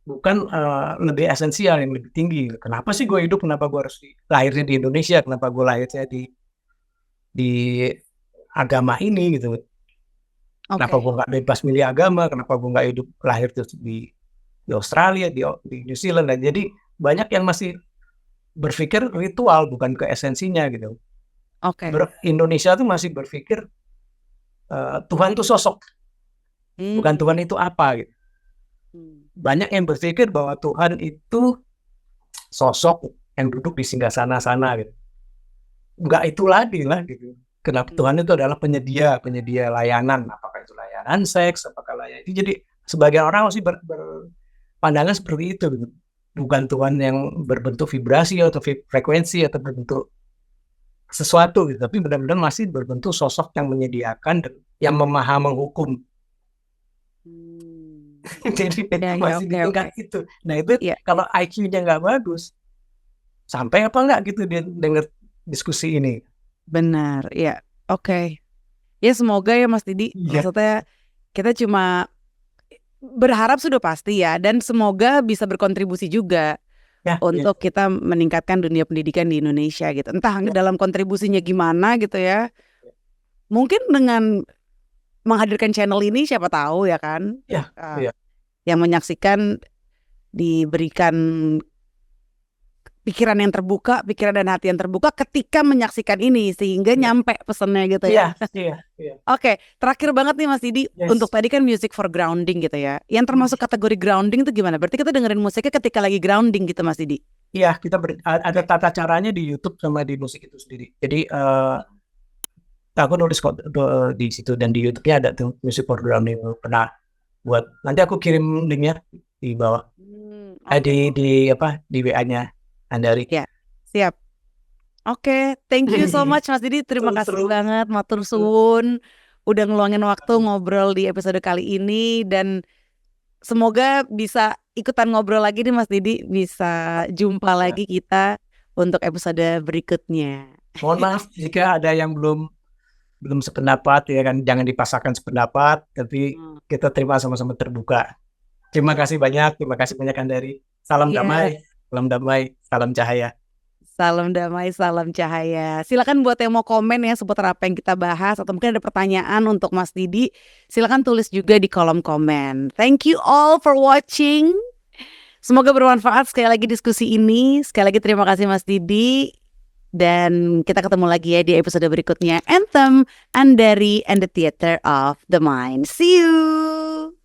bukan lebih esensial, yang lebih tinggi. Kenapa sih gue hidup? Kenapa gue harus lahirnya di Indonesia? Kenapa gue lahirnya di agama ini gitu? Kenapa gue nggak bebas milih agama? Kenapa gue nggak hidup lahir terus di Australia, di New Zealand? Dan jadi banyak yang masih berpikir ritual, bukan ke esensinya gitu. Indonesia tuh masih berpikir Tuhan itu sosok, bukan Tuhan itu apa gitu. Banyak yang berpikir bahwa Tuhan itu sosok yang duduk di singgasana sana gitu. Enggak itu lagi lah gitu. Kenapa Tuhan itu adalah penyedia layanan, apakah itu layanan seks, apakah layanan itu. Jadi sebagian orang masih berpandangan seperti itu gitu. Bukan Tuhan yang berbentuk vibrasi atau frekuensi atau berbentuk sesuatu gitu, tapi benar-benar masih berbentuk sosok yang menyediakan dan yang menghukum. Jadi masih di tingkat itu. Nah itu kalau IQ-nya nggak bagus, sampai apa nggak gitu dia dengar diskusi ini. Benar, ya. Ya semoga ya Mas Didi. Maksudnya kita cuma berharap sudah pasti ya, dan semoga bisa berkontribusi juga untuk kita meningkatkan dunia pendidikan di Indonesia gitu. Entah dalam kontribusinya gimana gitu ya. Mungkin dengan menghadirkan channel ini siapa tahu ya kan. Yang menyaksikan diberikan pikiran yang terbuka, pikiran dan hati yang terbuka ketika menyaksikan ini, sehingga nyampe pesannya gitu ya. Terakhir banget nih Mas Didi, untuk tadi kan music for grounding gitu ya. Yang termasuk kategori grounding itu gimana? Berarti kita dengerin musiknya ketika lagi grounding gitu Mas Didi? Iya, kita ada tata caranya di YouTube sama di musik itu sendiri. Jadi aku nulis di situ, dan di YouTube-nya ada tuh music for grounding. Pernah buat, nanti aku kirim linknya di bawah. Di WA-nya Andari. Ya, siap. Thank you so much Mas Didi. Terima kasih banget, matur suwun udah ngeluangin waktu ngobrol di episode kali ini, dan semoga bisa ikutan ngobrol lagi nih Mas Didi, bisa jumpa lagi kita untuk episode berikutnya. Mohon maaf jika ada yang belum sependapat ya kan, jangan dipaksakan sependapat, tapi kita terima sama-sama terbuka. Terima kasih banyak Andari. Salam damai, salam cahaya. Salam damai, salam cahaya. Silakan buat yang mau komen ya seputar apa yang kita bahas, atau mungkin ada pertanyaan untuk Mas Didi, silakan tulis juga di kolom komen. Thank you all for watching. Semoga bermanfaat sekali lagi diskusi ini. Sekali lagi terima kasih Mas Didi. Dan kita ketemu lagi ya di episode berikutnya Anthem, Andari and the Theater of the Mind. See you.